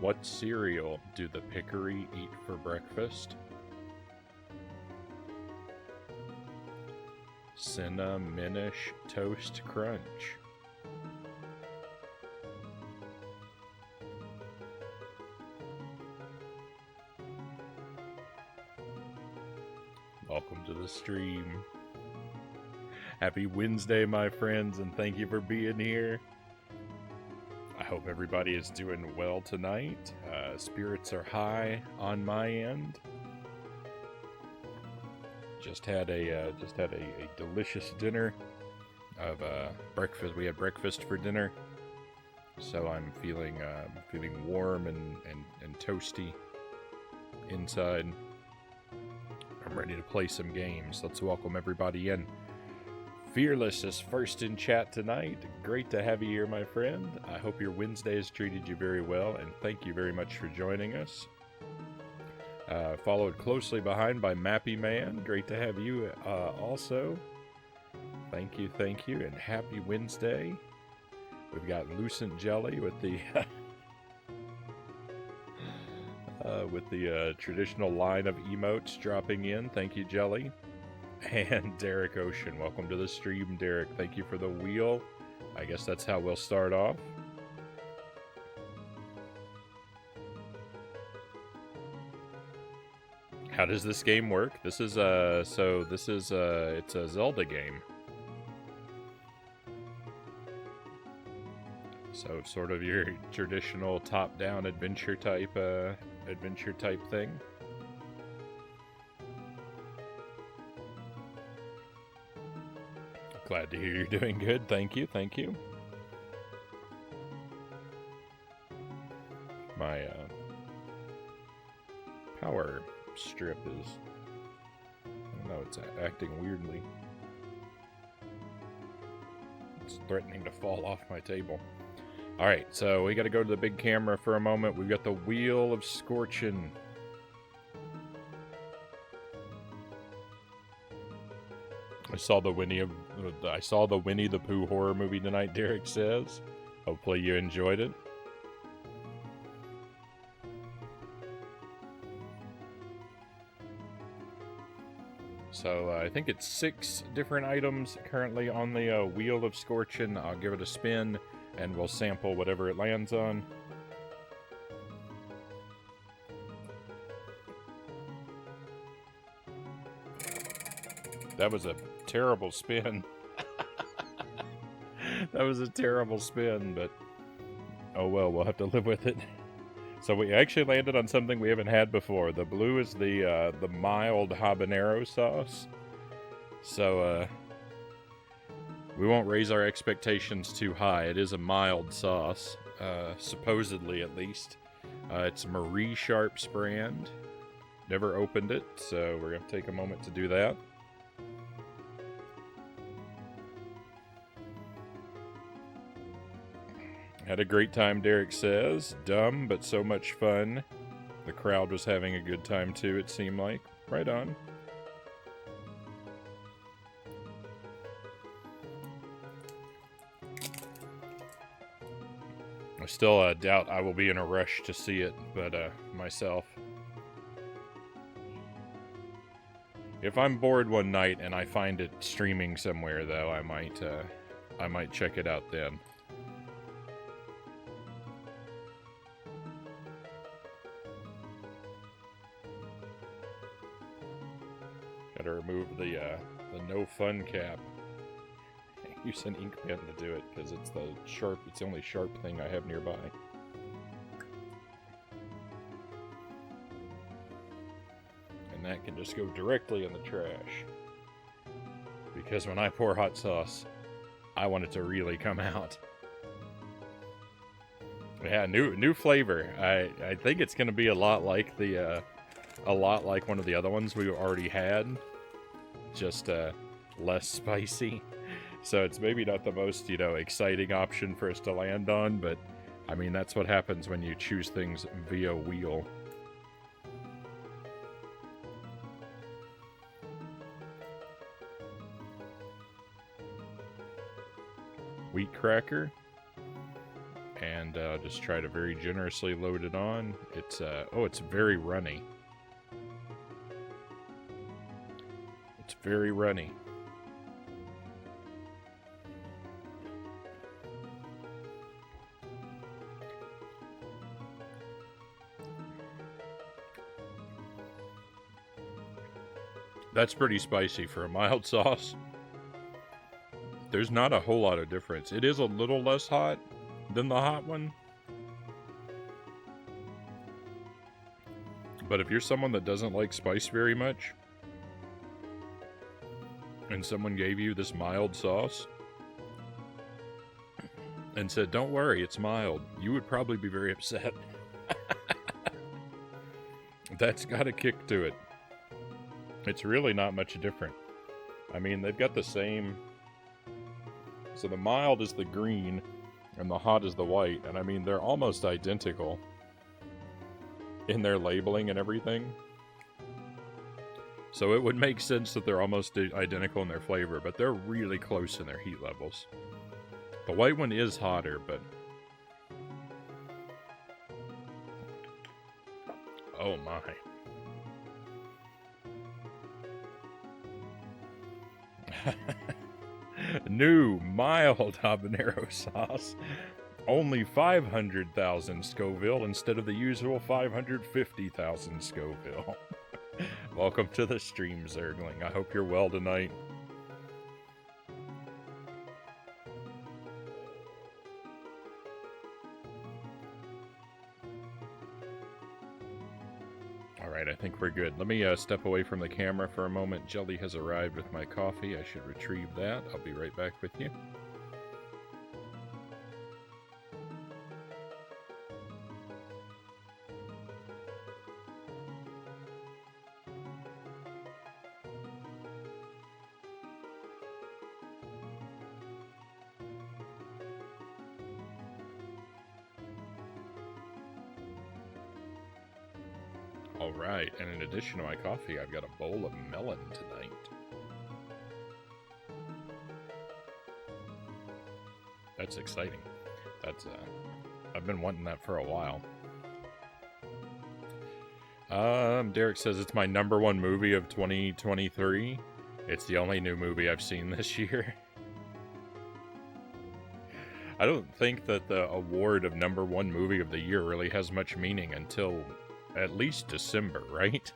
What cereal do the Pickery eat for breakfast? Minish Toast Crunch. Welcome to the stream. Happy Wednesday, my friends, and thank you for being here. I hope everybody is doing well tonight. Spirits are high on my end. Just had a delicious dinner of breakfast. We had breakfast for dinner, so I'm feeling warm and toasty inside. I'm ready to play some games. Let's welcome everybody in. Fearless is first in chat tonight. Great to have you here, my friend. I hope your Wednesday has treated you very well, and thank you very much for joining us. Followed closely behind by Mappy Man. Great to have you also. Thank you, and happy Wednesday. We've got Lucent Jelly with the traditional line of emotes dropping in. Thank you, Jelly. And Derek Ocean. Welcome to the stream, Derek. Thank you for the wheel. I guess that's how we'll start off. How does this game work? This is it's a Zelda game. So sort of your traditional top-down adventure type thing. Glad to hear you're doing good. Thank you. My power strip is, I don't know, it's acting weirdly. It's threatening to fall off my table. Alright, so we gotta go to the big camera for a moment. We've got the Wheel of Scorchin'. I saw the Winnie the Pooh horror movie tonight, Derek says. Hopefully you enjoyed it. So I think it's 6 different items currently on the Wheel of Scorchin'. I'll give it a spin and we'll sample whatever it lands on. That was a terrible spin. That was a terrible spin, but oh well, we'll have to live with it. So we actually landed on something we haven't had before. The blue is the mild habanero sauce. So we won't raise our expectations too high. It is a mild sauce, supposedly at least. It's Marie Sharp's brand. Never opened it, so we're going to take a moment to do that. Had a great time, Derek says. Dumb, but so much fun. The crowd was having a good time too, it seemed like. Right on. I still doubt I will be in a rush to see it, but myself. If I'm bored one night and I find it streaming somewhere, though, I might check it out then. Gotta remove the no fun cap. Use an ink pen to do it because it's the only sharp thing I have nearby. And that can just go directly in the trash. Because when I pour hot sauce, I want it to really come out. Yeah, new flavor. I think it's gonna be a lot like one of the other ones we already had. Just less spicy. So it's maybe not the most, exciting option for us to land on, but I mean, that's what happens when you choose things via wheel. Wheat cracker and just try to very generously load it on. It's oh, it's very runny. It's very runny. That's pretty spicy for a mild sauce. There's not a whole lot of difference. It is a little less hot than the hot one. But if you're someone that doesn't like spice very much, and someone gave you this mild sauce and said, don't worry, it's mild, you would probably be very upset. That's got a kick to it. It's really not much different. I mean, they've got the same... So the mild is the green, and the hot is the white. And I mean, they're almost identical in their labeling and everything. So it would make sense that they're almost identical in their flavor, but they're really close in their heat levels. The white one is hotter, but... Oh my. New mild habanero sauce. Only 500,000 Scoville instead of the usual 550,000 Scoville. Welcome to the stream, Zergling. I hope you're well tonight. Alright, I think we're good. Let me step away from the camera for a moment. Jelly has arrived with my coffee. I should retrieve that. I'll be right back with you. Alright, and in addition to my coffee, I've got a bowl of melon tonight. That's exciting. That's, I've been wanting that for a while. Derek says it's my #1 movie of 2023. It's the only new movie I've seen this year. I don't think that the award of #1 movie of the year really has much meaning until at least December, right?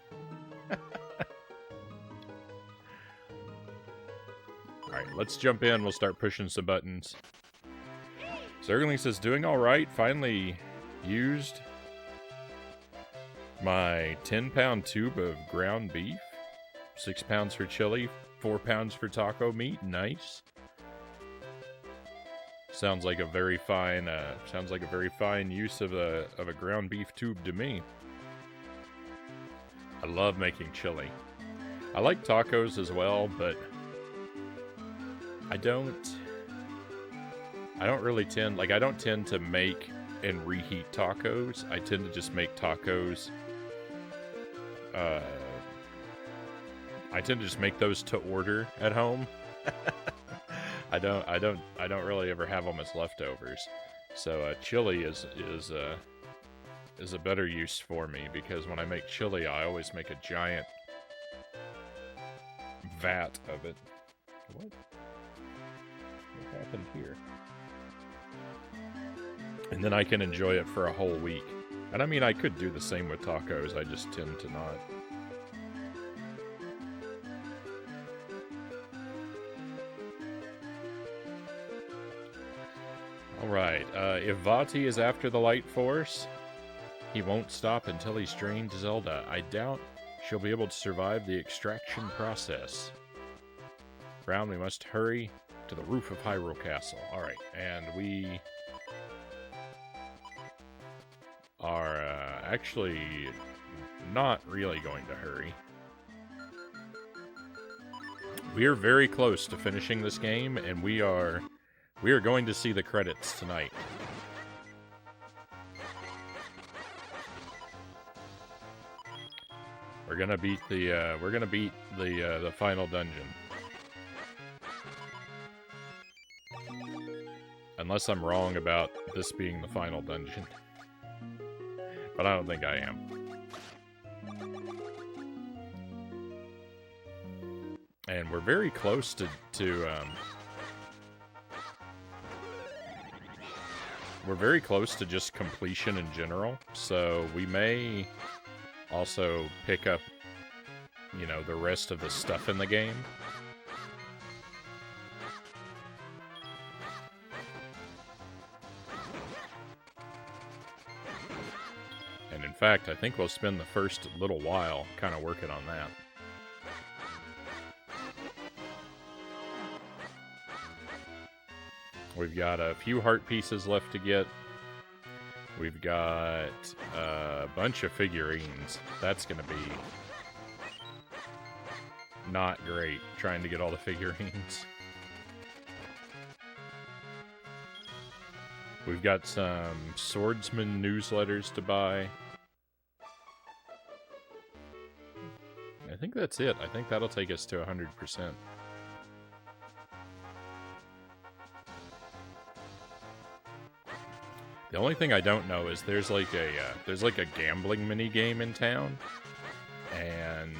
Alright, let's jump in. We'll start pushing some buttons. Zergling says, doing alright. Finally used my 10-pound tube of ground beef. 6 pounds for chili, 4 pounds for taco meat. Nice. Sounds like a very fine use of a ground beef tube to me. I love making chili. I like tacos as well, but I don't tend to make and reheat tacos. I tend to just make tacos. I tend to just make those to order at home. I don't really ever have them as leftovers. So chili is a better use for me, because when I make chili, I always make a giant vat of it. What happened here? And then I can enjoy it for a whole week. And I mean, I could do the same with tacos, I just tend to not. Alright, if Vati is after the Light Force, he won't stop until he's drained Zelda. I doubt she'll be able to survive the extraction process. Brown, we must hurry to the roof of Hyrule Castle. Alright, and we are actually not really going to hurry. We are very close to finishing this game, and we are going to see the credits tonight. We're gonna beat the final dungeon. Unless I'm wrong about this being the final dungeon. But I don't think I am. And we're very close to we're very close to just completion in general, so we may also pick up, you know, the rest of the stuff in the game. And in fact, I think we'll spend the first little while kind of working on that. We've got a few heart pieces left to get. We've got a bunch of figurines. That's going to be not great, trying to get all the figurines. We've got some swordsman newsletters to buy. I think that's it. I think that'll take us to 100%. The only thing I don't know is there's like a gambling mini game in town, and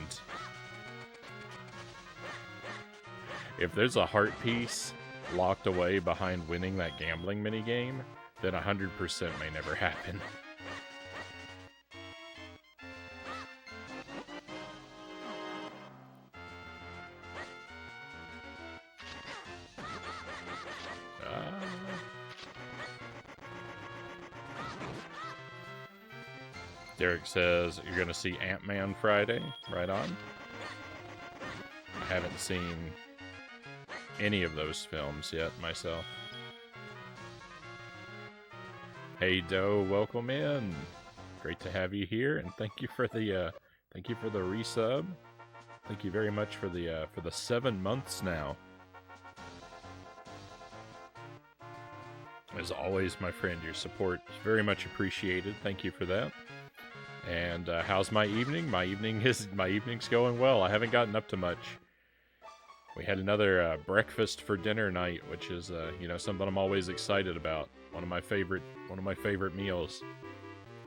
if there's a heart piece locked away behind winning that gambling mini game, then 100% may never happen. Derek says, you're going to see Ant-Man Friday. Right on. I haven't seen any of those films yet myself. Hey Doe, welcome in. Great to have you here, and thank you for the resub. Thank you very much for the 7 months now. As always, my friend, your support is very much appreciated. Thank you for that. And how's my evening? My evening's going well. I haven't gotten up to much. We had another breakfast for dinner night, which is you know, something I'm always excited about. One of my favorite meals.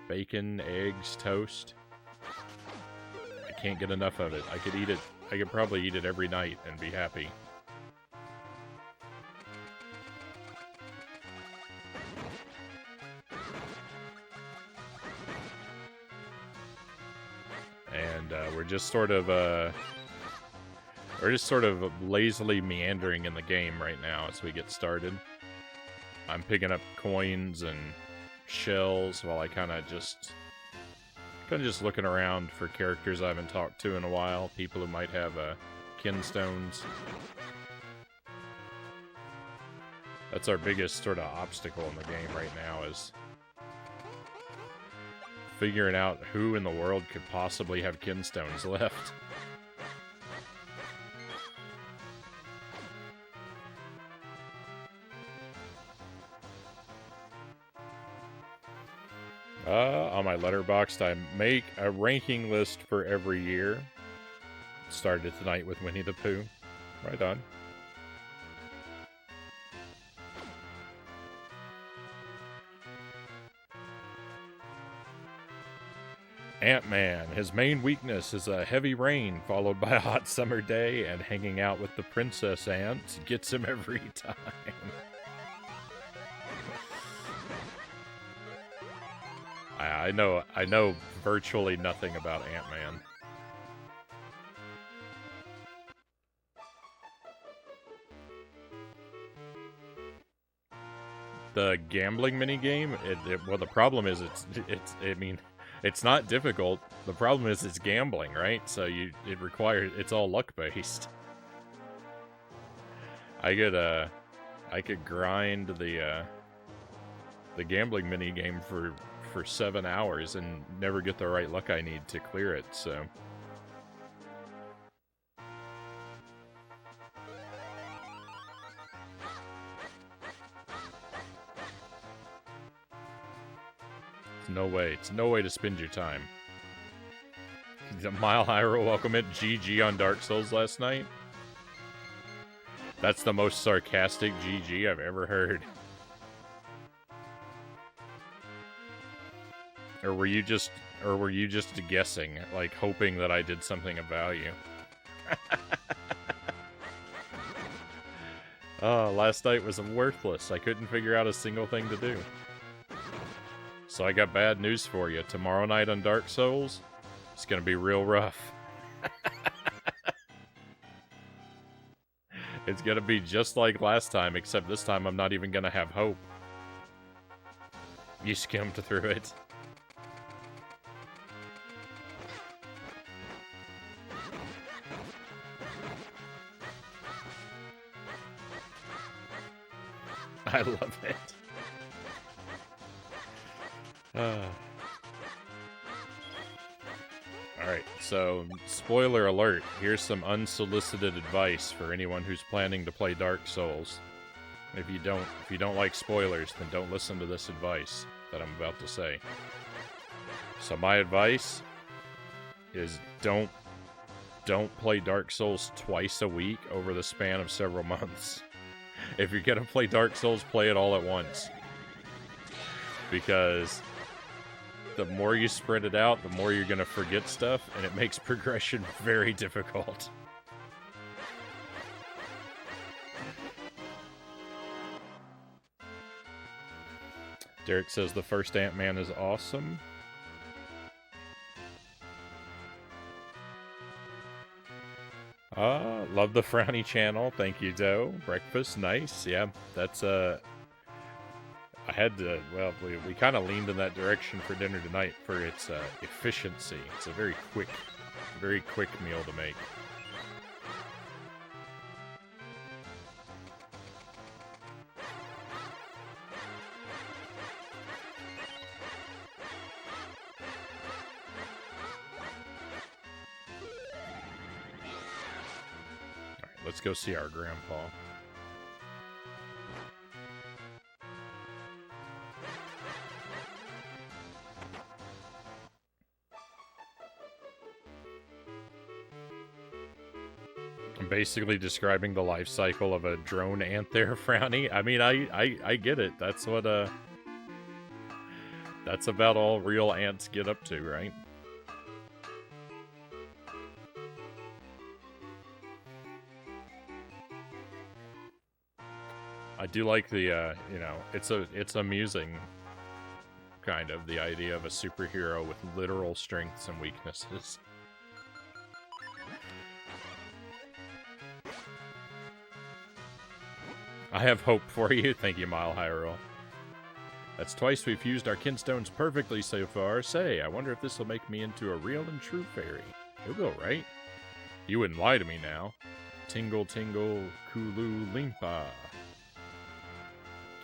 Bacon, eggs, toast. I can't get enough of it. I could probably eat it every night and be happy. And we're just sort of lazily meandering in the game right now as we get started. I'm picking up coins and shells while I kind of just looking around for characters I haven't talked to in a while, people who might have kinstones. That's our biggest sort of obstacle in the game right now, is figuring out who in the world could possibly have kinstones left. On my Letterboxd, I make a ranking list for every year. Started tonight with Winnie the Pooh. Right on. Ant-Man. His main weakness is a heavy rain followed by a hot summer day, and hanging out with the princess ants gets him every time. I know virtually nothing about Ant-Man. The gambling minigame, well, the problem is it's not difficult. The problem is it's gambling, right? So it's all luck based. I could grind the gambling minigame for 7 hours and never get the right luck I need to clear it, so. It's no way to spend your time. Mile Hyro, welcome in. GG on Dark Souls last night. That's the most sarcastic GG I've ever heard. Or were you just guessing, like hoping that I did something of value? Oh, last night was worthless. I couldn't figure out a single thing to do. So I got bad news for you. Tomorrow night on Dark Souls, it's gonna be real rough. It's gonna be just like last time, except this time I'm not even gonna have hope. You skimmed through it. I love it. Alright, so spoiler alert, here's some unsolicited advice for anyone who's planning to play Dark Souls. If you don't like spoilers, then don't listen to this advice that I'm about to say. So my advice is don't play Dark Souls twice a week over the span of several months. If you're gonna play Dark Souls, play it all at once. Because the more you spread it out, the more you're gonna forget stuff, and it makes progression very difficult. Derek says the first Ant-Man is awesome. Love the Frownie channel. Thank you, Doe. Breakfast, nice. Yeah, that's, I had to, well, we kind of leaned in that direction for dinner tonight for its efficiency. It's a very quick meal to make. Let's go see our grandpa. I'm basically describing the life cycle of a drone ant there, Frownie. I mean, I get it. That's what, that's about all real ants get up to, right? I do like the, you know, it's amusing, kind of, the idea of a superhero with literal strengths and weaknesses. I have hope for you. Thank you, Mile High Roll. That's twice we've used our kinstones perfectly so far. Say, I wonder if this will make me into a real and true fairy. It will, right? You wouldn't lie to me now. Tingle, tingle, Kulu, Limpa.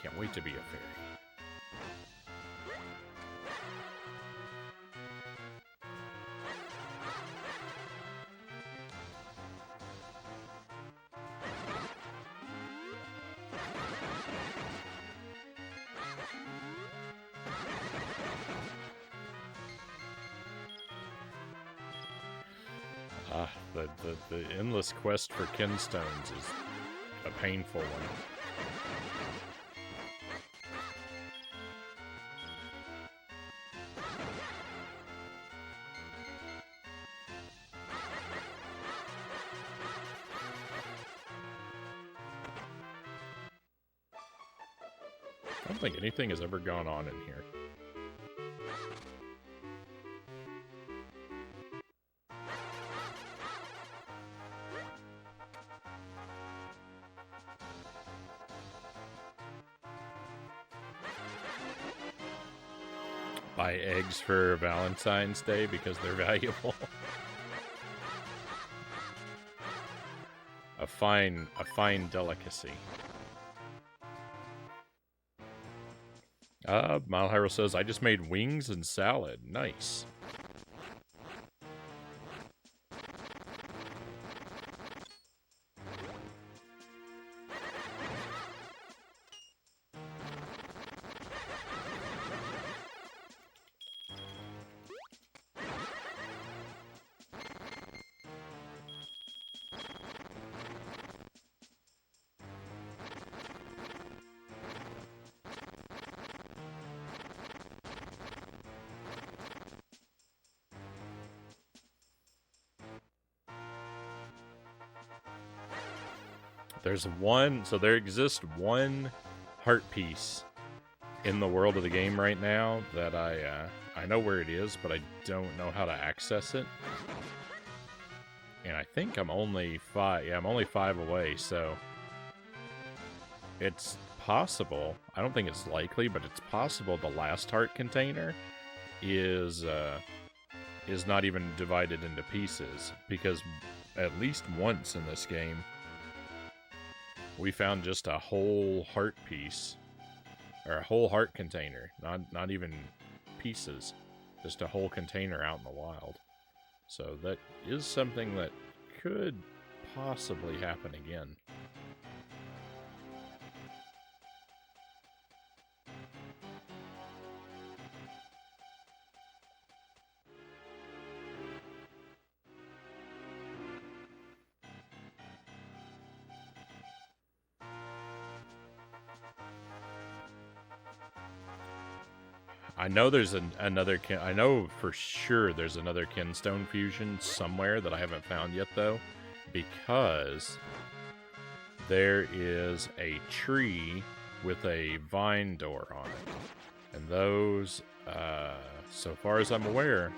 Can't wait to be a fairy. The endless quest for kinstones is a painful one. I don't think anything has ever gone on in here. Buy eggs for Valentine's Day because they're valuable. a fine delicacy. Mile Hero says, I just made wings and salad. Nice. there exists one heart piece in the world of the game right now that I know where it is, but I don't know how to access it. And I think I'm only 5. Yeah, I'm only 5 away, so it's possible. I don't think it's likely, but it's possible the last heart container is not even divided into pieces, because at least once in this game we found just a whole heart piece, or a whole heart container, not even pieces, just a whole container out in the wild. So that is something that could possibly happen again. I know there's another I know for sure there's another Kinstone fusion somewhere that I haven't found yet, though, because there is a tree with a vine door on it, and those, so far as I'm aware,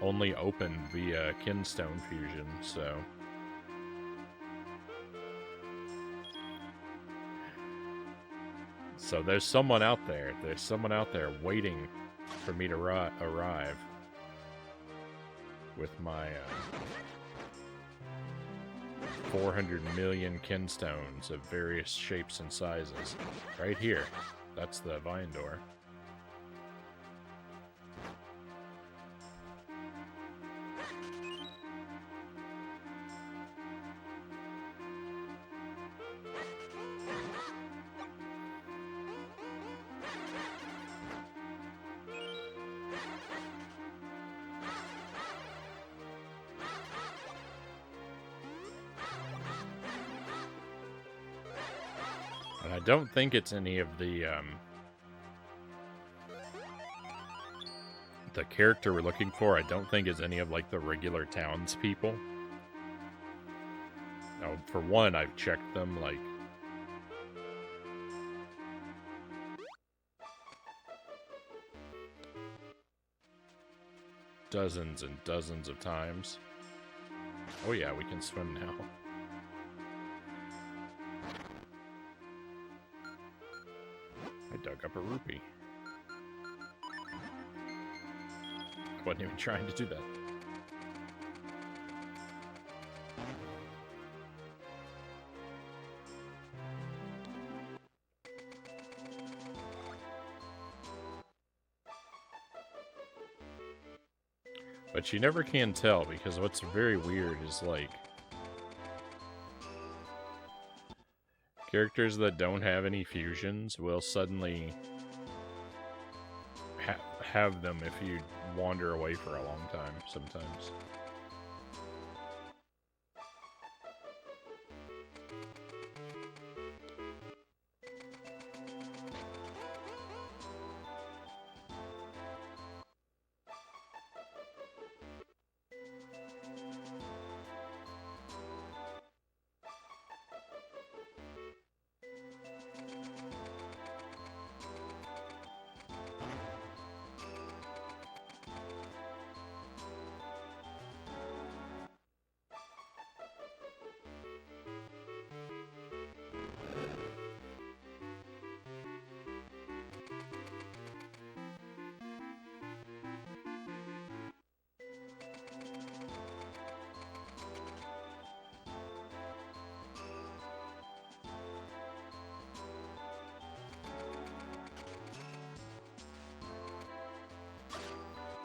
only open via Kinstone fusion. So there's someone out there. There's someone out there waiting for me to arrive with my 400 million Kinstones of various shapes and sizes. Right here. That's the vine door. I don't think it's any of the character we're looking for. I don't think is any of, like, the regular townspeople. Now, for one, I've checked them, like, dozens and dozens of times. Oh yeah, we can swim now. I dug up a rupee. I wasn't even trying to do that. But you never can tell, because what's very weird is, like, characters that don't have any fusions will suddenly have them if you wander away for a long time, sometimes.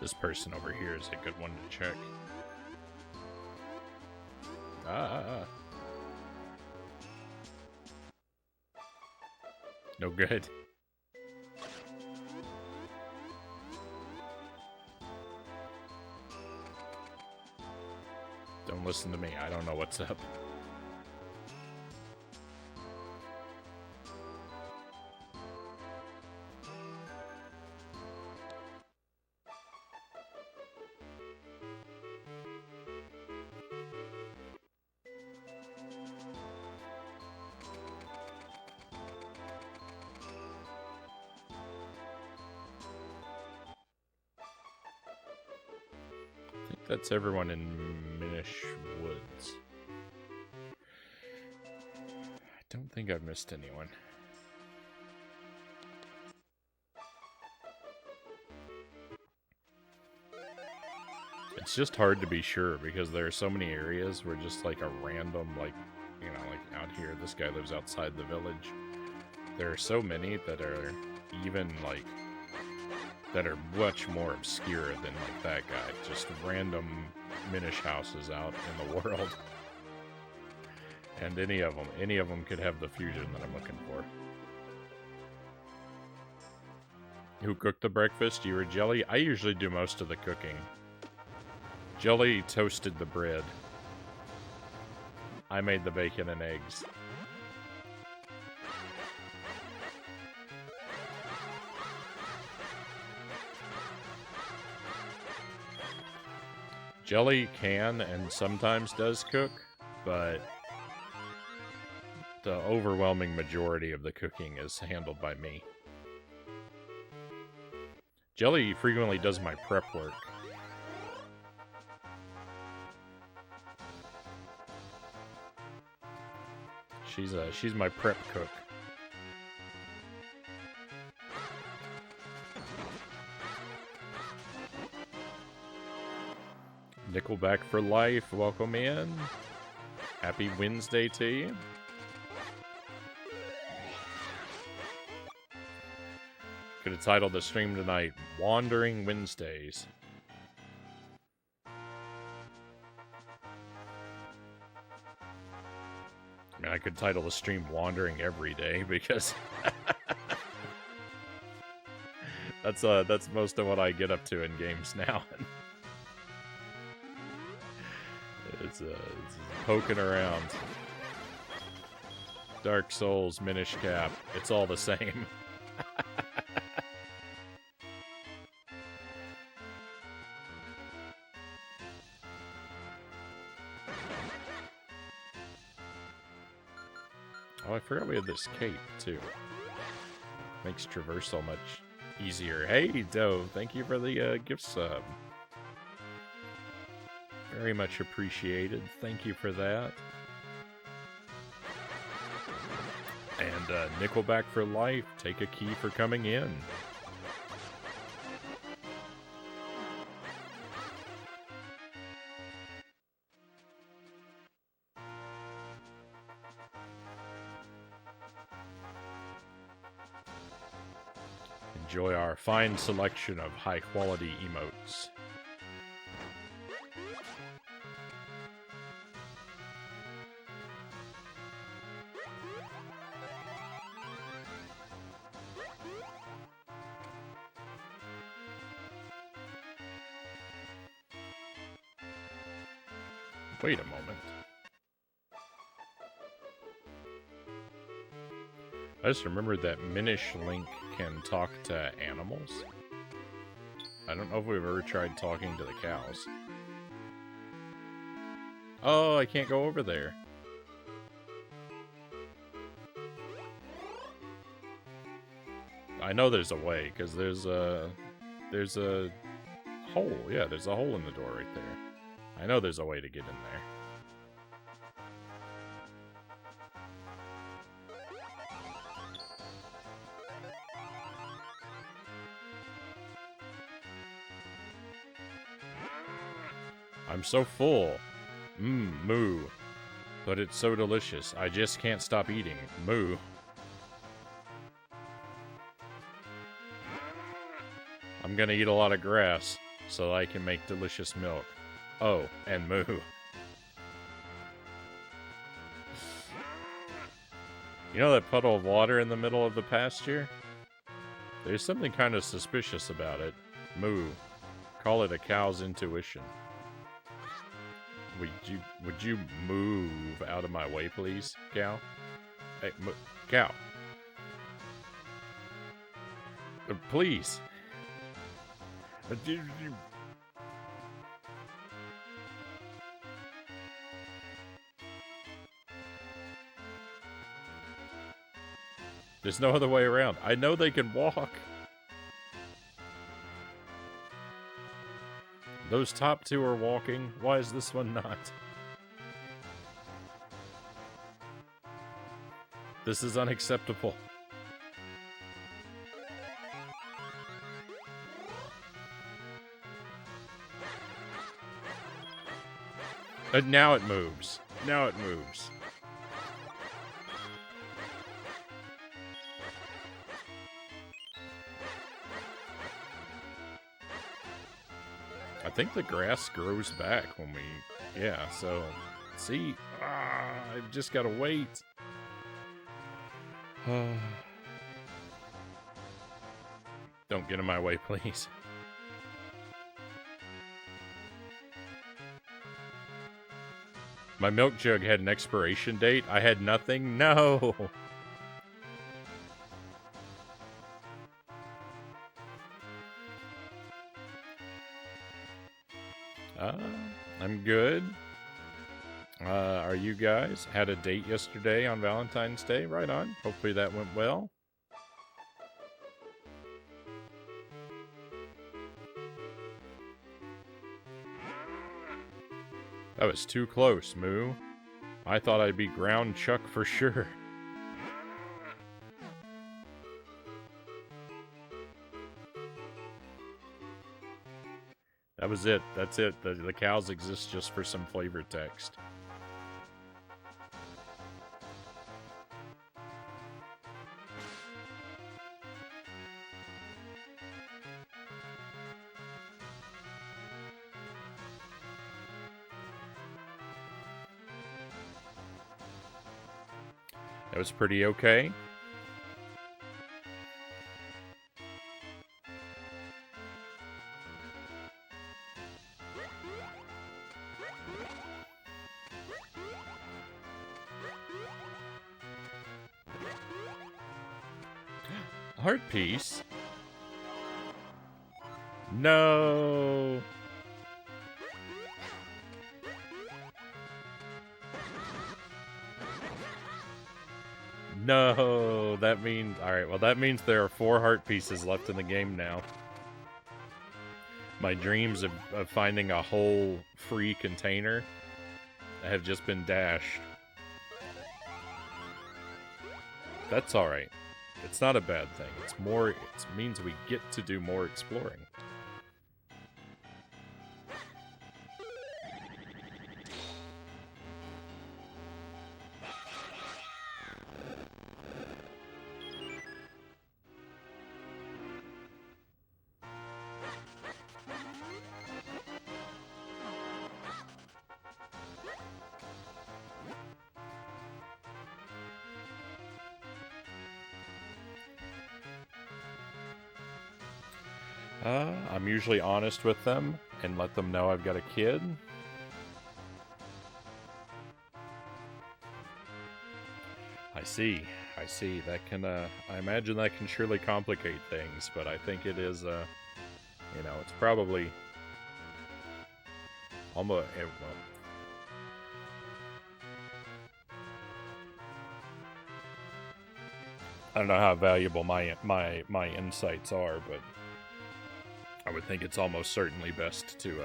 This person over here is a good one to check. No good. Don't listen to me. I don't know what's up. that's everyone in Minish Woods. I don't think I've missed anyone. It's just hard to be sure because there are so many areas where just like a random, like, you know, like out here, this guy lives outside the village. There are so many that are even like, that are much more obscure than like that guy. Just random Minish houses out in the world. And any of them could have the fusion that I'm looking for. Who cooked the breakfast? You or Jelly? I usually do most of the cooking. Jelly toasted the bread. I made the bacon and eggs. Jelly can and sometimes does cook, but the overwhelming majority of the cooking is handled by me. Jelly frequently does my prep work. She's my prep cook. Nickelback for life, welcome in. Happy Wednesday to you. Could have titled the stream tonight, Wandering Wednesdays. I mean, I could title the stream Wandering Every Day because that's most of what I get up to in games now. It's poking around. Dark Souls, Minish Cap, it's all the same. Oh, I forgot we had this cape, too. Makes traversal much easier. Hey, Doe, thank you for the gift sub. Very much appreciated. Thank you for that. And Nickelback for life. Take a key for coming in. Enjoy our fine selection of high-quality emotes. Wait a moment. I just remembered that Minish Link can talk to animals. I don't know if we've ever tried talking to the cows. Oh, I can't go over there. I know there's a way, because there's a hole. Yeah, there's a hole in the door right there. I know there's a way to get in there. I'm so full. Moo. But it's so delicious. I just can't stop eating. Moo. I'm gonna eat a lot of grass so I can make delicious milk. Oh, and moo. You know that puddle of water in the middle of the pasture? There's something kind of suspicious about it. Moo. Call it a cow's intuition. Would you move out of my way, please, cow? Hey, cow. Please. There's no other way around. I know they can walk. Those top two are walking. Why is this one not? This is unacceptable. Now it moves. Now it moves. I think the grass grows back when we... Yeah, so... See? I've just gotta wait. Don't get in my way, please. My milk jug had an expiration date. I had nothing. No! I'm good. Are you guys? Had a date yesterday on Valentine's Day. Right on. Hopefully that went well. That was too close, Moo. I thought I'd be ground chuck for sure. That was it. That's it. The cows exist just for some flavor text. That was pretty okay. Heart piece? No. No, that means... Alright, well that means there are 4 heart pieces left in the game now. My dreams of finding a whole free container have just been dashed. That's alright. It's not a bad thing. It's more... It means we get to do more exploring. I'm usually honest with them and let them know I've got a kid. I see. That can, I imagine that can surely complicate things, but I think it is, you know, it's probably almost, well, I don't know how valuable my insights are, but I would think it's almost certainly best to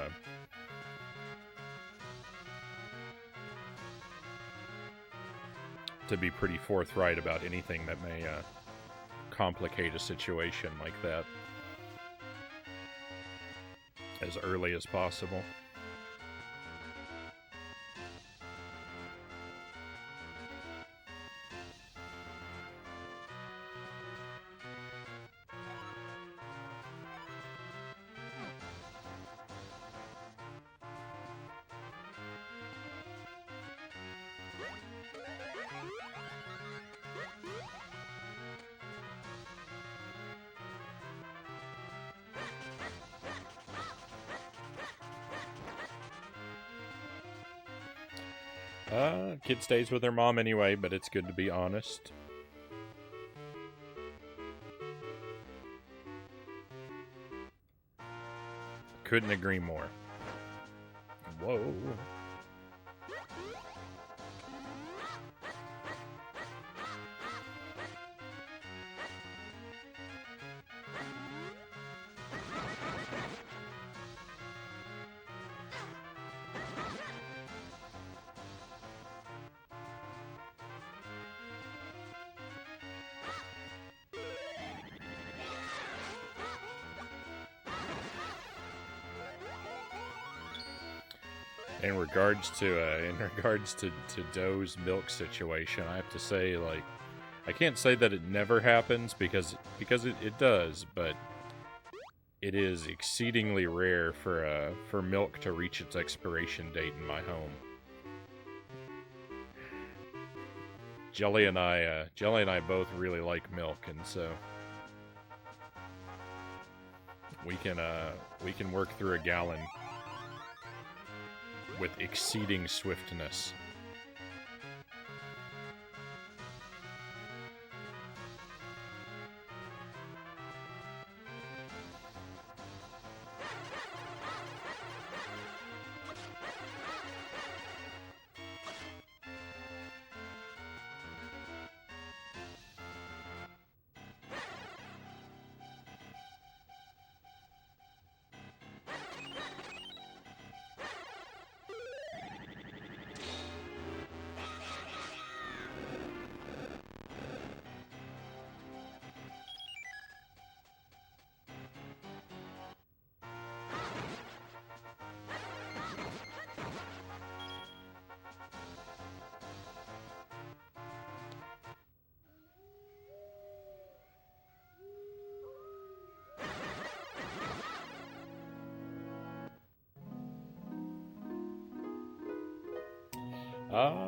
be pretty forthright about anything that may complicate a situation like that as early as possible. Kid stays with her mom anyway, but it's good to be honest. Couldn't agree more. Whoa. in regards to Doe's milk situation, I have to say, like, I can't say that it never happens because it does, but it is exceedingly rare for milk to reach its expiration date in my home. Jelly and I both really like milk, and so we can work through a gallon with exceeding swiftness.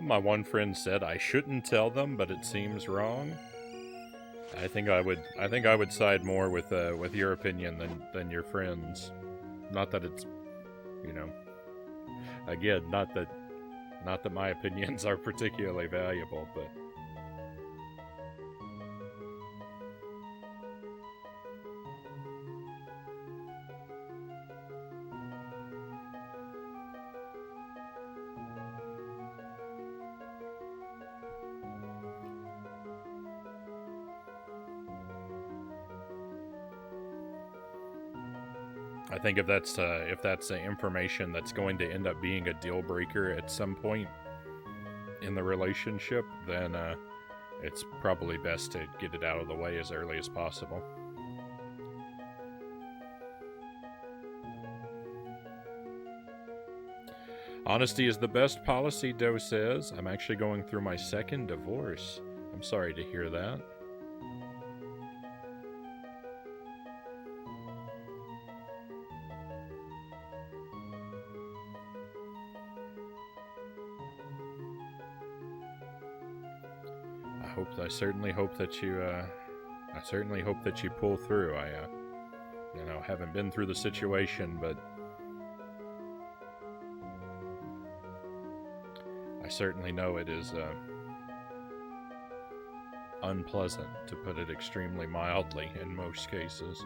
My one friend said I shouldn't tell them, but it seems wrong. I think I would side more with your opinion than your friends. Not that it's, you know, again, not that my opinions are particularly valuable, but I think if that's information that's going to end up being a deal breaker at some point in the relationship, then it's probably best to get it out of the way as early as possible. Honesty is the best policy, Doe says. I'm actually going through my second divorce. I'm sorry to hear that. I certainly hope that you pull through. I haven't been through the situation, but I certainly know it is unpleasant, to put it extremely mildly, in most cases.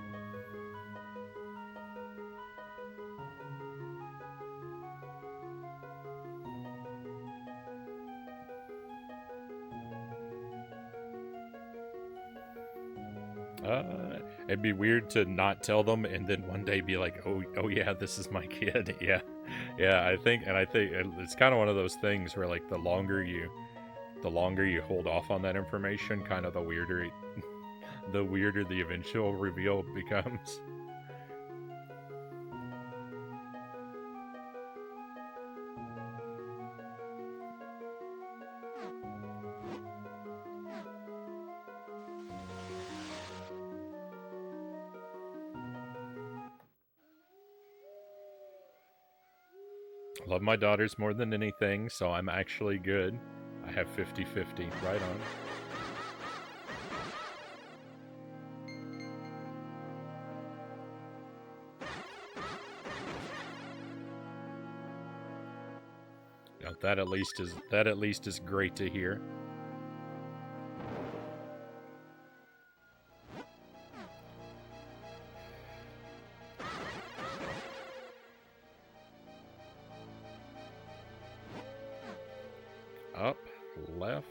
It'd be weird to not tell them and then one day be like, oh yeah, this is my kid. Yeah. I think it's kind of one of those things where, like, the longer you hold off on that information, kind of the weirder the eventual reveal becomes. Love my daughters more than anything, so I'm actually good. I have 50-50. Right on. Now, that at least is great to hear. Up, left.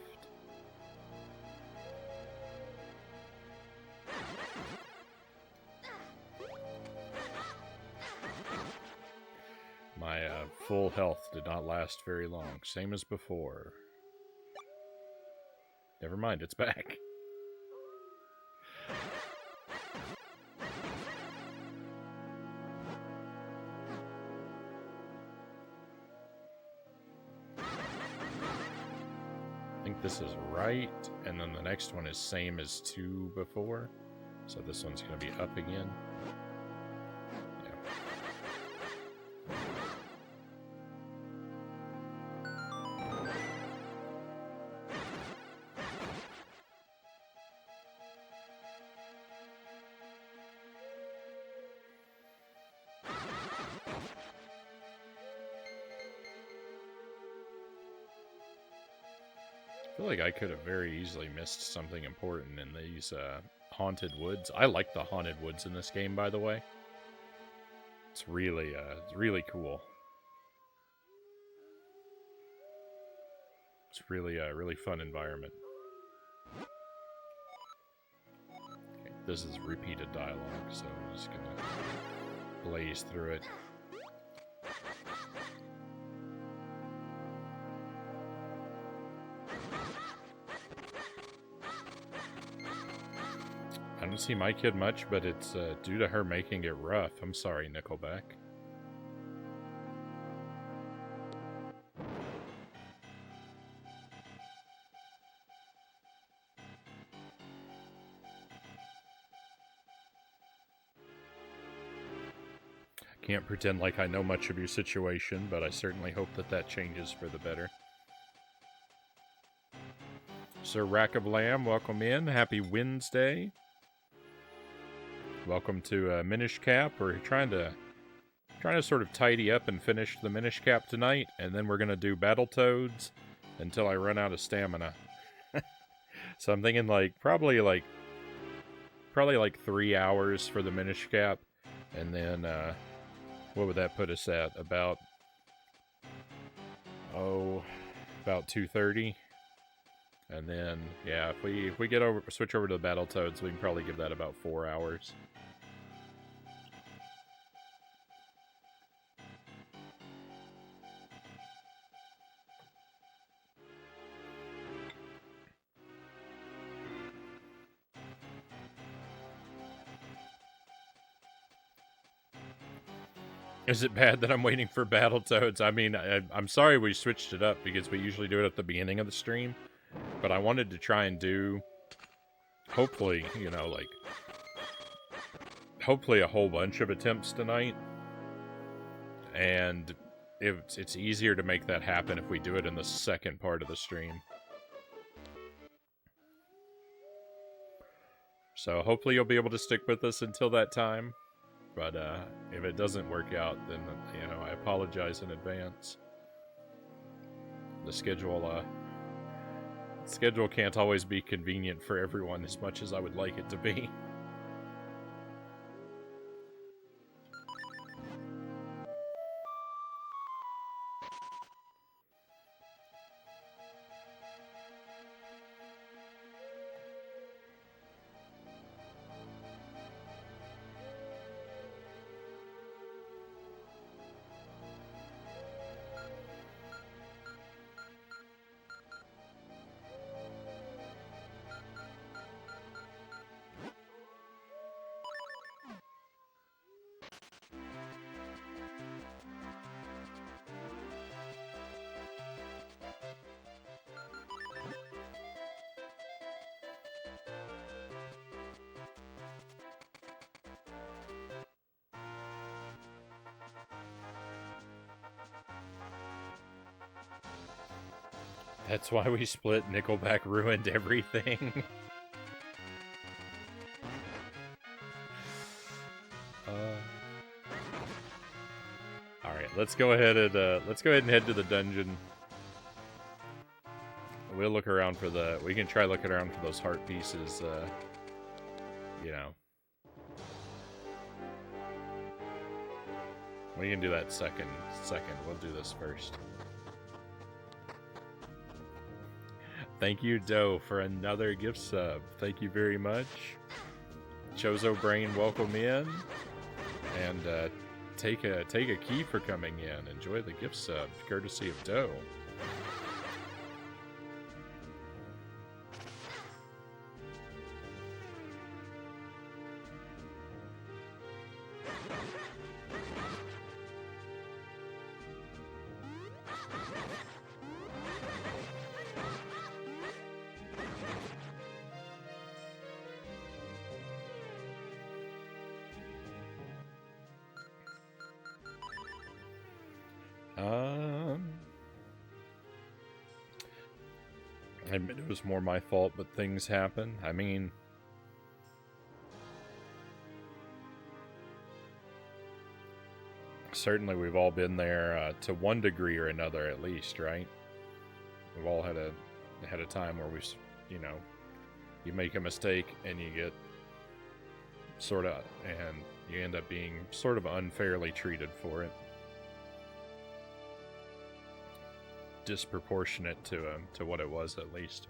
My full health did not last very long. Same as before. Never mind, it's back. this is right, and then the next one is same as 2 before. So this one's going to be up again. I feel like I could have very easily missed something important in these haunted woods. I like the haunted woods in this game, by the way. It's really cool. It's really a really fun environment. Okay, this is repeated dialogue, so I'm just gonna blaze through it. I don't see my kid much, but it's due to her making it rough. I'm sorry, Nickelback. Can't pretend like I know much of your situation, but I certainly hope that that changes for the better. Sir Rack of Lamb, welcome in. Happy Wednesday. Welcome to Minish Cap. We're trying to sort of tidy up and finish the Minish Cap tonight, and then we're gonna do Battletoads until I run out of stamina. So I'm thinking probably like 3 hours for the Minish Cap, and then what would that put us at? About 2:30. And then, yeah, if we switch over to the Battletoads, we can probably give that about 4 hours. Is it bad that I'm waiting for Battletoads? I mean, I'm sorry we switched it up because we usually do it at the beginning of the stream. But I wanted to try and do, hopefully, you know, hopefully a whole bunch of attempts tonight. And it's easier to make that happen if we do it in the second part of the stream. So hopefully you'll be able to stick with us until that time. But if it doesn't work out, then, you know, I apologize in advance. The schedule can't always be convenient for everyone as much as I would like it to be. That's why we split. Nickelback ruined everything. Alright, let's go ahead and head to the dungeon. We'll look around for we can try looking around for those heart pieces, you know. We can do that second. We'll do this first. Thank you, Doe, for another gift sub. Thank you very much. Chozo Brain, welcome in. And take a key for coming in. Enjoy the gift sub, courtesy of Doe. Um, I admit it was more my fault, but things happen. I mean, certainly we've all been there to one degree or another, at least, right? We've all had a time where you know, you make a mistake and you get and you end up being sort of unfairly treated for it. Disproportionate to what it was, at least.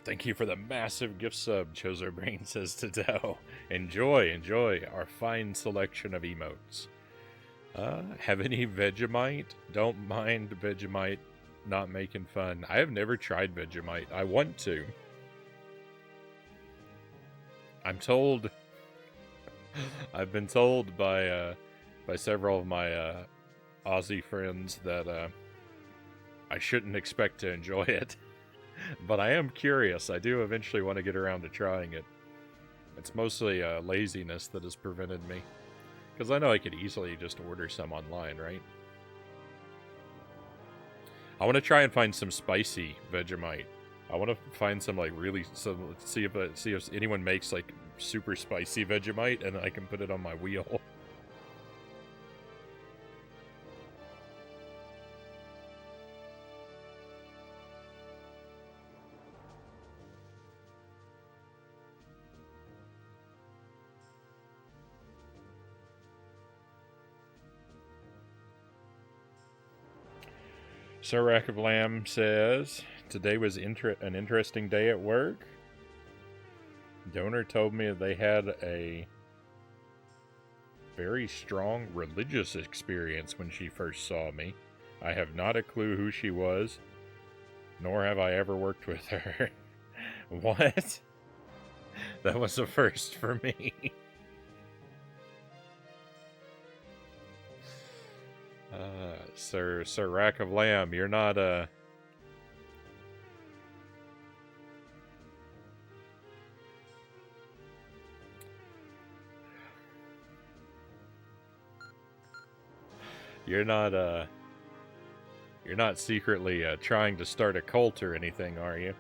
Thank you for the massive gift sub, Choserbrain says to Dow. Enjoy our fine selection of emotes. Have any Vegemite? Don't mind Vegemite not making fun. I have never tried Vegemite. I want to. I'm told... I've been told by several of my Aussie friends that I shouldn't expect to enjoy it. But I am curious. I do eventually want to get around to trying it. It's mostly laziness that has prevented me. Because I know I could easily just order some online, right? I want to try and find some spicy Vegemite. I want to find some see if anyone makes like super spicy Vegemite, and I can put it on my wheel. Sir Rack of Lamb says, today was an interesting day at work. Donor told me they had a very strong religious experience when she first saw me. I have not a clue who she was, nor have I ever worked with her. What? That was a first for me. Sir Rack of Lamb, you're not you're not secretly trying to start a cult or anything, are you?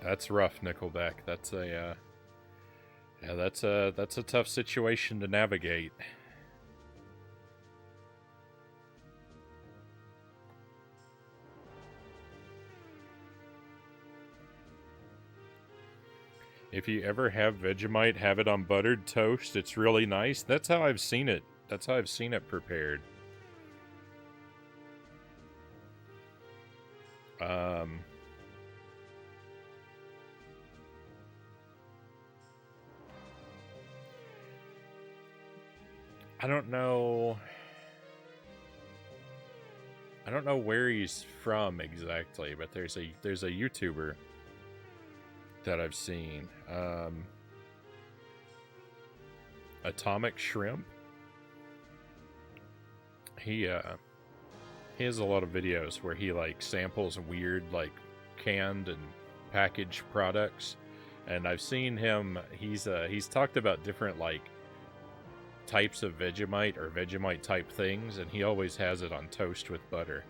That's rough, Nickelback. That's that's a tough situation to navigate. If you ever have Vegemite, have it on buttered toast. It's really nice. That's how I've seen it. That's how I've seen it prepared. I don't know where he's from exactly, but there's a YouTuber that I've seen. Atomic Shrimp. He has a lot of videos where he like samples weird like canned and packaged products, and I've seen him. He's talked about different like types of Vegemite or Vegemite type things, and he always has it on toast with butter.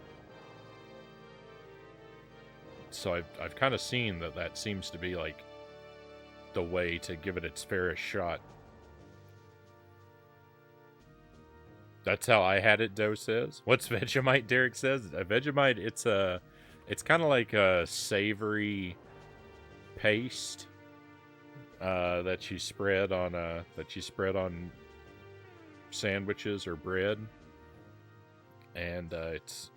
So I've kind of seen that seems to be like the way to give it its fairest shot. That's how I had it, Doe says. What's Vegemite, Derek says? A Vegemite, it's kind of like a savory paste that you spread on sandwiches or bread, and it's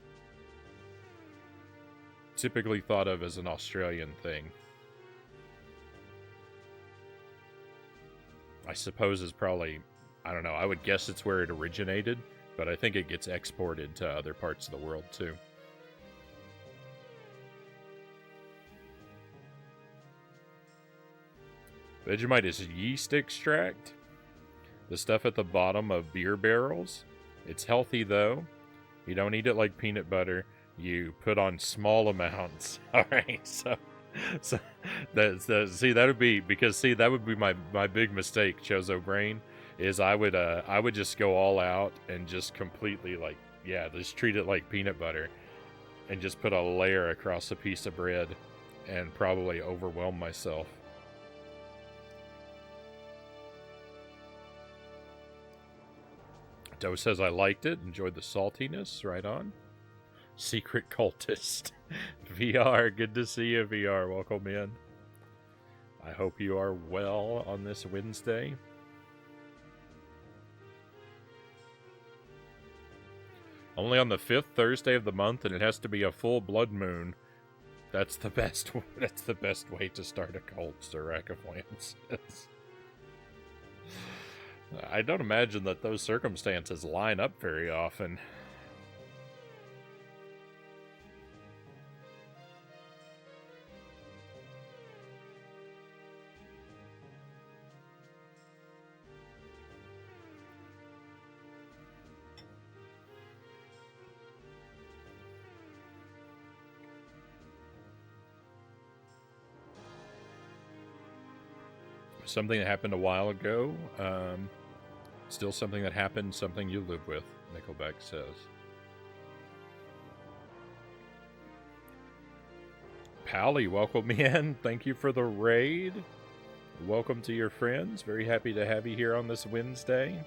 typically thought of as an Australian thing. I suppose is probably, I don't know, I would guess it's where it originated, but I think it gets exported to other parts of the world too. Vegemite is yeast extract, the stuff at the bottom of beer barrels. It's healthy though. You don't eat it like peanut butter. You put on small amounts. All right, so that would be my big mistake, Chozo Brain, is I would just go all out and just completely just treat it like peanut butter, and just put a layer across a piece of bread, and probably overwhelm myself. Doe says I liked it, enjoyed the saltiness. Right on. Secret cultist. VR, good to see you, VR. Welcome in. I hope you are well on this Wednesday. Only on the 5th Thursday of the month, and it has to be a full blood moon. That's the best way to start a cult, Sir Rackapoyance. I don't imagine that those circumstances line up very often. Something that happened a while ago. Still something that happened, something you live with, Nickelback says. Pally, welcome in. Thank you for the raid. Welcome to your friends. Very happy to have you here on this Wednesday.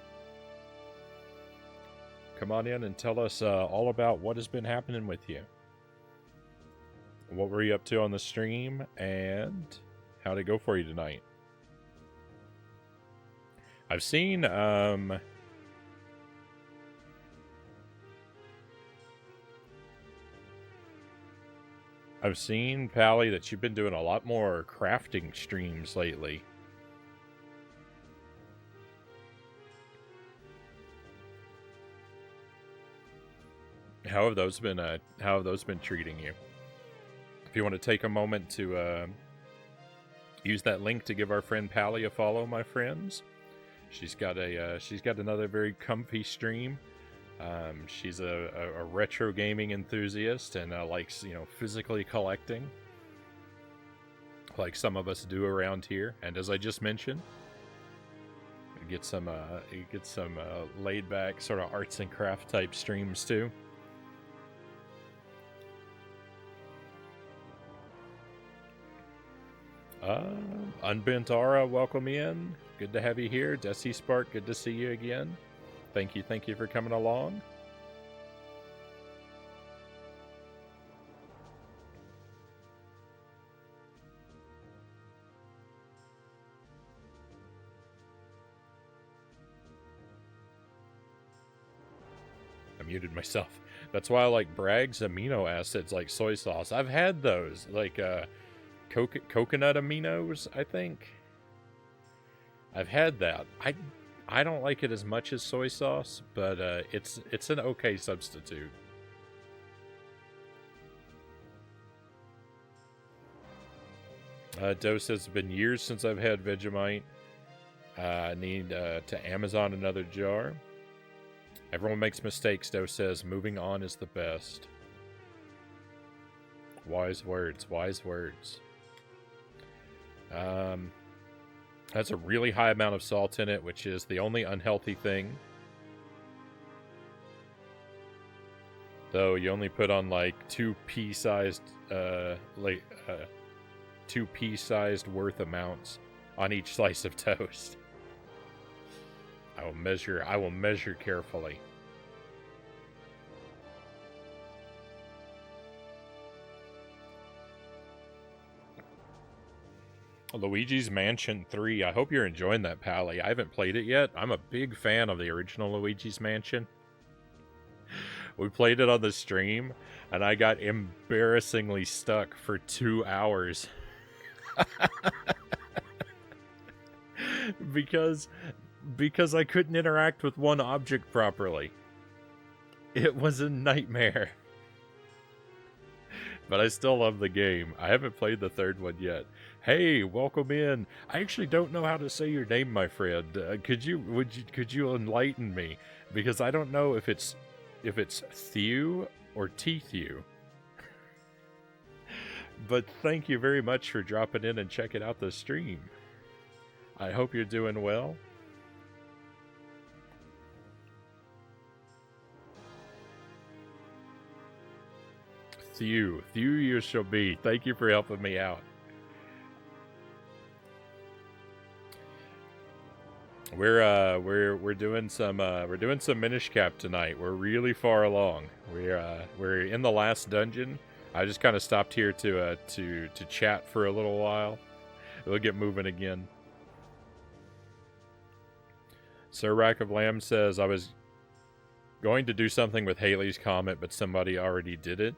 Come on in and tell us all about what has been happening with you. What were you up to on the stream, and how'd it go for you tonight? I've seen, Pally, that you've been doing a lot more crafting streams lately. How have those been treating you? If you want to take a moment to use that link to give our friend Pally a follow, my friends. She's got another very comfy stream. She's a retro gaming enthusiast and likes, physically collecting, like some of us do around here. And as I just mentioned, you get some laid back sort of arts and craft type streams too. Unbent Aura, welcome in. Good to have you here. Desi Spark, good to see you again. Thank you for coming along. I muted myself. That's why I like Bragg's amino acids like soy sauce. I've had those, like coconut aminos, I think. I've had that. I don't like it as much as soy sauce, but it's an okay substitute. Doe says it's been years since I've had Vegemite. I need to Amazon another jar. Everyone makes mistakes, Doe says. Moving on is the best. Wise words, wise words. Has a really high amount of salt in it, which is the only unhealthy thing. Though you only put on like 2 pea-sized worth amounts on each slice of toast. I will measure carefully. Luigi's Mansion 3. I hope you're enjoying that, Pally. I haven't played it yet. I'm a big fan of the original Luigi's Mansion. We played it on the stream, and I got embarrassingly stuck for 2 hours. because I couldn't interact with one object properly. It was a nightmare. But I still love the game. I haven't played the third one yet. Hey, welcome in. I actually don't know how to say your name, my friend. Could you enlighten me? Because I don't know if it's Thew or Tethew. But thank you very much for dropping in and checking out the stream. I hope you're doing well. Thew you shall be. Thank you for helping me out. We're doing some Minish Cap tonight. We're really far along. We're in the last dungeon. I just kind of stopped here to chat for a little while. We'll get moving again. Sir Rack of Lamb says, I was going to do something with Haley's comment, but somebody already did it.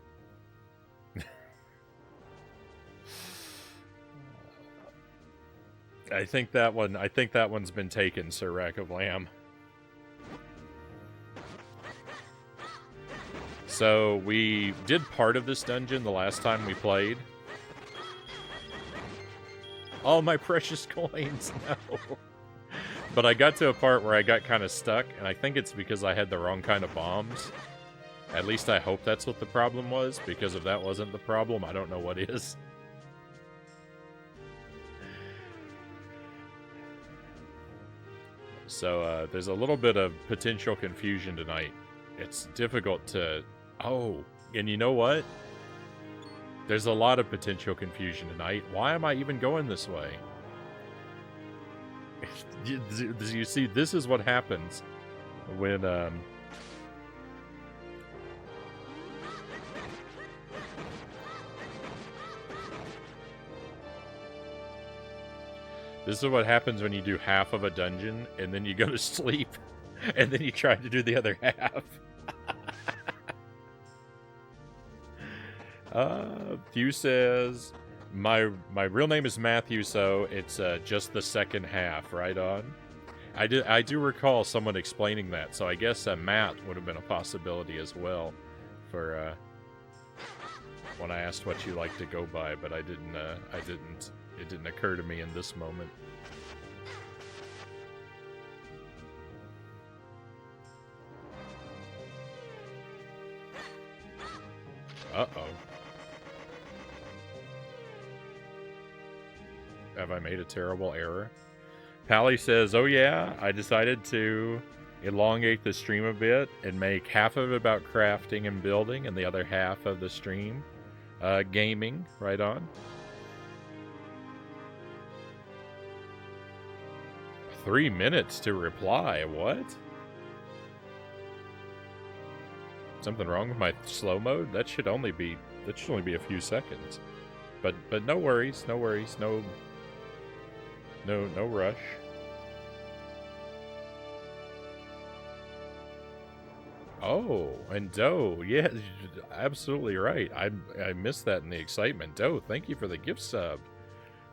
I think that one's been taken, Sir Rack of Lamb. So we did part of this dungeon the last time we played. All my precious coins, no. But I got to a part where I got kind of stuck, and I think it's because I had the wrong kind of bombs. At least I hope that's what the problem was, because if that wasn't the problem, I don't know what is. So there's a little bit of potential confusion tonight. It's difficult to... Oh, and you know what? There's a lot of potential confusion tonight. Why am I even going this way? You see, this is what happens when... This is what happens when you do half of a dungeon, and then you go to sleep, and then you try to do the other half. Thew says, my real name is Matthew, so it's just the second half, right on. I do recall someone explaining that, so I guess Matt would have been a possibility as well for when I asked what you like to go by, but it didn't occur to me in this moment. Uh-oh. Have I made a terrible error? Pally says, oh yeah, I decided to elongate the stream a bit and make half of it about crafting and building and the other half of the stream gaming. Right on. 3 minutes to reply. What? Something wrong with my slow mode? That should only be a few seconds. But no worries, no rush. Oh, and Doe, yeah, absolutely right. I missed that in the excitement. Doe, thank you for the gift sub.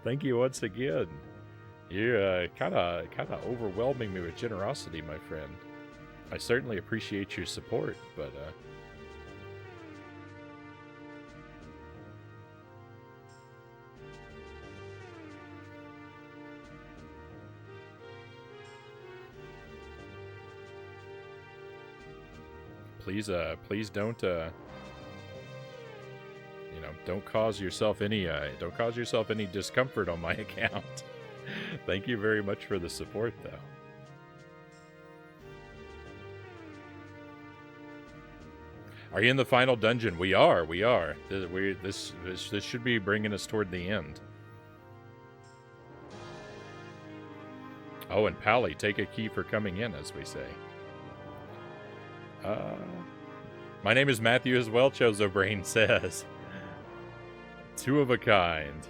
Thank you once again. You're kind of overwhelming me with generosity, my friend. I certainly appreciate your support, but please don't don't cause yourself any discomfort on my account. Thank you very much for the support, though. Are you in the final dungeon? We are. This should be bringing us toward the end. Oh, and Pally, take a key for coming in, as we say. My name is Matthew as well, Chozobrain says. Two of a kind.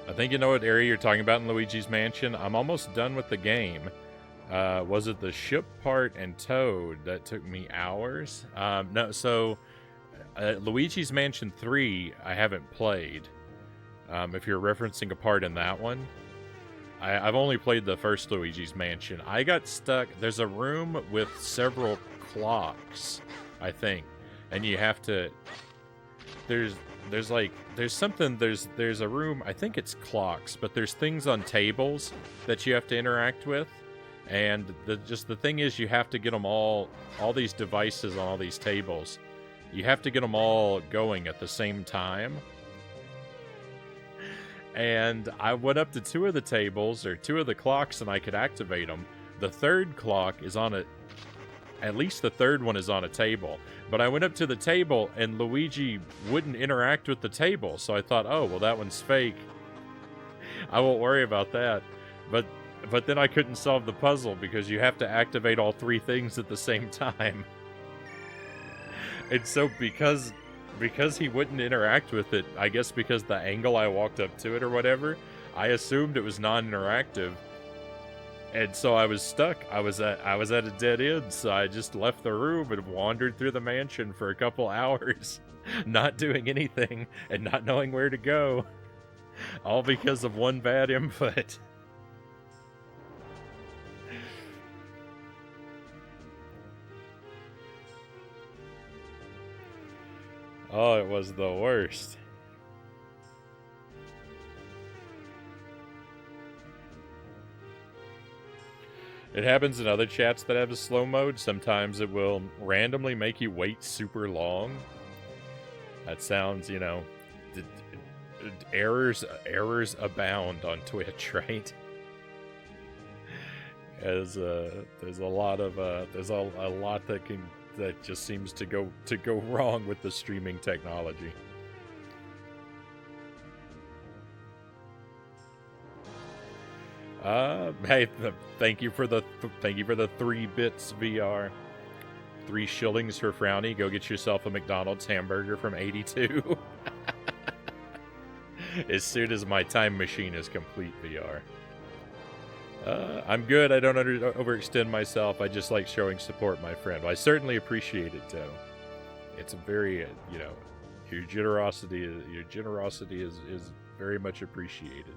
I think you know what area you're talking about in Luigi's Mansion. I'm almost done with the game. Was it the ship part and Toad that took me hours? No, so Luigi's Mansion 3 I haven't played. If you're referencing a part in that one. I've only played the first Luigi's Mansion. I got stuck. There's a room with several clocks, I think, and you have to. There's a room. I think it's clocks, but there's things on tables that you have to interact with, and the thing is, you have to get them all these devices on all these tables. You have to get them all going at the same time. And I went up to two of the tables, or two of the clocks, and I could activate them. The third clock is on at least the third one is on a table. But I went up to the table, and Luigi wouldn't interact with the table. So I thought, oh, well, that one's fake. I won't worry about that. But then I couldn't solve the puzzle, because you have to activate all three things at the same time. And so because he wouldn't interact with it, I guess because the angle I walked up to it or whatever, I assumed it was non-interactive. And so I was stuck. I was at a dead end, so I just left the room and wandered through the mansion for a couple hours, not doing anything and not knowing where to go. All because of one bad input. Oh, it was the worst. It happens in other chats that have a slow mode. Sometimes it will randomly make you wait super long. That sounds, you know, errors abound on Twitch, right? As there's a lot that just seems to go wrong with the streaming technology. Hey, thank you for the 3 bits VR. 3 shillings for Frownie. Go get yourself a McDonald's hamburger from 82. As soon as my time machine is complete VR. I'm good. I don't overextend myself. I just like showing support, my friend. Well, I certainly appreciate it, though. It's a very, you know, your generosity is very much appreciated.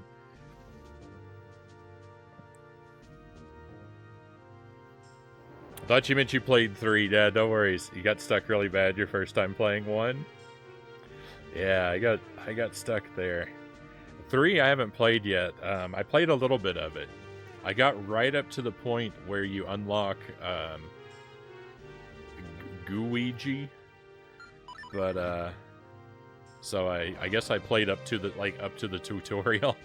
Thought you meant you played 3. Yeah, no worries. You got stuck really bad your first time playing 1. Yeah, I got stuck there. 3 I haven't played yet. I played a little bit of it. I got right up to the point where you unlock Gooigi, but so I guess I played up to the tutorial,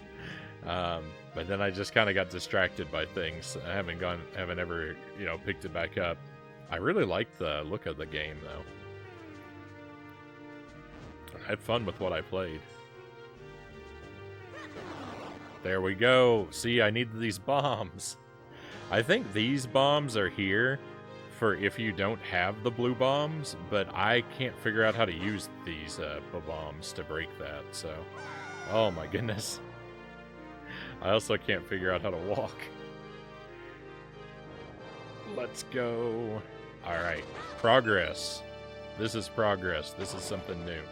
but then I just kind of got distracted by things. I haven't ever, you know, picked it back up. I really liked the look of the game though. I had fun with what I played. There we go. See, I need these bombs. I think these bombs are here for if you don't have the blue bombs, but I can't figure out how to use these bombs to break that, so... Oh my goodness. I also can't figure out how to walk. Let's go. Alright. Progress. This is progress. This is something new.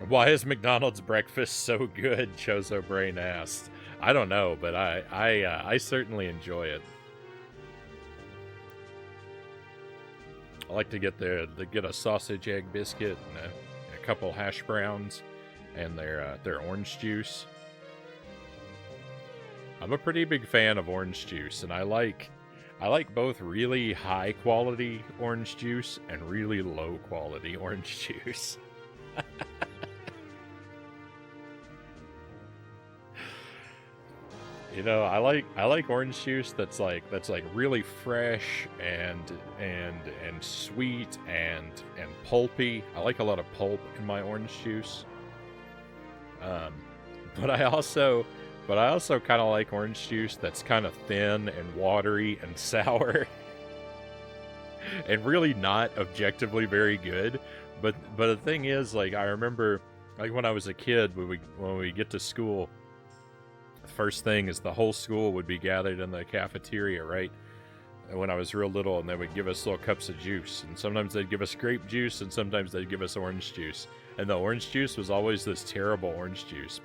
Why is McDonald's breakfast so good? Chozo Brain asked. I don't know, but I certainly enjoy it. I like to get get a sausage egg biscuit and a couple hash browns and their orange juice. I'm a pretty big fan of orange juice, and I like both really high quality orange juice and really low quality orange juice. You know, I like orange juice that's like really fresh and sweet and pulpy. I like a lot of pulp in my orange juice. But I also kind of like orange juice that's kind of thin and watery and sour. And really not objectively very good, But the thing is, like, I remember, like, when I was a kid, when we get to school, the first thing is the whole school would be gathered in the cafeteria, right? And when I was real little, and they would give us little cups of juice, and sometimes they'd give us grape juice, and sometimes they'd give us orange juice. And the orange juice was always this terrible orange juice,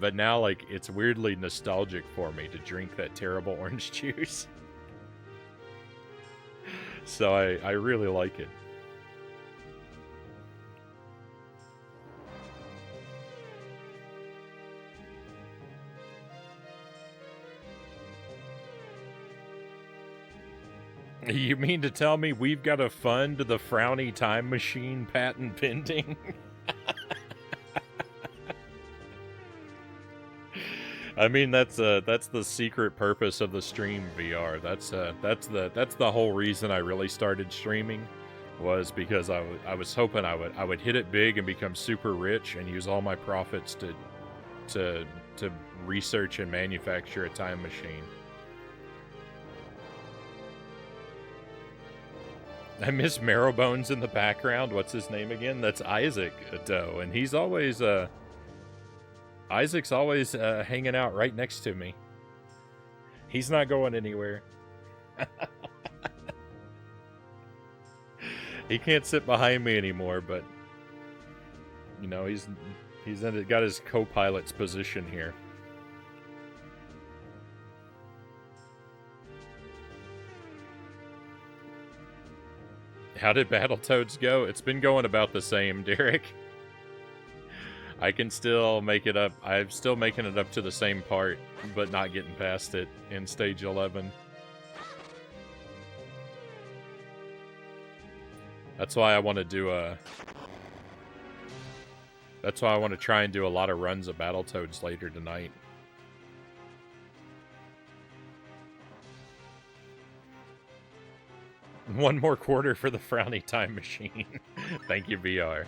but now, like, it's weirdly nostalgic for me to drink that terrible orange juice. So I really like it. You mean to tell me we've got to fund the Frownie time machine patent pending? I mean, that's the secret purpose of the stream VR. That's the whole reason I really started streaming, was because I was hoping I would hit it big and become super rich and use all my profits to research and manufacture a time machine. I miss Marrowbones in the background. What's his name again? That's Isaac Doe, and he's always Isaac's always hanging out right next to me. He's not going anywhere. He can't sit behind me anymore, but you know, he's got his co-pilot's position here. How did Battletoads go? It's been going about the same, Derek. I can still make it up. I'm still making it up to the same part, but not getting past it in stage 11. That's why I want to do That's why I want to try and do a lot of runs of Battletoads later tonight. One more quarter for the Frownie time machine. Thank you, VR.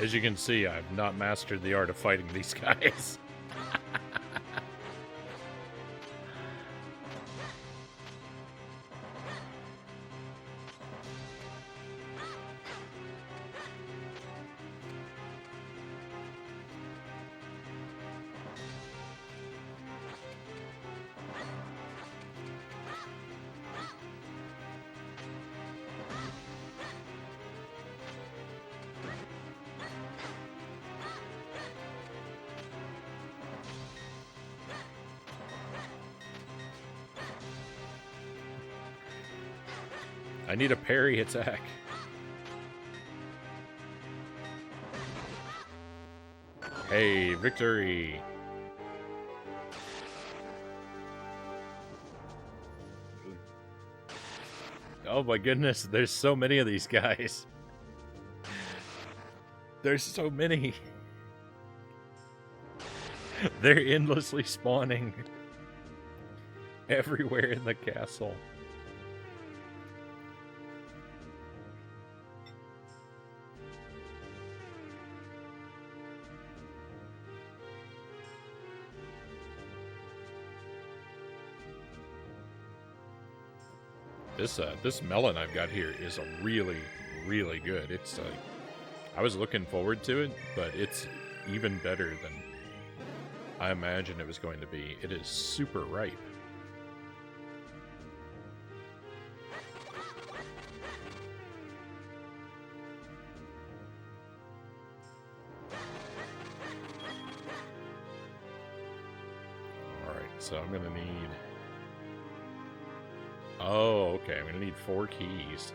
As you can see, I've not mastered the art of fighting these guys. I need a parry attack. Hey, victory! Oh my goodness, there's so many of these guys. There's so many. They're endlessly spawning everywhere in the castle. This melon I've got here is a really, really good. It's I was looking forward to it, but it's even better than I imagined it was going to be. It is super ripe. Alright, so I'm gonna need... Oh, okay, I'm gonna need 4 keys.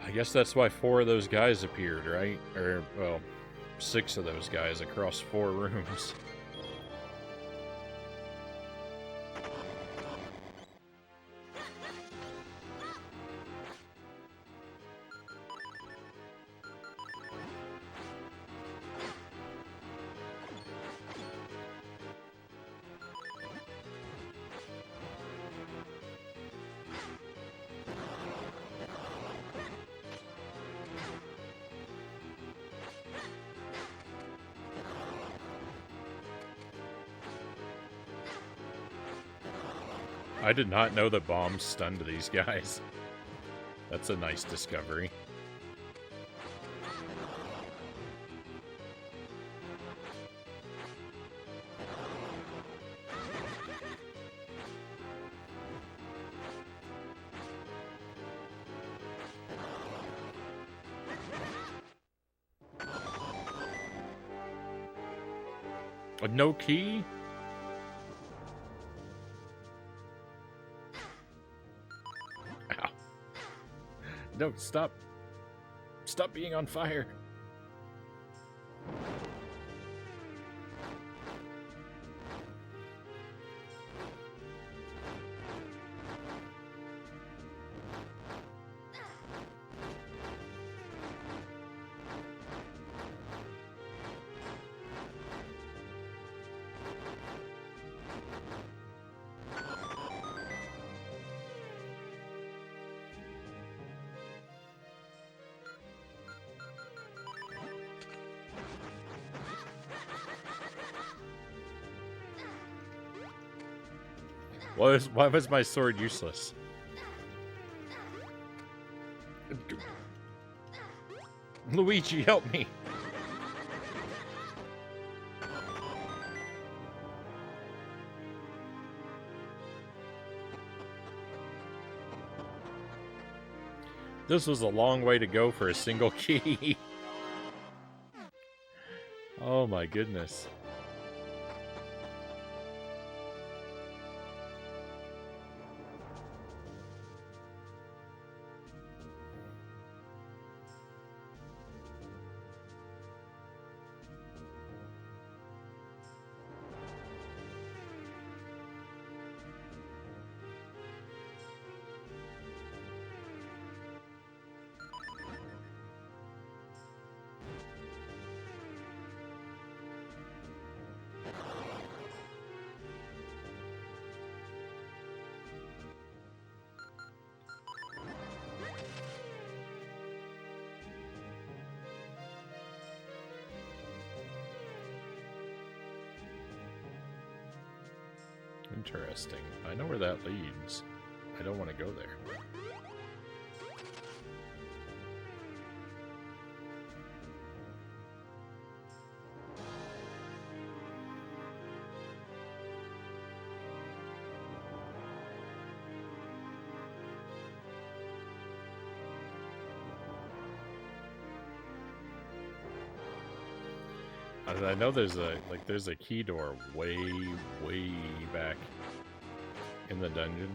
I guess that's why 4 of those guys appeared, right? Or, well, 6 of those guys across 4 rooms. I did not know that bombs stunned these guys. That's a nice discovery. No key? Ow. No, stop. Stop being on fire. Why was my sword useless? Luigi, help me! This was a long way to go for a single key. Oh my goodness. Interesting. I know where that leads. I don't want to go there. I know there's a key door way back in the dungeon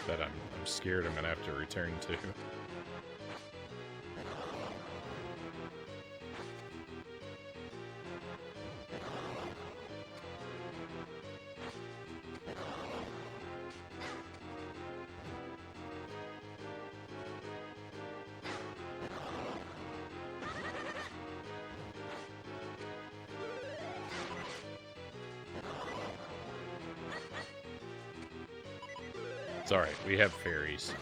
that I'm scared I'm gonna have to return to. It's alright, we have fairies.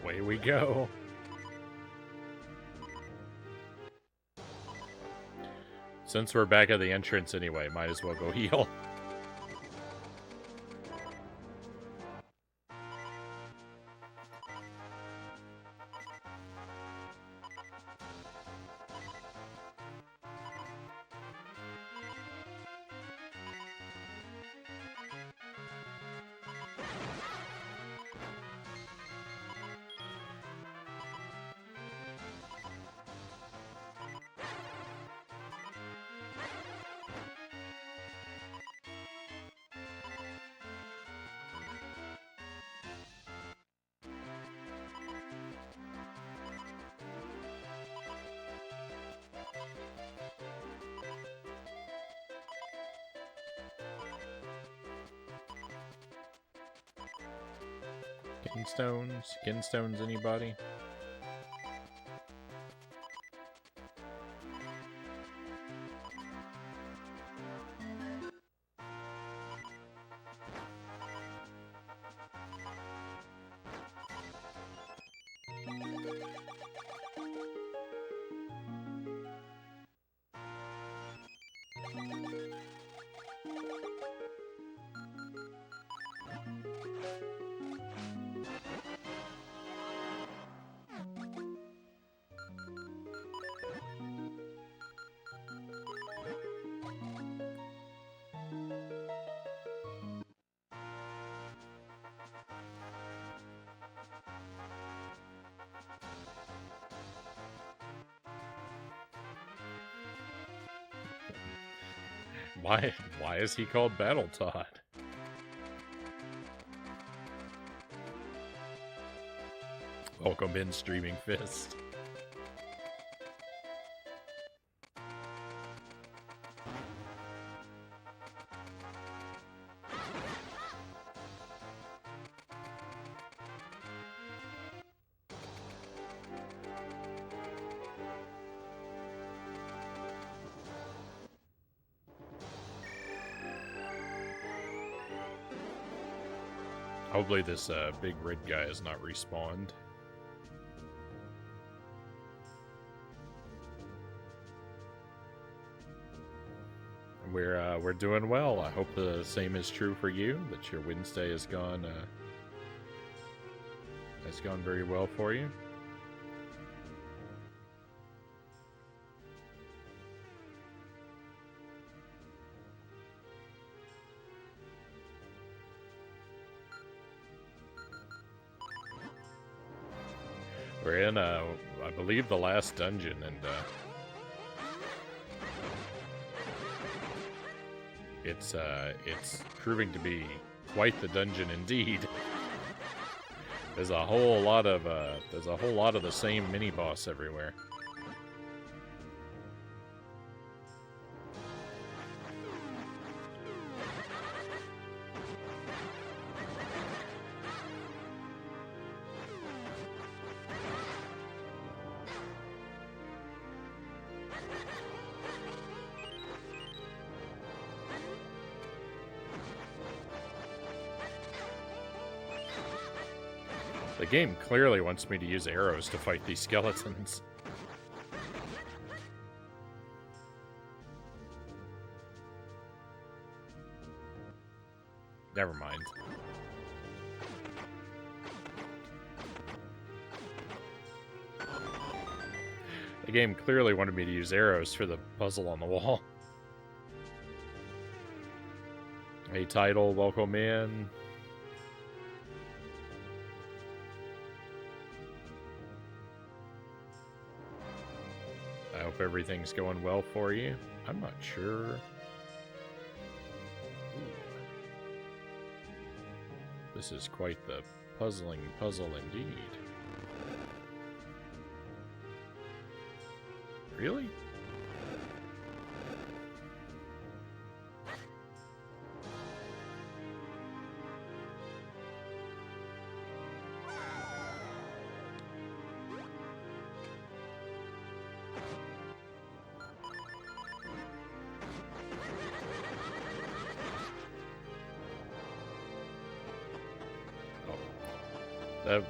Away we go. Since we're back at the entrance anyway, might as well go heal. Skinstones, anybody? Why is he called Battle Todd? Welcome in, Streaming Fist. Hopefully this big red guy is not respawned. We're doing well. I hope the same is true for you, that your Wednesday has gone very well for you. We're in, I believe, the last dungeon, and it's proving to be quite the dungeon indeed. There's a whole lot of the same mini boss everywhere. The game clearly wants me to use arrows to fight these skeletons. Never mind. The game clearly wanted me to use arrows for the puzzle on the wall. Hey, Title, welcome in. Hope everything's going well for you. I'm not sure. Ooh. This is quite the puzzling puzzle indeed. Really?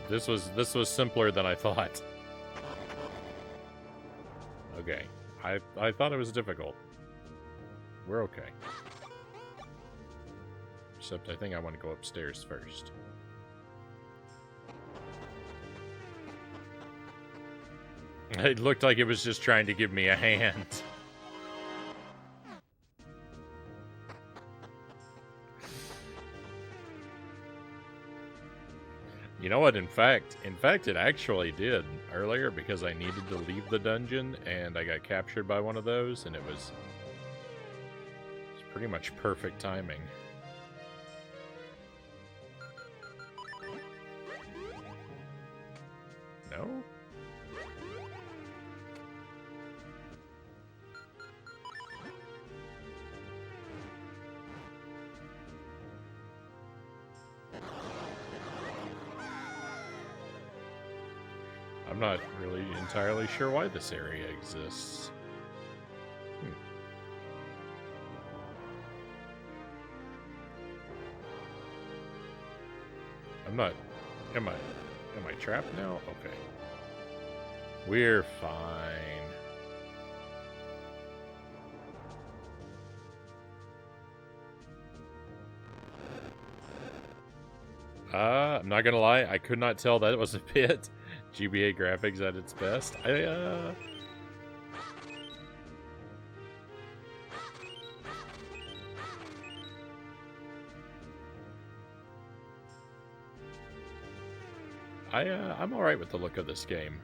This was simpler than I thought. Okay. I thought it was difficult. We're okay. Except I think I want to go upstairs first. It looked like it was just trying to give me a hand. You know what, in fact, it actually did earlier because I needed to leave the dungeon and I got captured by one of those and it was pretty much perfect timing. No? I'm not really entirely sure why this area exists. I'm not... Am I trapped now? Okay. We're fine. I'm not gonna lie, I could not tell that it was a pit. GBA graphics at its best. I'm alright with the look of this game.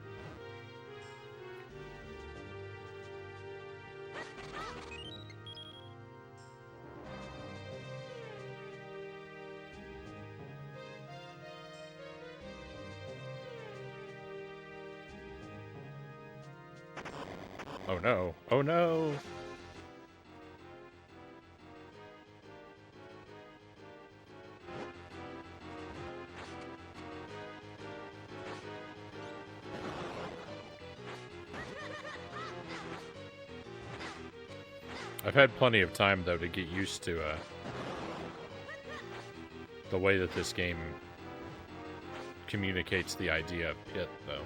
Oh no. Oh no! I've had plenty of time, though, to get used to the way that this game communicates the idea of pit, though.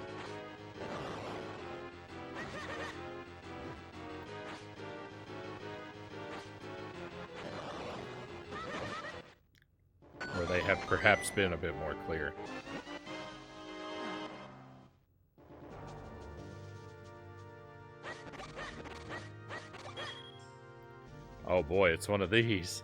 Where they have perhaps been a bit more clear. Oh boy, it's one of these.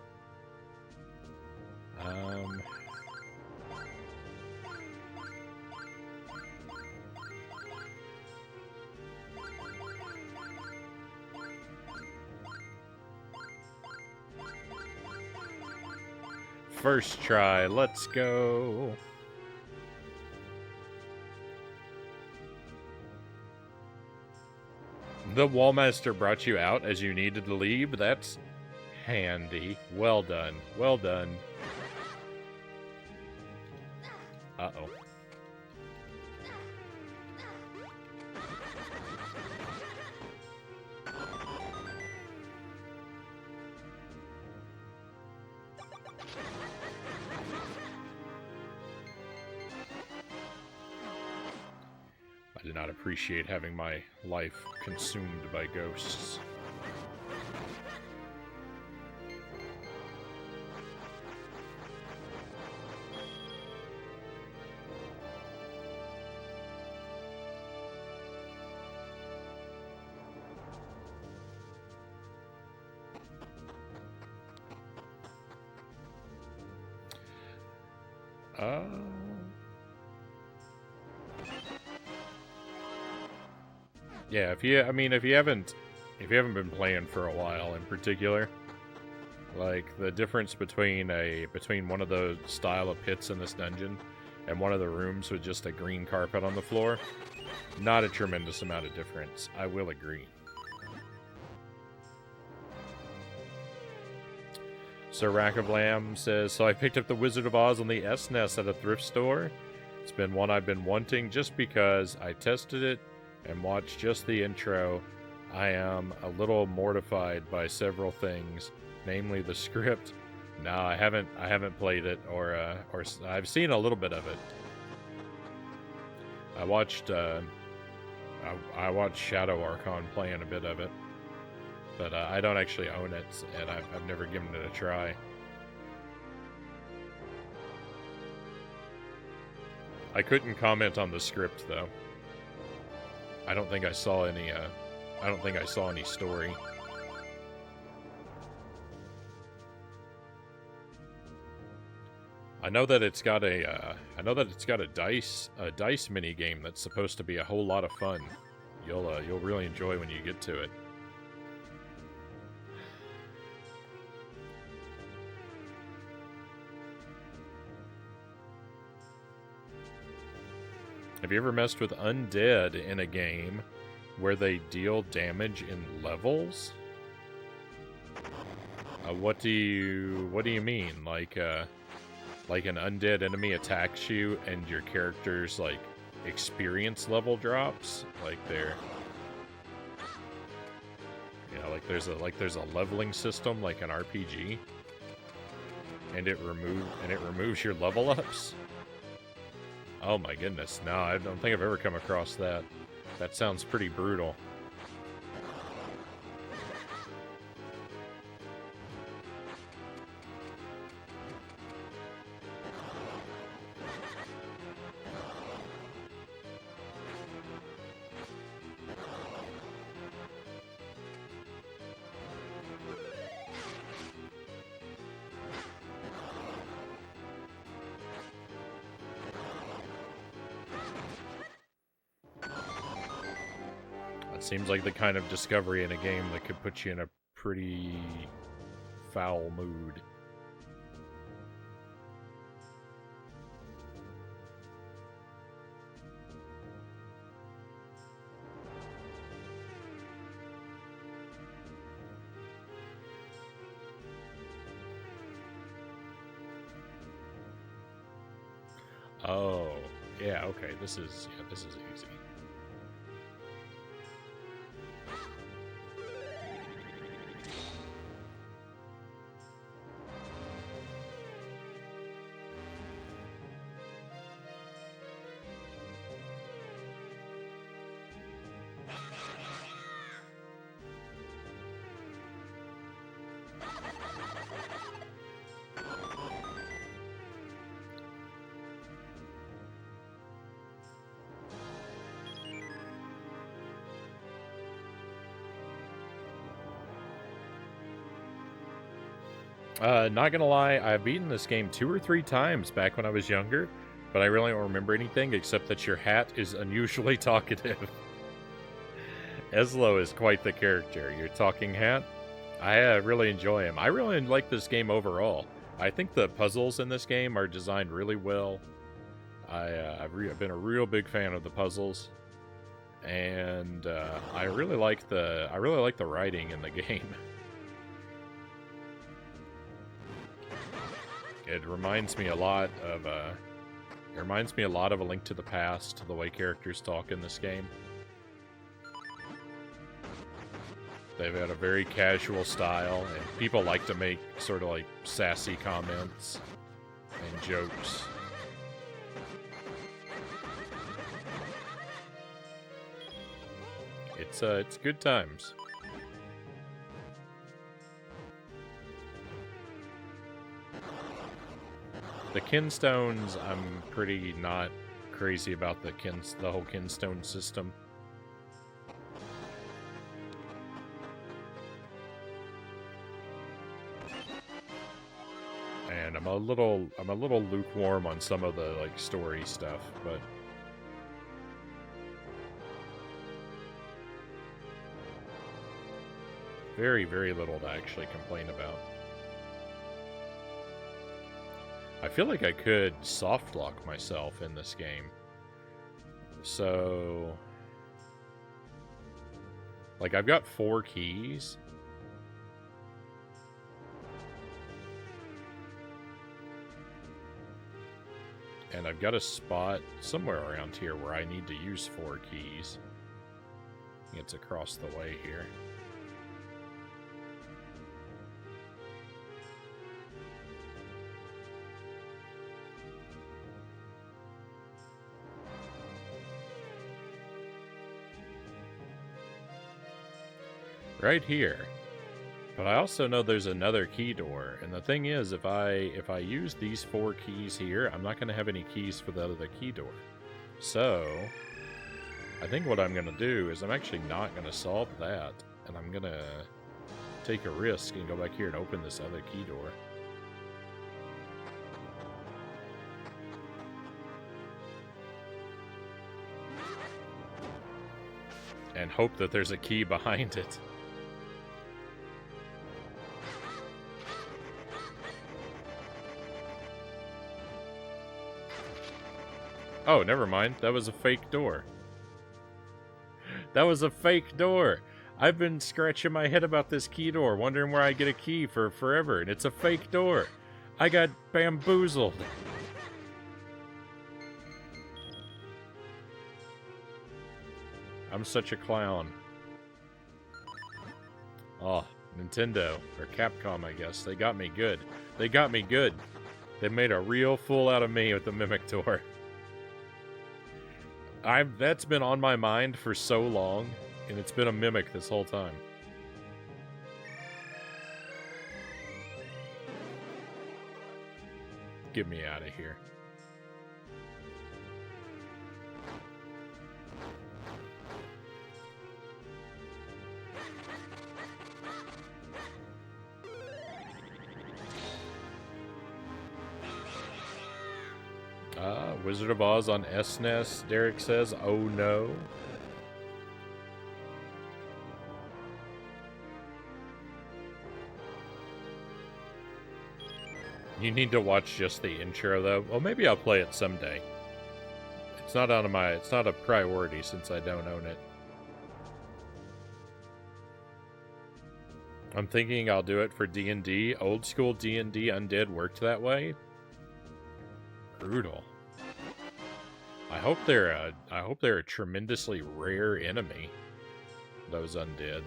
First try, let's go. The Wallmaster brought you out as you needed to leave? That's handy. Well done. Well done. Uh-oh. I did not appreciate having my life consumed by ghosts. Yeah, if you haven't been playing for a while in particular, like the difference between one of the style of pits in this dungeon and one of the rooms with just a green carpet on the floor, not a tremendous amount of difference. I will agree. Sir Rack of Lamb says, so I picked up the Wizard of Oz on the SNES at a thrift store. It's been one I've been wanting just because I tested it and watched just the intro. I am a little mortified by several things, namely the script. No, I haven't played it, or I've seen a little bit of it. I watched Shadow Archon playing a bit of it, but I don't actually own it, and I've never given it a try. I couldn't comment on the script though. I don't think I saw any. I don't think I saw any story. I know that it's got a. I know that it's got a dice mini game that's supposed to be a whole lot of fun. You'll really enjoy when you get to it. Have you ever messed with undead in a game where they deal damage in levels? What do you mean? Like an undead enemy attacks you and your character's like experience level drops? Like they're, you know, like there's a leveling system like an RPG, and it removes your level ups? Oh my goodness, no, I don't think I've ever come across that. That sounds pretty brutal. Seems like the kind of discovery in a game that could put you in a pretty foul mood. Oh, yeah, okay, this is easy. Not gonna lie, I've beaten this game 2 or 3 times back when I was younger, but I really don't remember anything except that your hat is unusually talkative. Eslo is quite the character, your talking hat. I really enjoy him. I really like this game overall. I think the puzzles in this game are designed really well. I've been a real big fan of the puzzles, and I really like the writing in the game. It reminds me a lot of A Link to the Past, the way characters talk in this game. They've got a very casual style, and people like to make sort of like sassy comments and jokes. It's good times. The kinstones, I'm pretty not crazy about the whole kinstone system. And I'm a little lukewarm on some of the like story stuff, but Very, very little to actually complain about. I feel like I could soft lock myself in this game. So... like, I've got 4 keys. And I've got a spot somewhere around here where I need to use 4 keys. I think it's across the way here. Right here. But I also know there's another key door, and the thing is, if I use these 4 keys here, I'm not going to have any keys for the other key door. So, I think what I'm going to do is I'm actually not going to solve that, and I'm going to take a risk and go back here and open this other key door. And hope that there's a key behind it. Oh, never mind. That was a fake door. That was a fake door. I've been scratching my head about this key door, wondering where I get a key for forever, and it's a fake door. I got bamboozled. I'm such a clown. Oh, Nintendo, or Capcom, I guess. They got me good. They got me good. They made a real fool out of me with the Mimic Door. That's been on my mind for so long, and it's been a Mimic this whole time. Get me out of here. Wizard of Oz on SNES, Derek says. Oh no. You need to watch just the intro though. Well, maybe I'll play it someday. It's not a priority since I don't own it. I'm thinking I'll do it for D&D. Old school D&D Undead worked that way. Brutal. I hope they're a tremendously rare enemy. Those undead.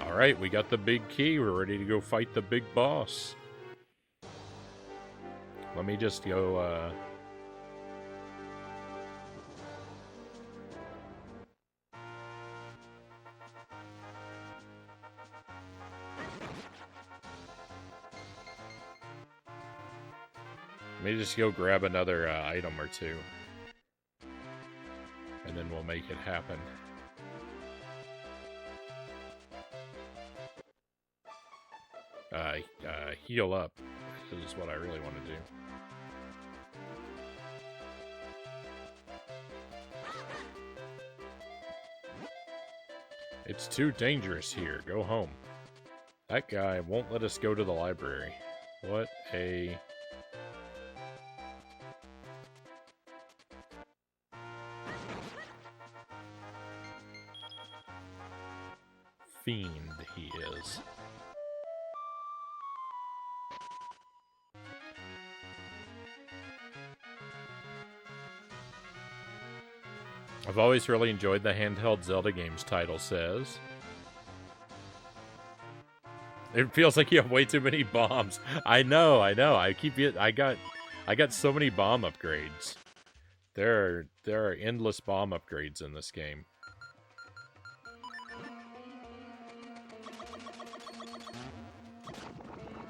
Alright, we got the big key. We're ready to go fight the big boss. Let me just go, let me just go grab another item or two. And then we'll make it happen. Heal up. This is what I really want to do. It's too dangerous here. Go home. That guy won't let us go to the library. What a... fiend he is. I've always really enjoyed the handheld Zelda games, Title says. It feels like you have way too many bombs. I know. I got so many bomb upgrades. There are endless bomb upgrades in this game.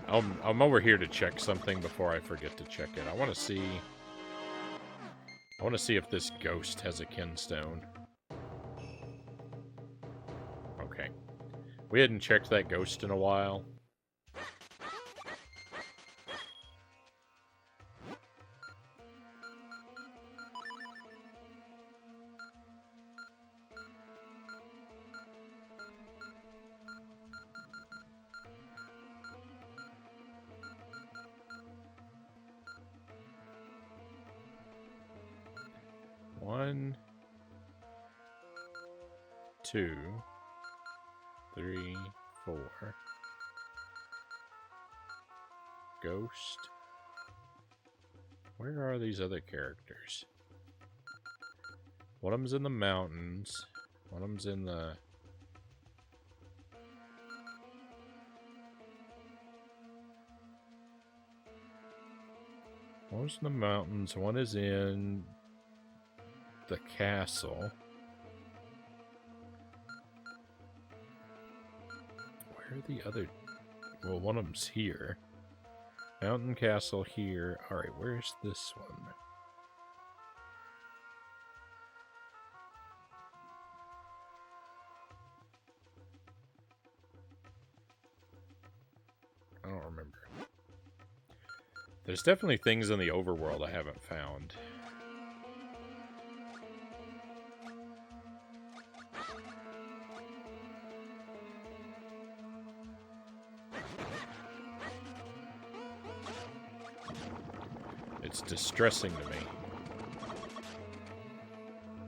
I'm over here to check something before I forget to check it. I want to see if this ghost has a kinstone. Okay. We hadn't checked that ghost in a while. 1, 2, 3, 4. Ghost. Where are these other characters? One of them's in the mountains. One of them's in the... One's in the mountains. One is in the castle. Where are the other... Well, one of them's here. Mountain Castle here. Alright, where's this one? I don't remember. There's definitely things in the overworld I haven't found. It's distressing to me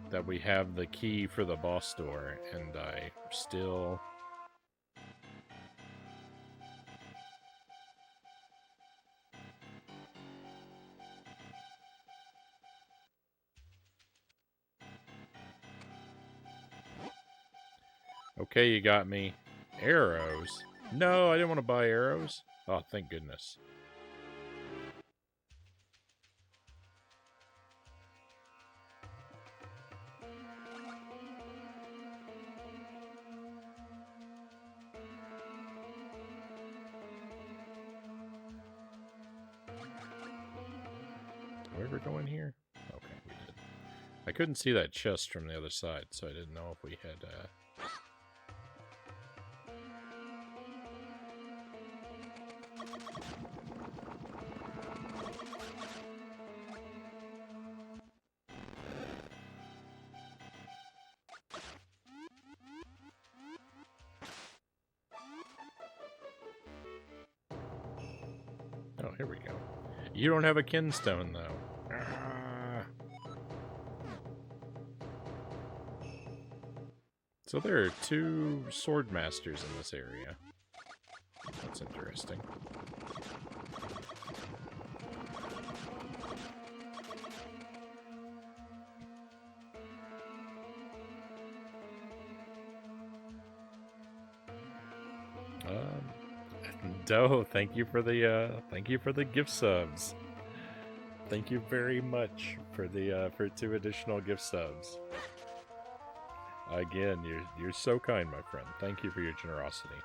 that we have the key for the boss door and I still... Okay, you got me. Arrows? No, I didn't want to buy arrows. Oh, thank goodness. Did we ever go in here? Okay, we did. I couldn't see that chest from the other side, so I didn't know if we had... Oh, here we go. You don't have a kinstone, though. Ah. So there are 2 sword masters in this area. That's interesting. Doe, thank you for the gift subs. Thank you very much for the for 2 additional gift subs. Again, you're so kind, my friend. Thank you for your generosity.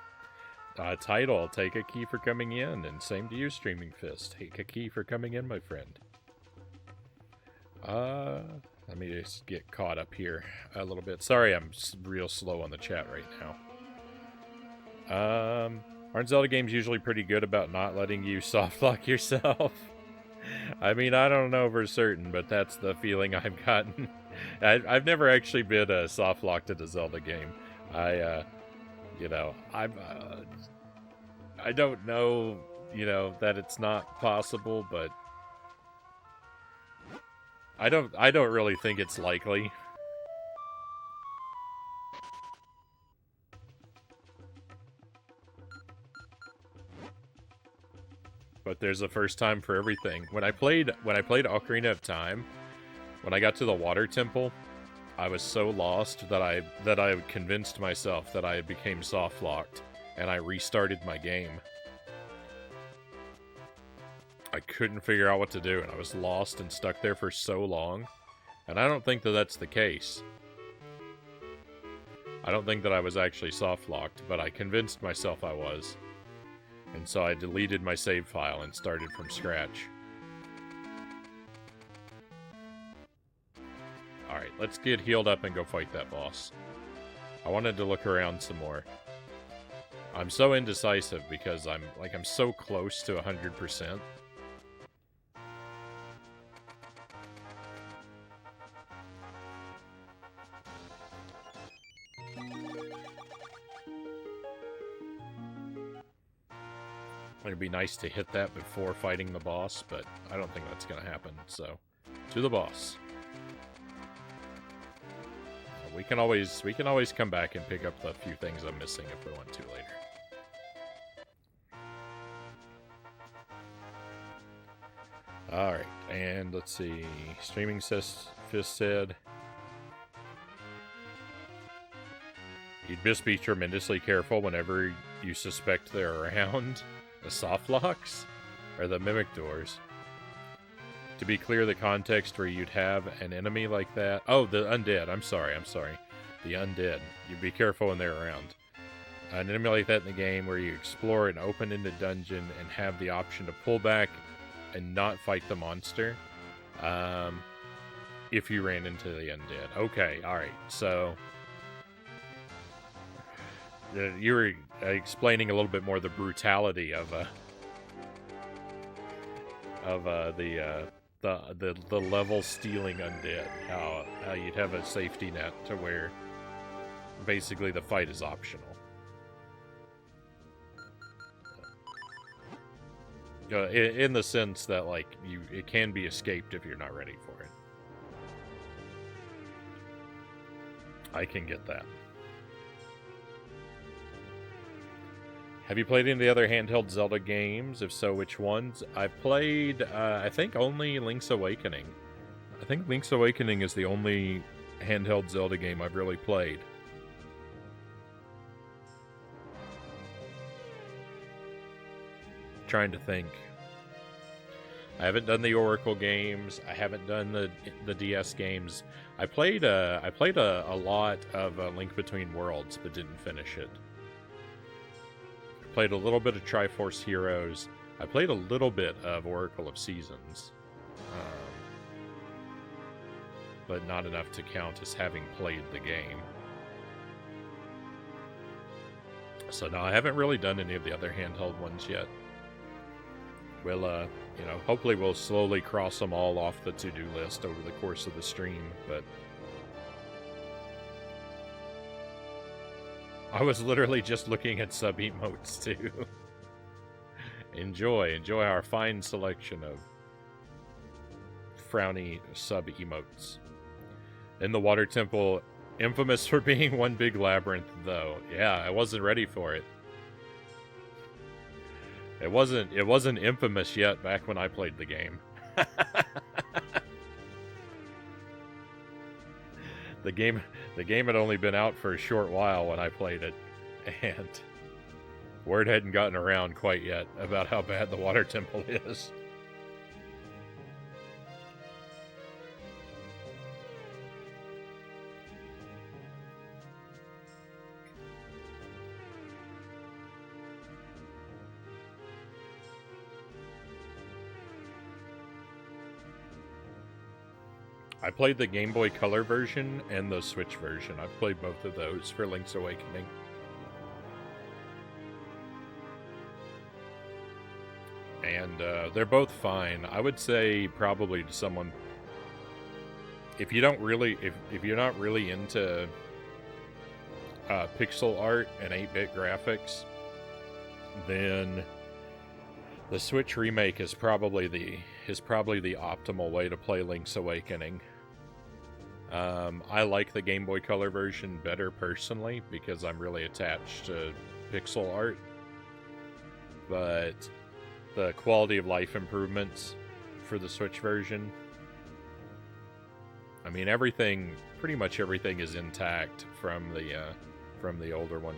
Title, take a key for coming in, and same to you, Streaming Fist. Take a key for coming in, my friend. Let me just get caught up here a little bit. Sorry, I'm real slow on the chat right now. Aren't Zelda games usually pretty good about not letting you softlock yourself? I mean, I don't know for certain, but that's the feeling I've gotten. I've never actually been softlocked in a Zelda game. You know, I don't know, you know, that it's not possible, but I don't really think it's likely. But there's a first time for everything. When I played Ocarina of Time, when I got to the water temple, I was so lost that I convinced myself that I became soft locked, and I restarted my game. I couldn't figure out what to do, and I was lost and stuck there for so long. And I don't think that that's the case. I don't think that I was actually soft locked, but I convinced myself I was. And so I deleted my save file and started from scratch. Alright, let's get healed up and go fight that boss. I wanted to look around some more. I'm so indecisive because I'm so close to 100%. It'd be nice to hit that before fighting the boss, but I don't think that's going to happen, so... To the boss. we can always come back and pick up the few things I'm missing if we want to later. Alright, and let's see. Streaming Fist said, you'd just be tremendously careful whenever you suspect they're around. The soft locks? Or the mimic doors? To be clear, the context where you'd have an enemy like that... Oh, the undead. I'm sorry. The undead. You'd be careful when they're around. An enemy like that in the game where you explore an open-ended dungeon and have the option to pull back and not fight the monster. If you ran into the undead. Okay, alright. So... you were explaining a little bit more the brutality of the level stealing undead. How you'd have a safety net to where basically the fight is optional. In the sense that like it can be escaped if you're not ready for it. I can get that. Have you played any of the other handheld Zelda games? If so, which ones? I've played, I think, only Link's Awakening. I think Link's Awakening is the only handheld Zelda game I've really played. Trying to think. I haven't done the Oracle games. I haven't done the DS games. I played a lot of Link Between Worlds, but didn't finish it. Played a little bit of Triforce Heroes. I played a little bit of Oracle of Seasons. But not enough to count as having played the game. So no, I haven't really done any of the other handheld ones yet. We'll, you know, hopefully we'll slowly cross them all off the to-do list over the course of the stream, but... I was literally just looking at sub-emotes, too. Enjoy our fine selection of Frownie sub-emotes. In the Water Temple, infamous for being one big labyrinth, though. Yeah, I wasn't ready for it. It wasn't infamous yet back when I played the game. The game had only been out for a short while when I played it, and word hadn't gotten around quite yet about how bad the Water Temple is. I played the Game Boy Color version and the Switch version. I've played both of those for Link's Awakening. And they're both fine. I would say probably to someone, if you're not really into pixel art and 8-bit graphics, then the Switch remake is probably the optimal way to play Link's Awakening. I like the Game Boy Color version better personally because I'm really attached to pixel art. But the quality of life improvements for the Switch version, I mean, pretty much everything is intact from the older one.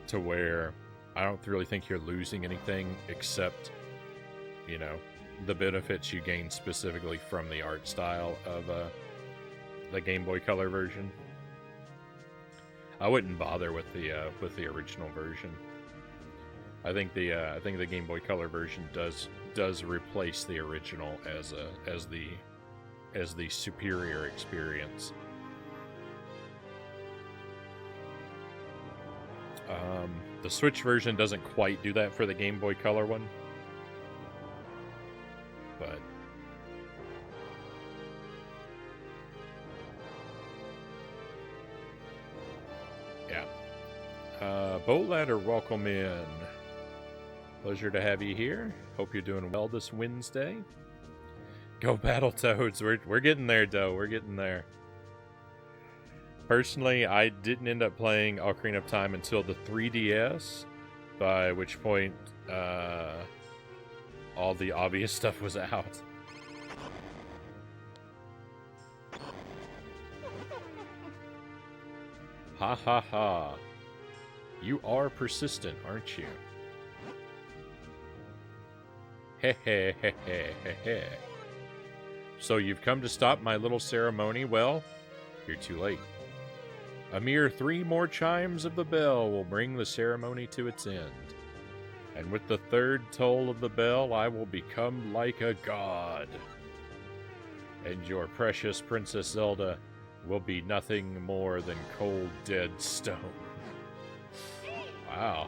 To where I don't really think you're losing anything except, you know, the benefits you gain specifically from the art style of the Game Boy Color version. I wouldn't bother with the original version. I think the Game Boy Color version does replace the original as the superior experience. The Switch version doesn't quite do that for the Game Boy Color one. But yeah. Boat Ladder, welcome in. Pleasure to have you here. Hope you're doing well this Wednesday. Go Battletoads. We're getting there, Doe. We're getting there. Personally, I didn't end up playing Ocarina of Time until the 3DS, by which point all the obvious stuff was out. Ha ha ha. You are persistent, aren't you? He he he he he he. So you've come to stop my little ceremony? Well, you're too late. A mere 3 more chimes of the bell will bring the ceremony to its end. And with the 3rd toll of the bell, I will become like a god. And your precious Princess Zelda will be nothing more than cold, dead stone. Wow.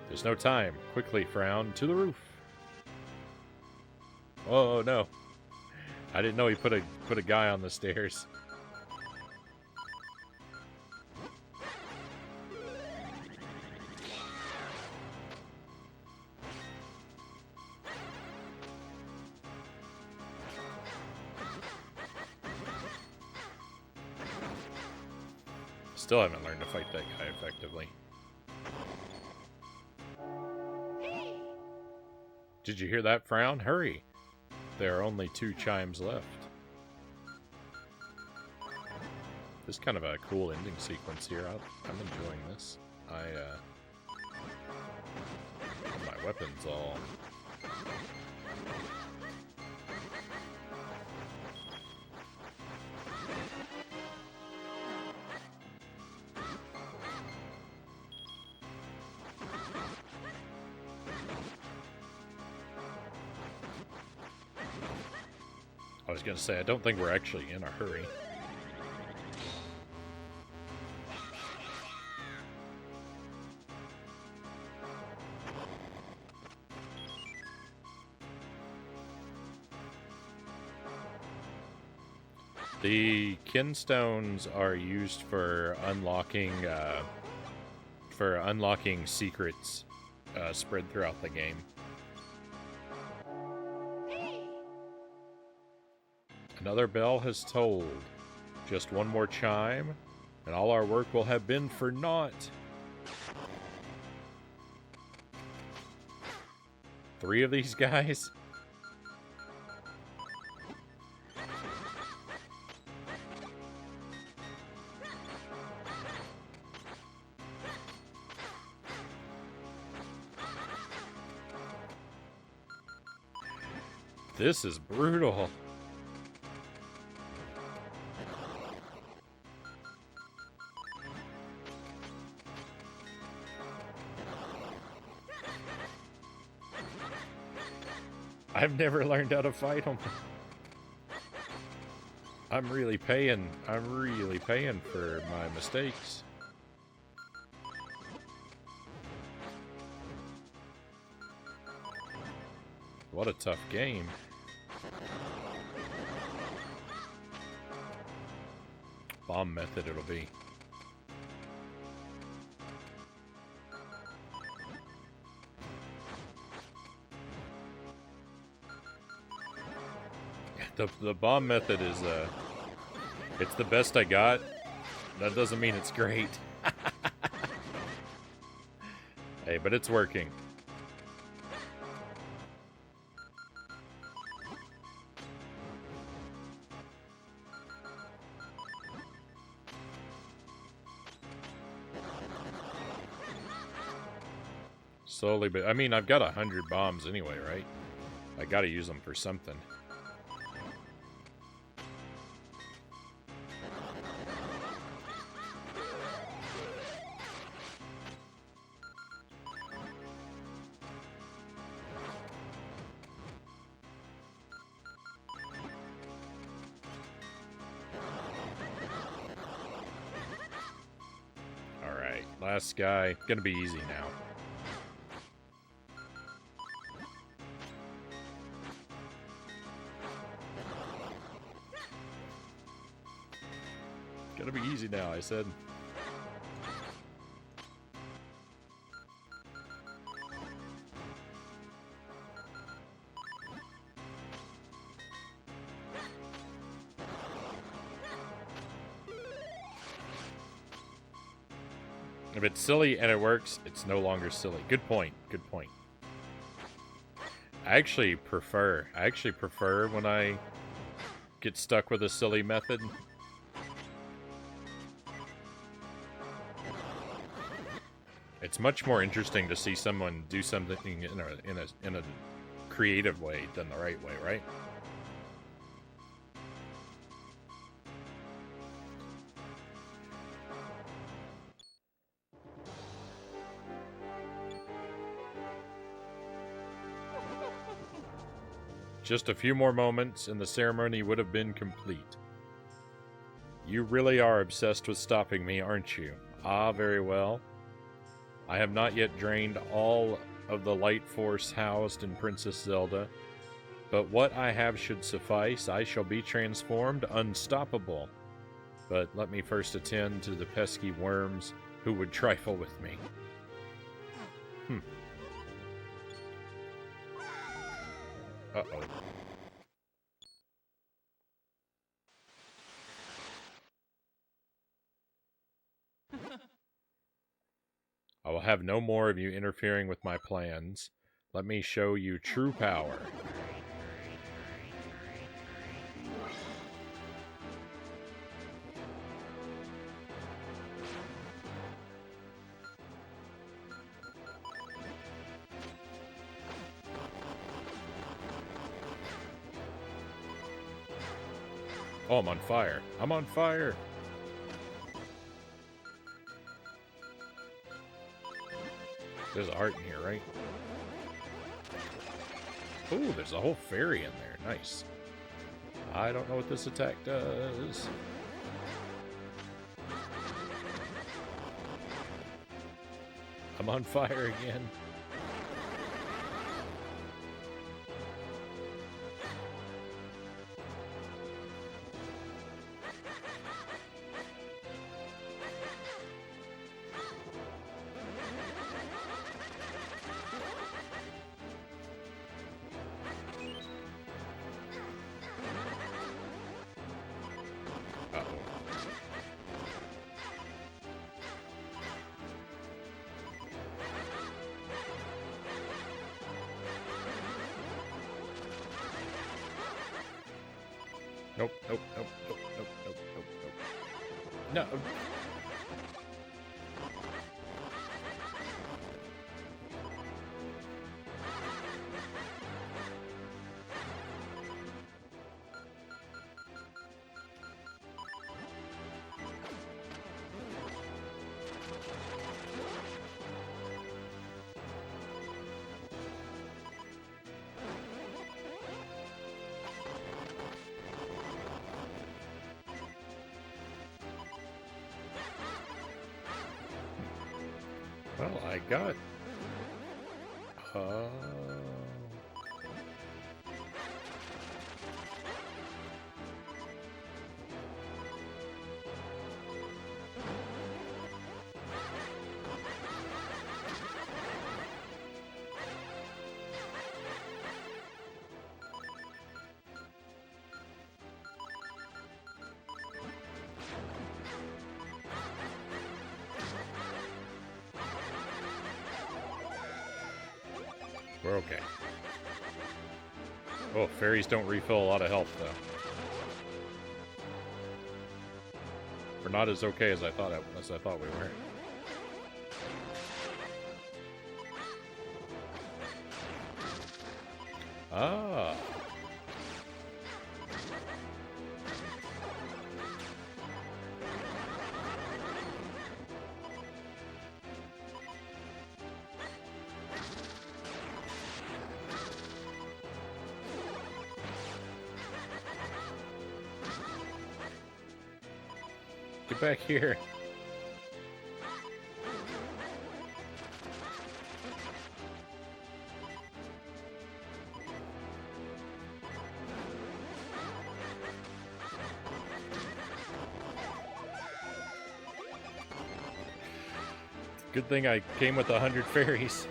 There's no time. Quickly, Frown, to the roof. Oh no. I didn't know he put a guy on the stairs. Still haven't learned to fight that guy effectively. Did you hear that, Frown? Hurry! There are only 2 chimes left. This is kind of a cool ending sequence here. I'm enjoying this. My weapons all... I was going to say, I don't think we're actually in a hurry. The kinstones are used for unlocking secrets spread throughout the game. Another bell has tolled. Just 1 more chime, and all our work will have been for naught. 3 of these guys? This is brutal. I've never learned how to fight them. I'm really paying for my mistakes. What a tough game. Bomb method it'll be. The bomb method is, it's the best I got. That doesn't mean it's great. Hey, but it's working. Slowly, but I mean, I've got 100 bombs anyway, right? I gotta use them for something. Alright, last guy. Gonna be easy now. Gonna be easy now, I said. If it's silly and it works, it's no longer silly. Good point. Good point. I actually prefer when I get stuck with a silly method. It's much more interesting to see someone do something in a creative way than the right way, right? Just a few more moments and the ceremony would have been complete. You really are obsessed with stopping me, aren't you? Ah, very well. I have not yet drained all of the light force housed in Princess Zelda, but what I have should suffice. I shall be transformed unstoppable. But let me first attend to the pesky worms who would trifle with me. Uh-oh. I will have no more of you interfering with my plans. Let me show you true power. Oh, I'm on fire. I'm on fire. There's a heart in here, right? Ooh, there's a whole fairy in there. Nice. I don't know what this attack does. I'm on fire again. Nope, nope, nope, nope, nope, nope, nope, nope. No. Well, I got... We're okay. Oh, fairies don't refill a lot of health, though. We're not as okay as I thought we were. Ah. Get back here. Good thing I came with 100 fairies.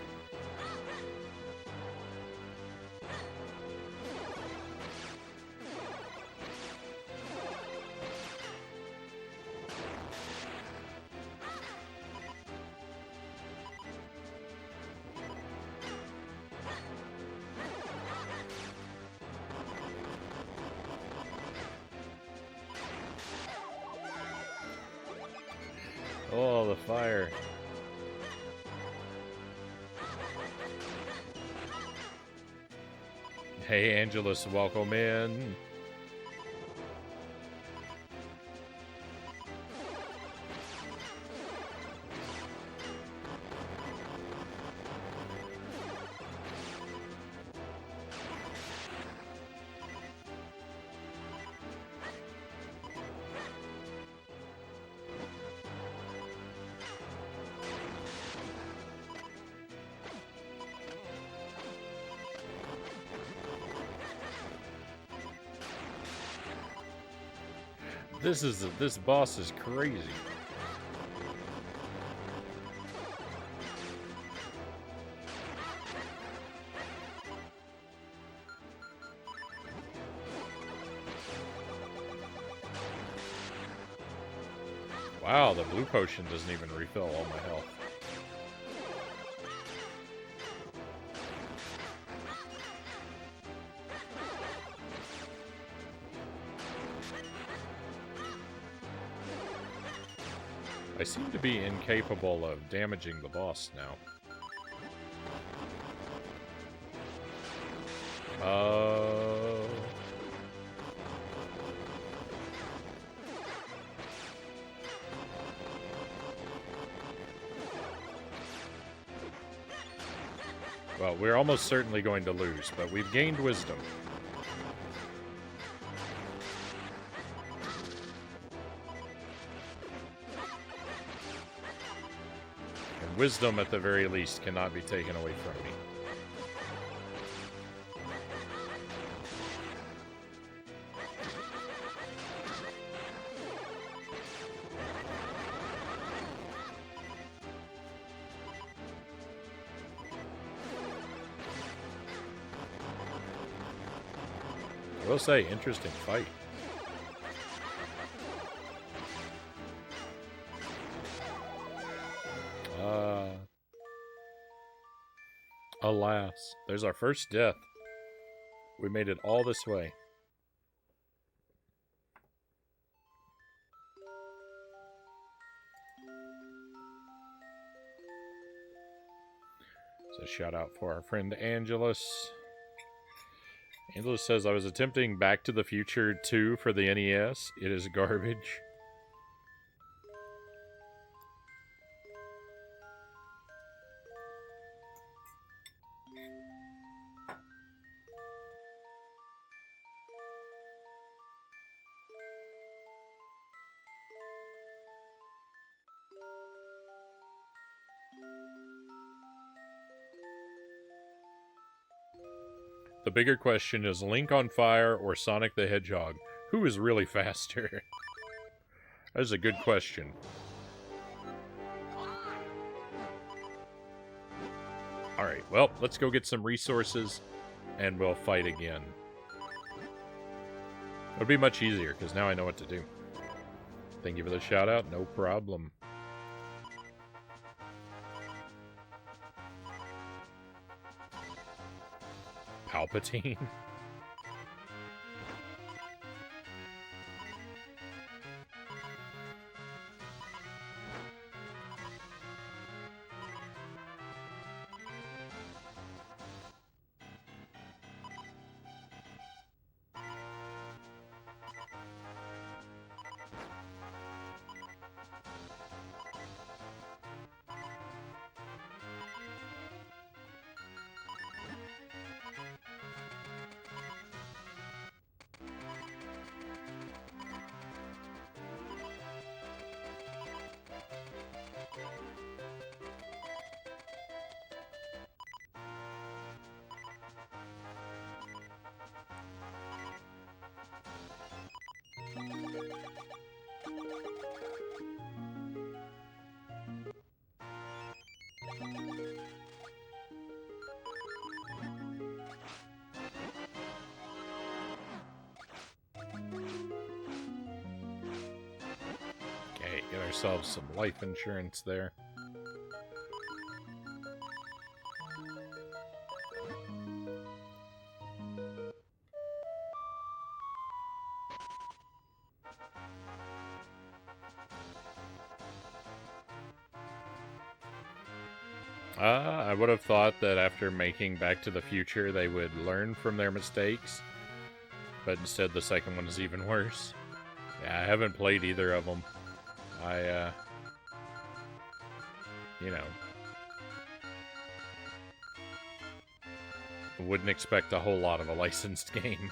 the fire. Hey, Angelus, welcome in. This boss is crazy. Wow, the blue potion doesn't even refill all my health. I seem to be incapable of damaging the boss now. Well, we're almost certainly going to lose, but we've gained wisdom. And wisdom, at the very least, cannot be taken away from me. I will say, interesting fight. Alas, there's our first death. We made it all this way. So shout out for our friend Angelus. Angelus says, I was attempting Back to the Future 2 for the NES. It is garbage. The bigger question is Link on fire or Sonic the Hedgehog? Who is really faster? That is a good question. Alright, well, let's go get some resources, and we'll fight again. It'll be much easier, because now I know what to do. Thank you for the shout-out, no problem. Palpatine. Get ourselves some life insurance there. I would have thought that after making Back to the Future, they would learn from their mistakes. But instead, the second one is even worse. Yeah, I haven't played either of them. I, you know, wouldn't expect a whole lot of a licensed game.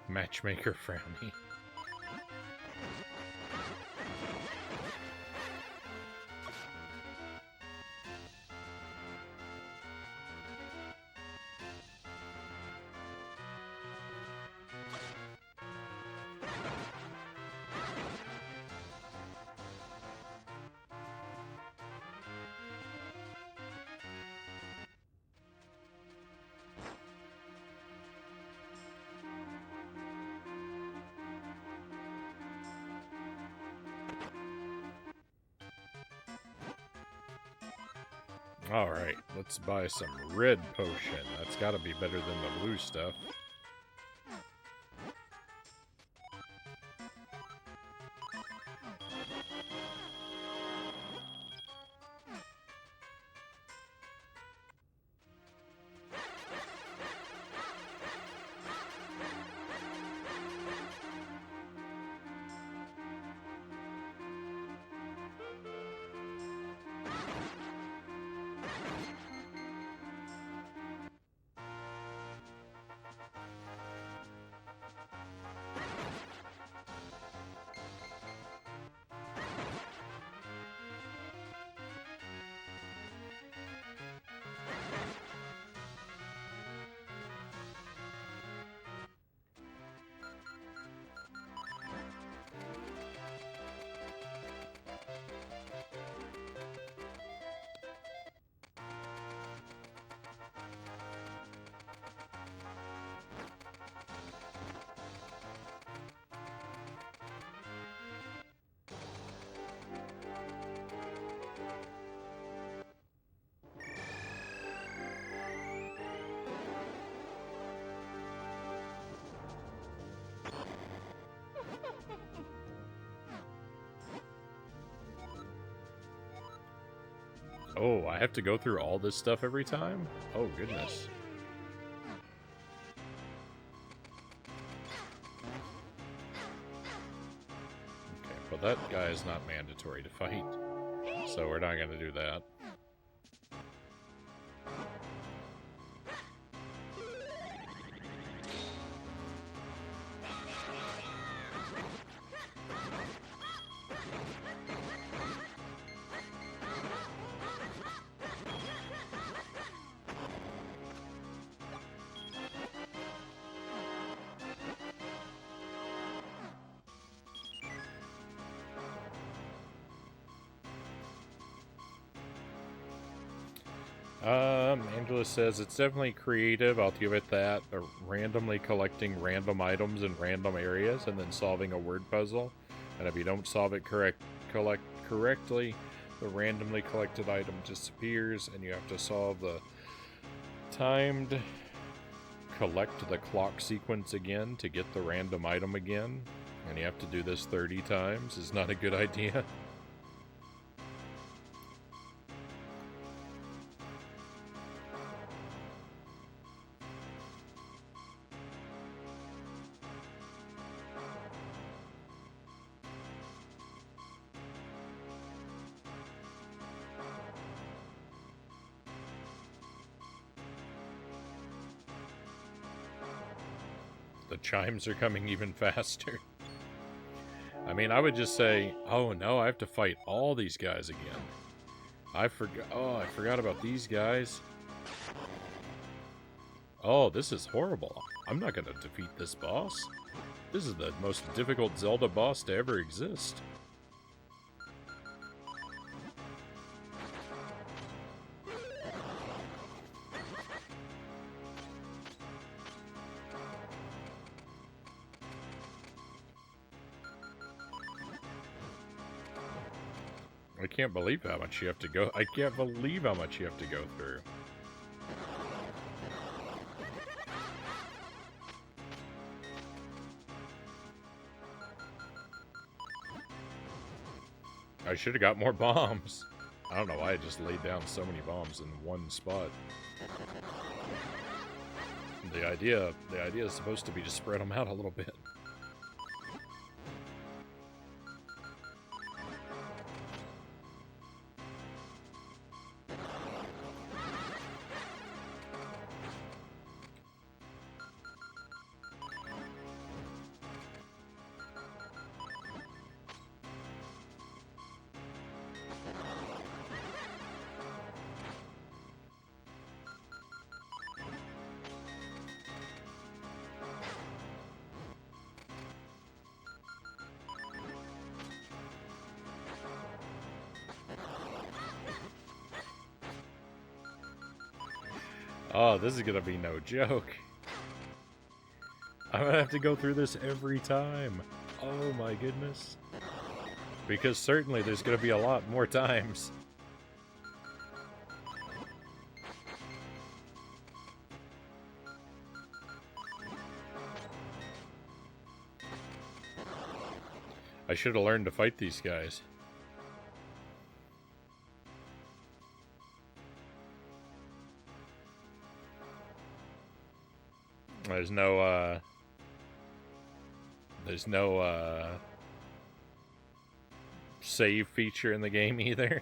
Matchmaker Frownie. Alright, let's buy some red potion. That's gotta be better than the blue stuff. Oh, I have to go through all this stuff every time? Oh, goodness. Okay, but that guy is not mandatory to fight, so we're not going to do that. Angela says it's definitely creative, I'll give it that, but randomly collecting random items in random areas and then solving a word puzzle, and if you don't solve it correctly, the randomly collected item disappears and you have to solve the timed collect the clock sequence again to get the random item again, and you have to do this 30 times, is not a good idea. The chimes are coming even faster. I mean, I would just say, oh no, I have to fight all these guys again. I forgot about these guys. Oh, this is horrible. I'm not going to defeat this boss. This is the most difficult Zelda boss to ever exist. I can't believe how much you have to go. I can't believe how much you have to go through. I should have got more bombs. I don't know why I just laid down so many bombs in one spot. The idea is supposed to be to spread them out a little bit. Oh, this is gonna be no joke. I'm gonna have to go through this every time. Oh my goodness. Because certainly there's gonna be a lot more times. I should have learned to fight these guys. There's no save feature in the game either.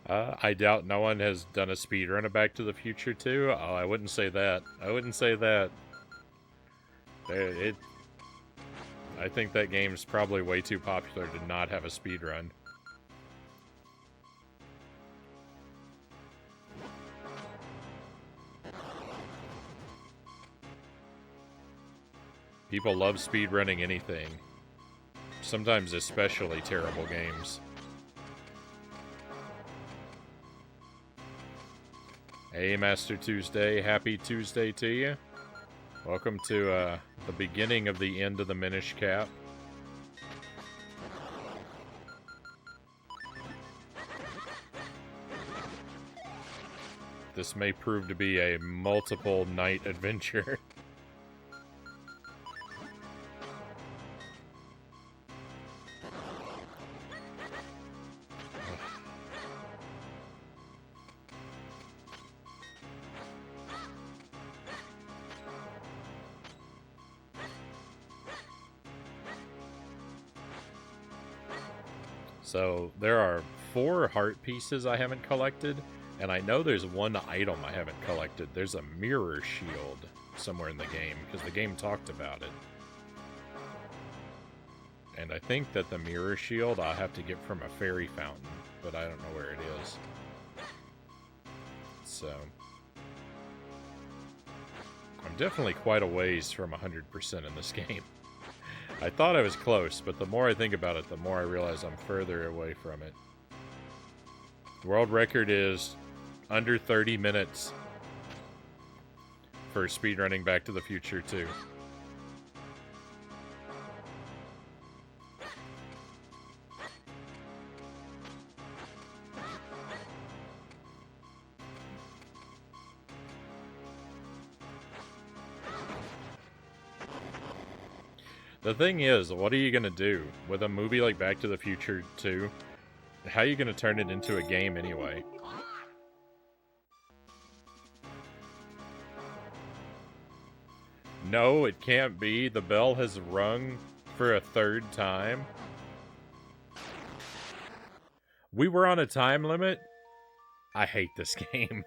I doubt no one has done a speedrun of Back to the Future 2. Oh, I wouldn't say that. I wouldn't say that. I think that game's probably way too popular to not have a speedrun. People love speedrunning anything. Sometimes especially terrible games. Hey, Master Tuesday. Happy Tuesday to you. Welcome to the beginning of the end of the Minish Cap. This may prove to be a multiple night adventure. So, there are 4 heart pieces I haven't collected, and I know there's one item I haven't collected. There's a mirror shield somewhere in the game, because the game talked about it. And I think that the mirror shield I'll have to get from a fairy fountain, but I don't know where it is. So, I'm definitely quite a ways from 100% in this game. I thought I was close, but the more I think about it, the more I realize I'm further away from it. The world record is under 30 minutes for speedrunning Back to the Future 2. The thing is, what are you going to do with a movie like Back to the Future 2? How are you going to turn it into a game anyway? No, it can't be. The bell has rung for a 3rd time. We were on a time limit? I hate this game.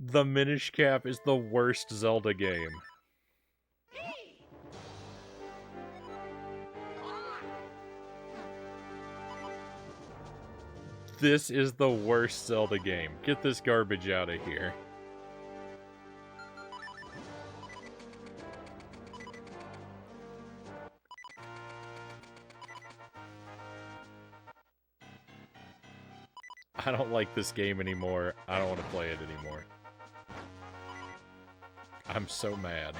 The Minish Cap is the worst Zelda game. This is the worst Zelda game. Get this garbage out of here. I don't like this game anymore. I don't want to play it anymore. I'm so mad.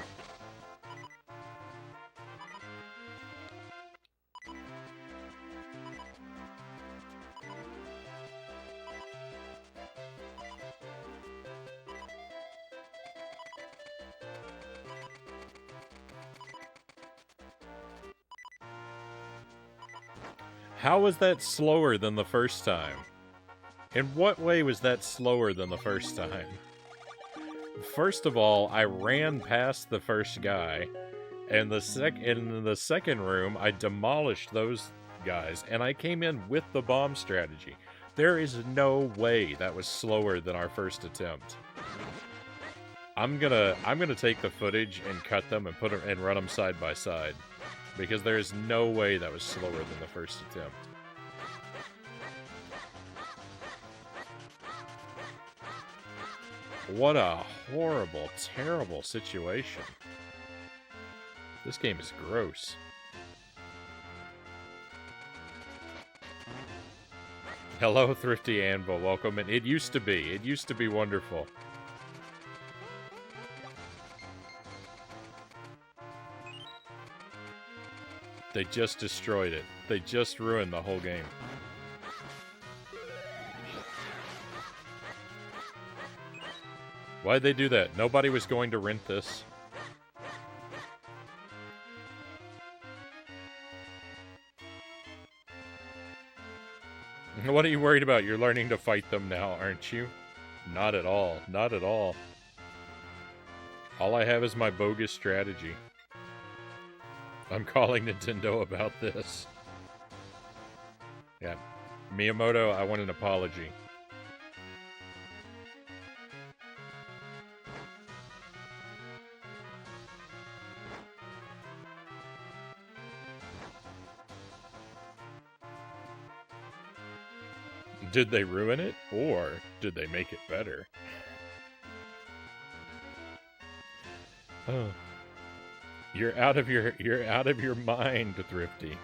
How was that slower than the first time? In what way was that slower than the first time? First of all, I ran past the first guy, and in the second room, I demolished those guys, and I came in with the bomb strategy. There is no way that was slower than our first attempt. I'm gonna take the footage and cut them and put them and run them side by side, because there is no way that was slower than the first attempt. What a horrible, terrible situation. This game is gross. Hello, Thrifty Anvil. Welcome. And it used to be. It used to be wonderful. They just destroyed it. They just ruined the whole game. Why'd they do that? Nobody was going to rent this. What are you worried about? You're learning to fight them now, aren't you? Not at all. Not at all. All I have is my bogus strategy. I'm calling Nintendo about this. Yeah. Miyamoto, I want an apology. Did they ruin it, or did they make it better? Oh. You're out of your mind, Thrifty.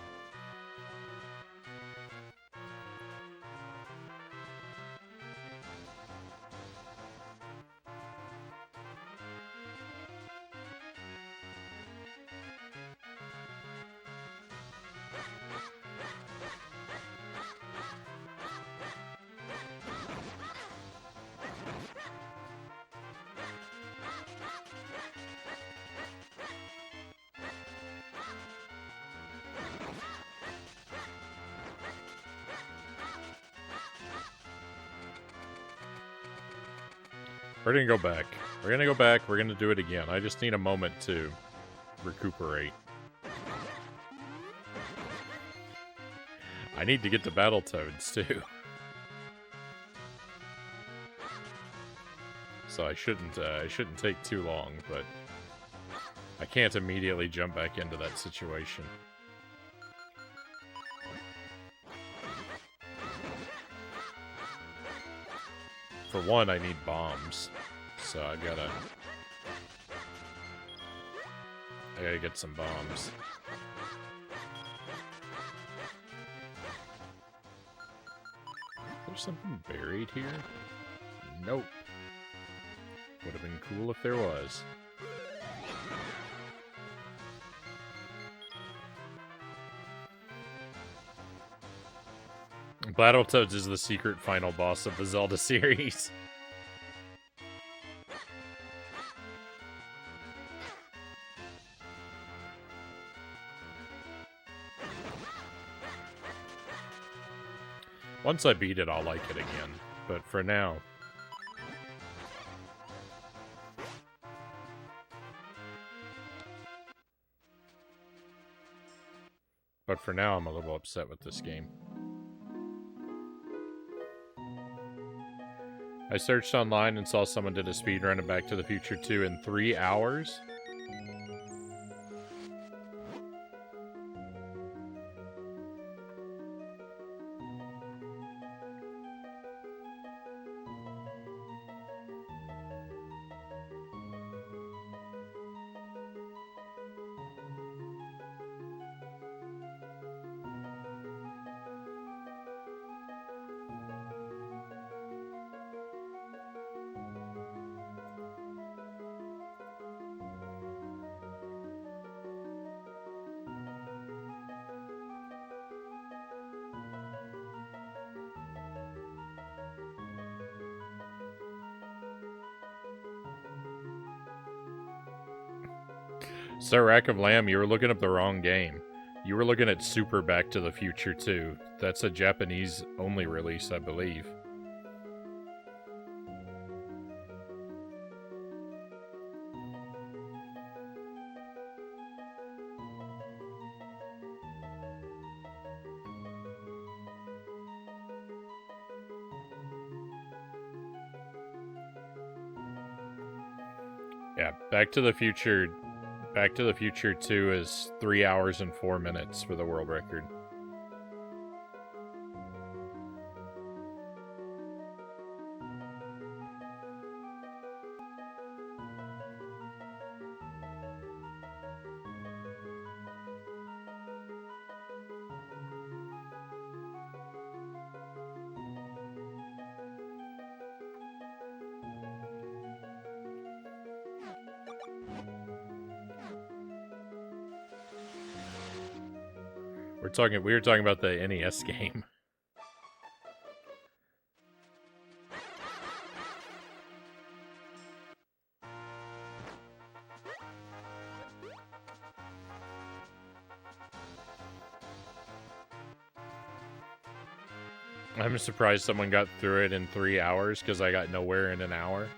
We're gonna go back. We're gonna go back. We're gonna do it again. I just need a moment to recuperate. I need to get to Battletoads, too. So I shouldn't take too long, but I can't immediately jump back into that situation. For one, I need bombs, so I gotta get some bombs. There's something buried here? Nope. Would have been cool if there was. Battletoads is the secret final boss of the Zelda series. Once I beat it, I'll like it again. But for now... I'm a little upset with this game. I searched online and saw someone did a speedrun of Back to the Future 2 in 3 hours. Sir Rack of Lamb, you were looking up the wrong game. You were looking at Super Back to the Future 2. That's a Japanese-only release, I believe. Yeah, Back to the Future 2 is 3 hours and 4 minutes for the world record. We were talking about the NES game. I'm surprised someone got through it in 3 hours, because I got nowhere in an hour.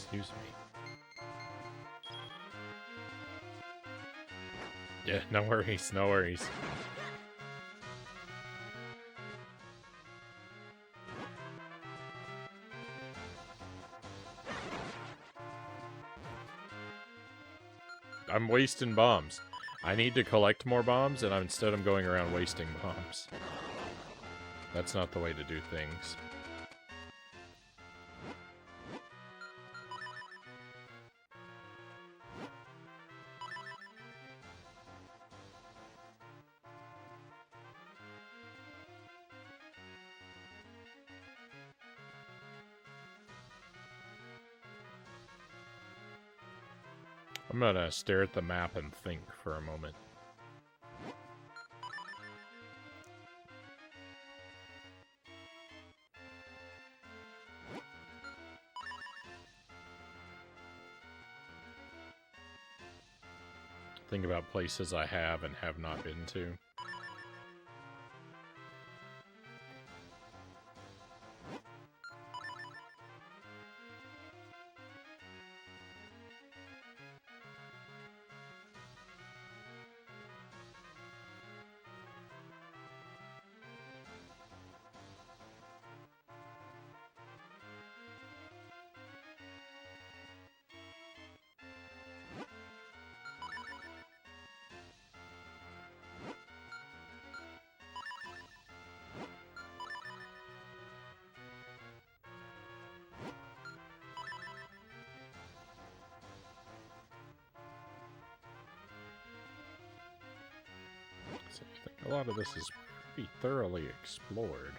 Excuse me. Yeah, no worries, no worries. I'm wasting bombs. I need to collect more bombs, and instead I'm going around wasting bombs. That's not the way to do things. I'm gonna stare at the map and think for a moment. Think about places I have and have not been to. So I think a lot of this is pretty thoroughly explored.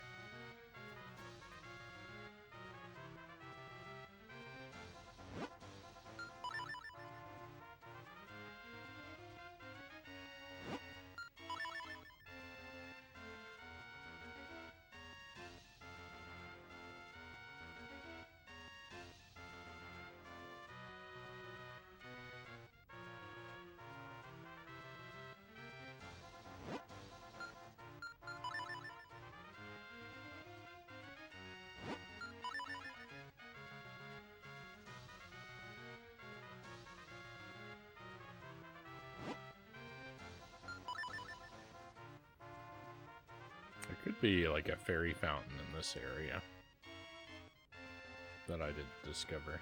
There could be like a fairy fountain in this area that I did discover.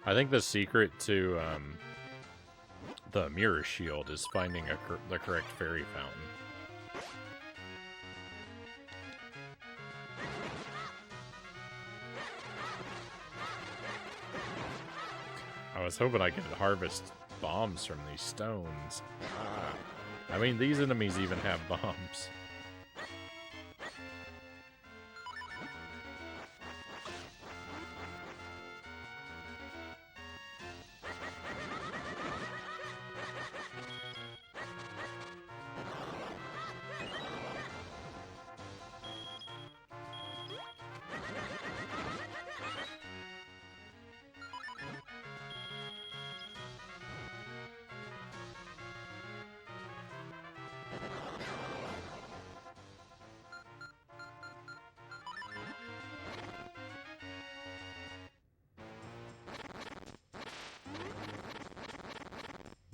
I think the secret to the mirror shield is finding the correct fairy fountain. I was hoping I could harvest bombs from these stones. I mean, these enemies even have bombs.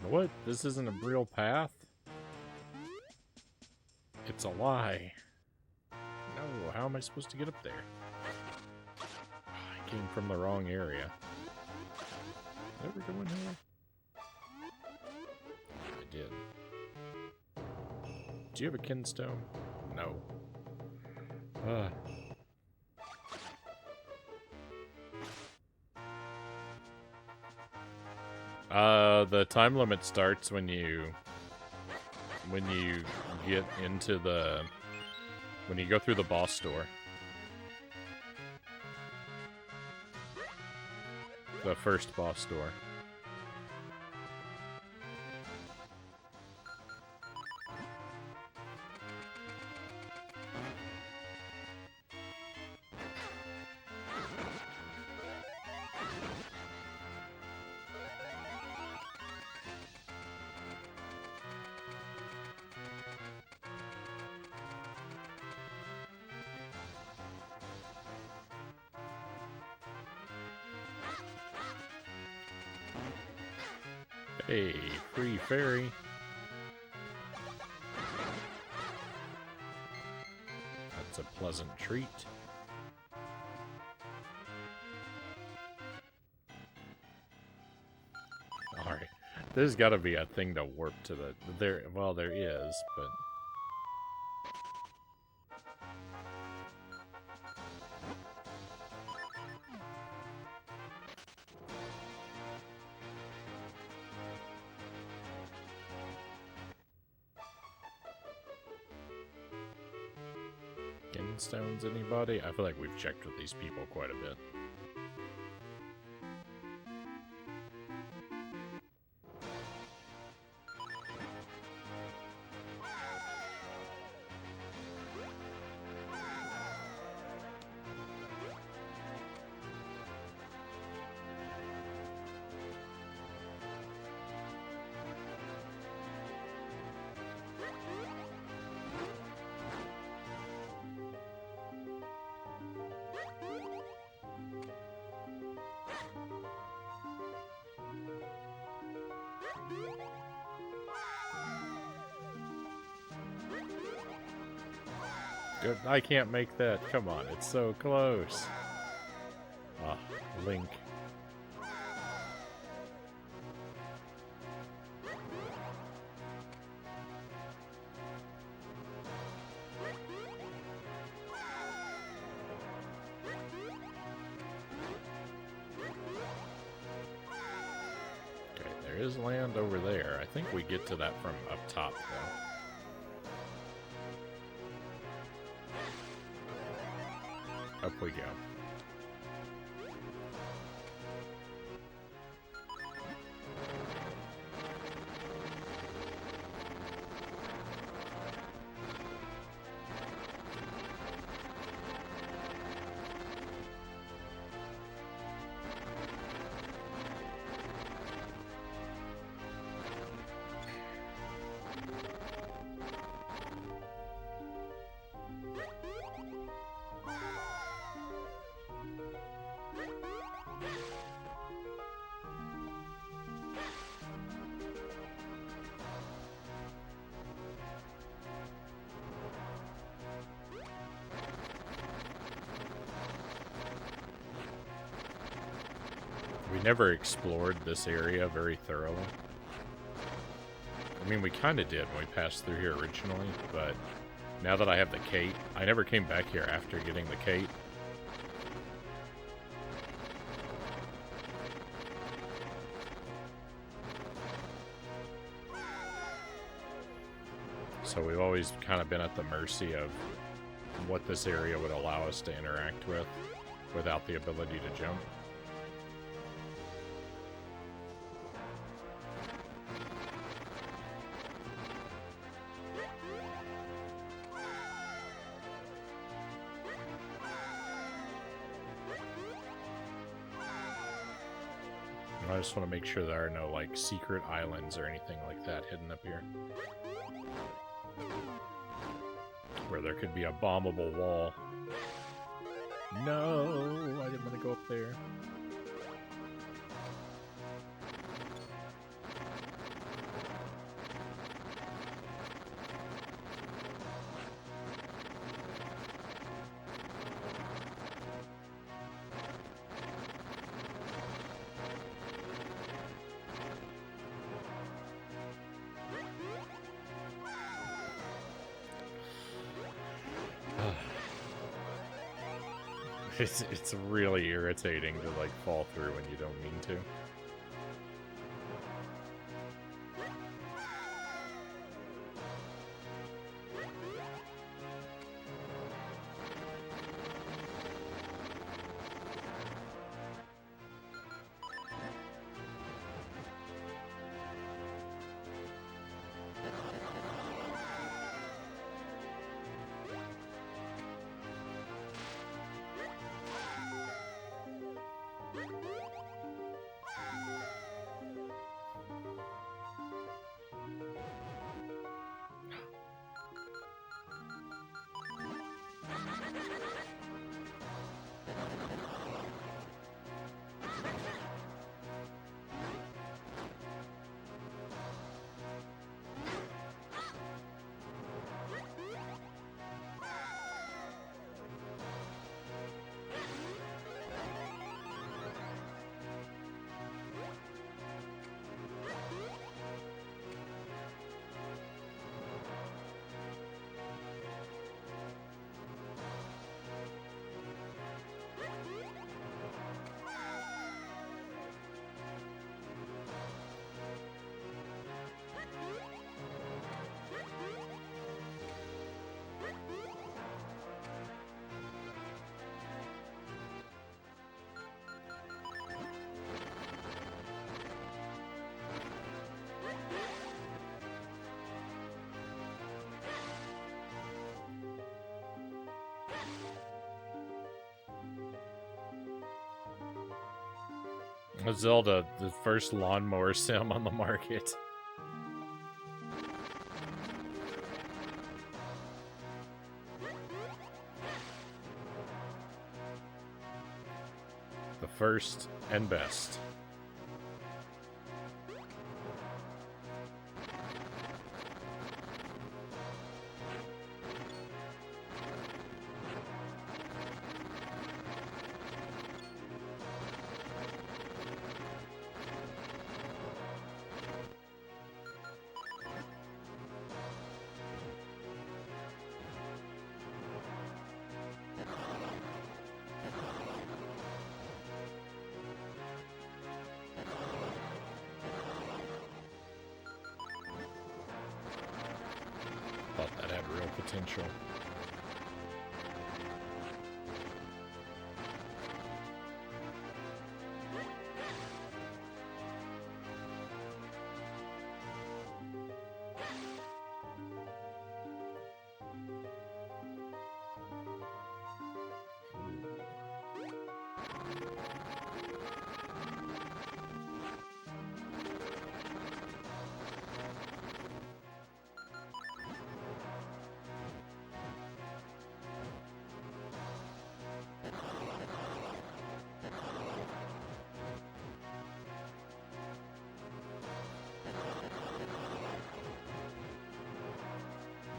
What? This isn't a real path? It's a lie. No, how am I supposed to get up there? I came from the wrong area. Did I ever go in here? I did. Do you have a kinstone? No. The time limit starts when you get into when you go through the boss door. The first boss door. Hey, free fairy. That's a pleasant treat. Alright. There's gotta be a thing to warp to the... Well, there is, but... Stones, anybody? I feel like we've checked with these people quite a bit. Good. I can't make that. Come on, it's so close. Ah, Link. Okay, there is land over there. I think we get to that from up top, though. Up we go. We never explored this area very thoroughly. I mean, we kind of did when we passed through here originally, but now that I have the cape, I never came back here after getting the cape. So we've always kind of been at the mercy of what this area would allow us to interact with without the ability to jump. I just want to make sure there are no, like, secret islands or anything like that hidden up here. Where there could be a bombable wall. No, I didn't want to go up there. It's really irritating to, like, fall through when you don't mean to. Zelda, the first lawnmower sim on the market. The first and best. Thought that had real potential.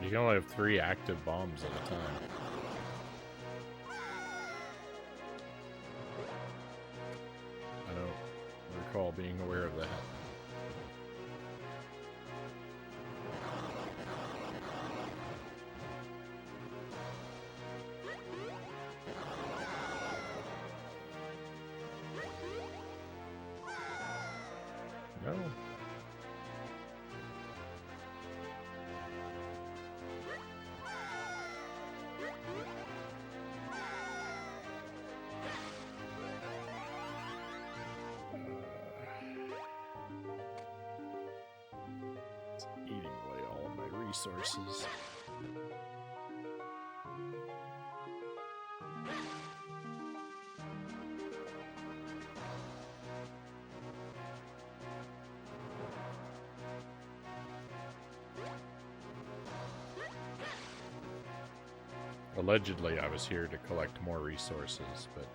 You can only have 3 active bombs at a time. I don't recall being aware of that. No. resources. Allegedly, I was here to collect more resources, but...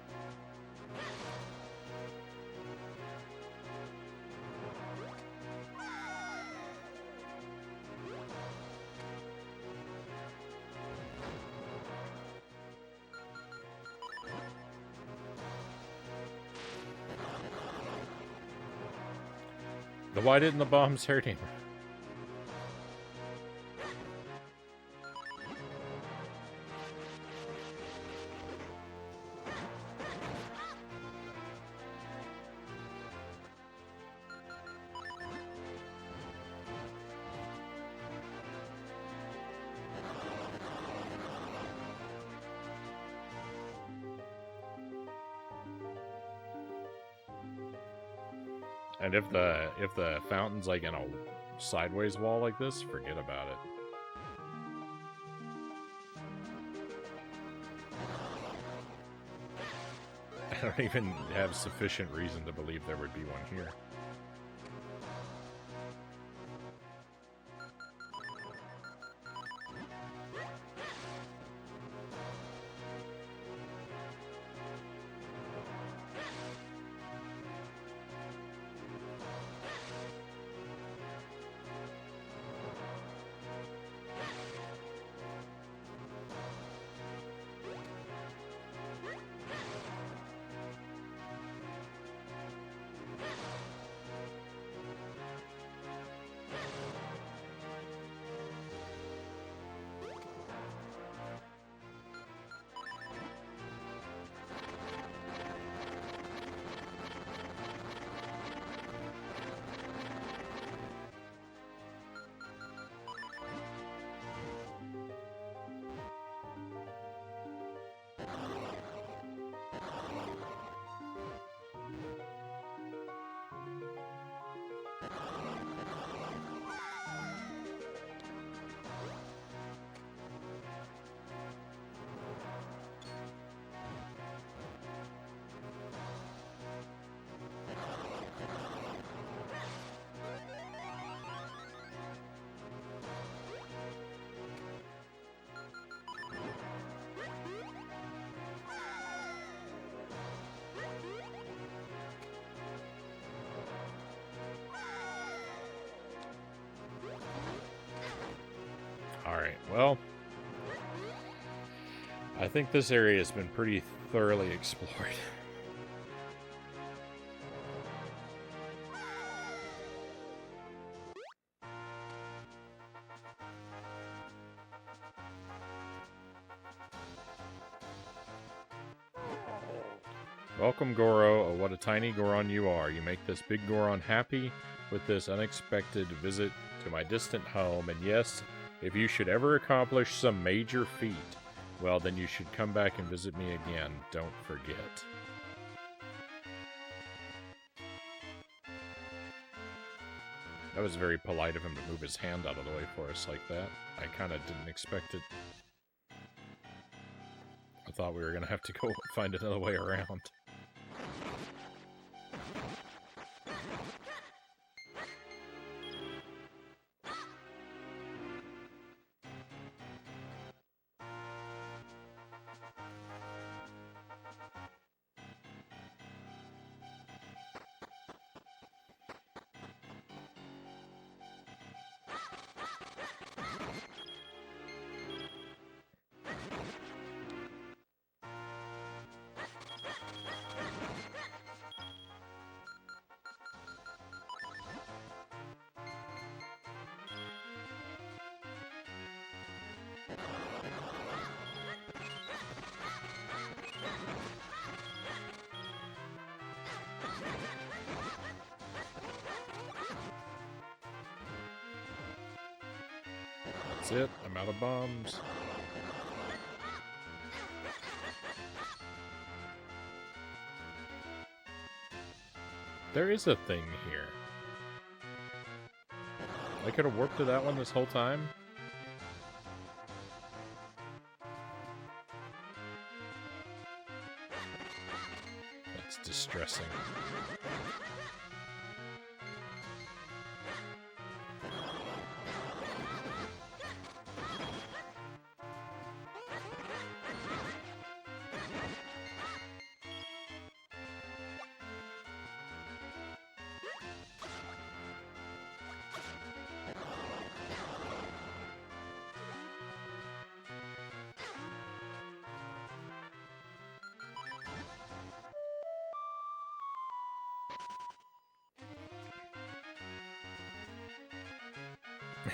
Why didn't the bombs hurt him? And if the fountain's like in a sideways wall like this, forget about it. I don't even have sufficient reason to believe there would be one here. Alright, well, I think this area has been pretty thoroughly explored. Welcome, Goro. Oh, what a tiny Goron you are. You make this big Goron happy with this unexpected visit to my distant home, and yes, if you should ever accomplish some major feat, well, then you should come back and visit me again. Don't forget. That was very polite of him to move his hand out of the way for us like that. I kind of didn't expect it. I thought we were going to have to go find another way around. That's it. I'm out of bombs. There is a thing here. I could have warped to that one this whole time. distressing.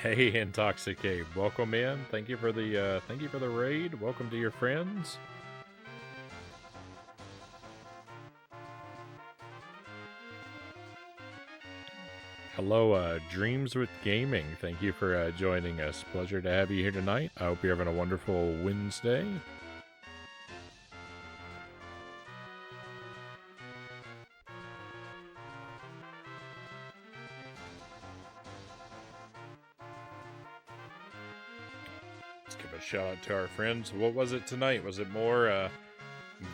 Hey, Intoxicate, welcome in. Thank you for the raid. Welcome to your friends. Hello, Dreams with Gaming. Thank you for joining us. Pleasure to have you here tonight. I hope you're having a wonderful Wednesday. Shout out to our friends. What was it tonight? Was it more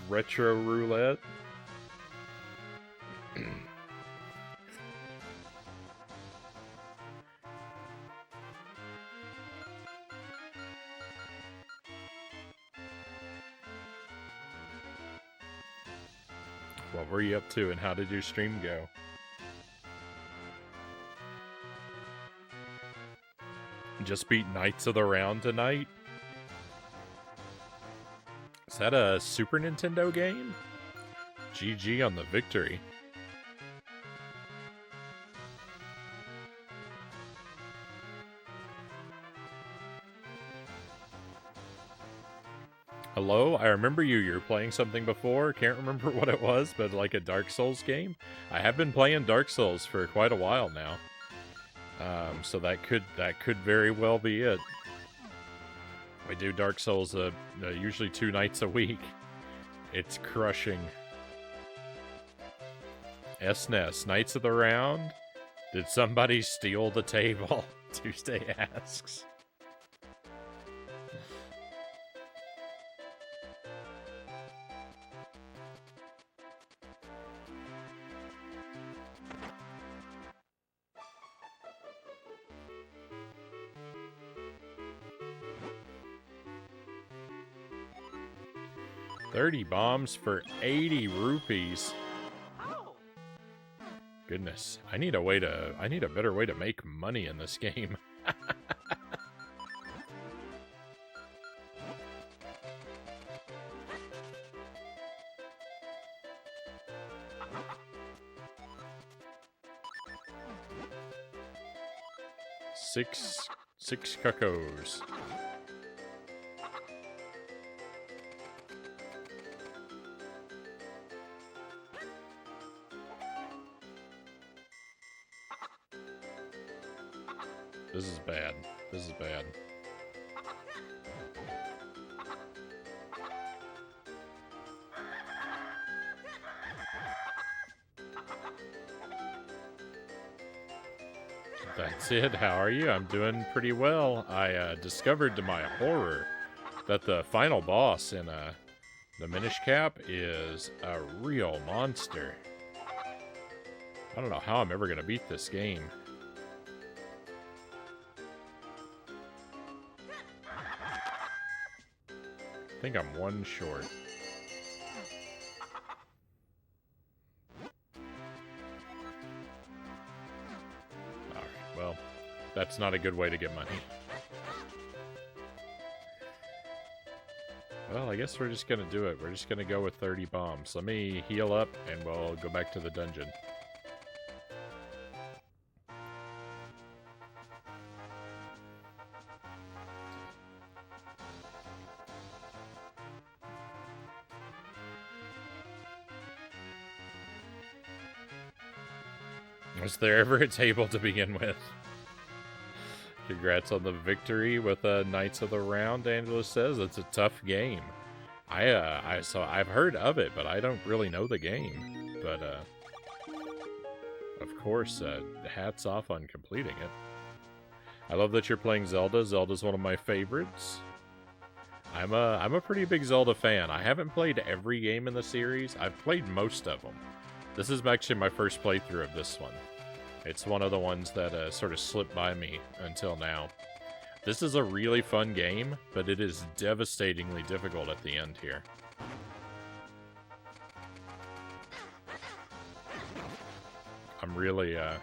retro roulette? What were you up to and how did your stream go? Just beat Knights of the Round tonight? Is that a Super Nintendo game? GG on the victory. Hello? I remember you. You were playing something before. Can't remember what it was, but like a Dark Souls game. I have been playing Dark Souls for quite a while now. So that could very well be it. We do Dark Souls usually 2 nights a week. It's crushing. SNES, Knights of the Round? Did somebody steal the table? Tuesday asks. $30 bombs for 80 rupees. Goodness, I need a better way to make money in this game. Six cuckoos. This is bad. This is bad. That's it. How are you? I'm doing pretty well. I discovered to my horror that the final boss in the Minish Cap is a real monster. I don't know how I'm ever going to beat this game. I think I'm one short. Alright, well, that's not a good way to get money. Well, I guess we're just gonna do it. We're just gonna go with 30 bombs. Let me heal up and we'll go back to the dungeon. Was there ever a table to begin with? Congrats on the victory with Knights of the Round, Angela says. It's a tough game. So I've heard of it, but I don't really know the game. But, of course, hats off on completing it. I love that you're playing Zelda. Zelda's one of my favorites. I'm a pretty big Zelda fan. I haven't played every game in the series. I've played most of them. This is actually my first playthrough of this one. It's one of the ones that sort of slipped by me until now. This is a really fun game, but it is devastatingly difficult at the end here. I'm really, I'm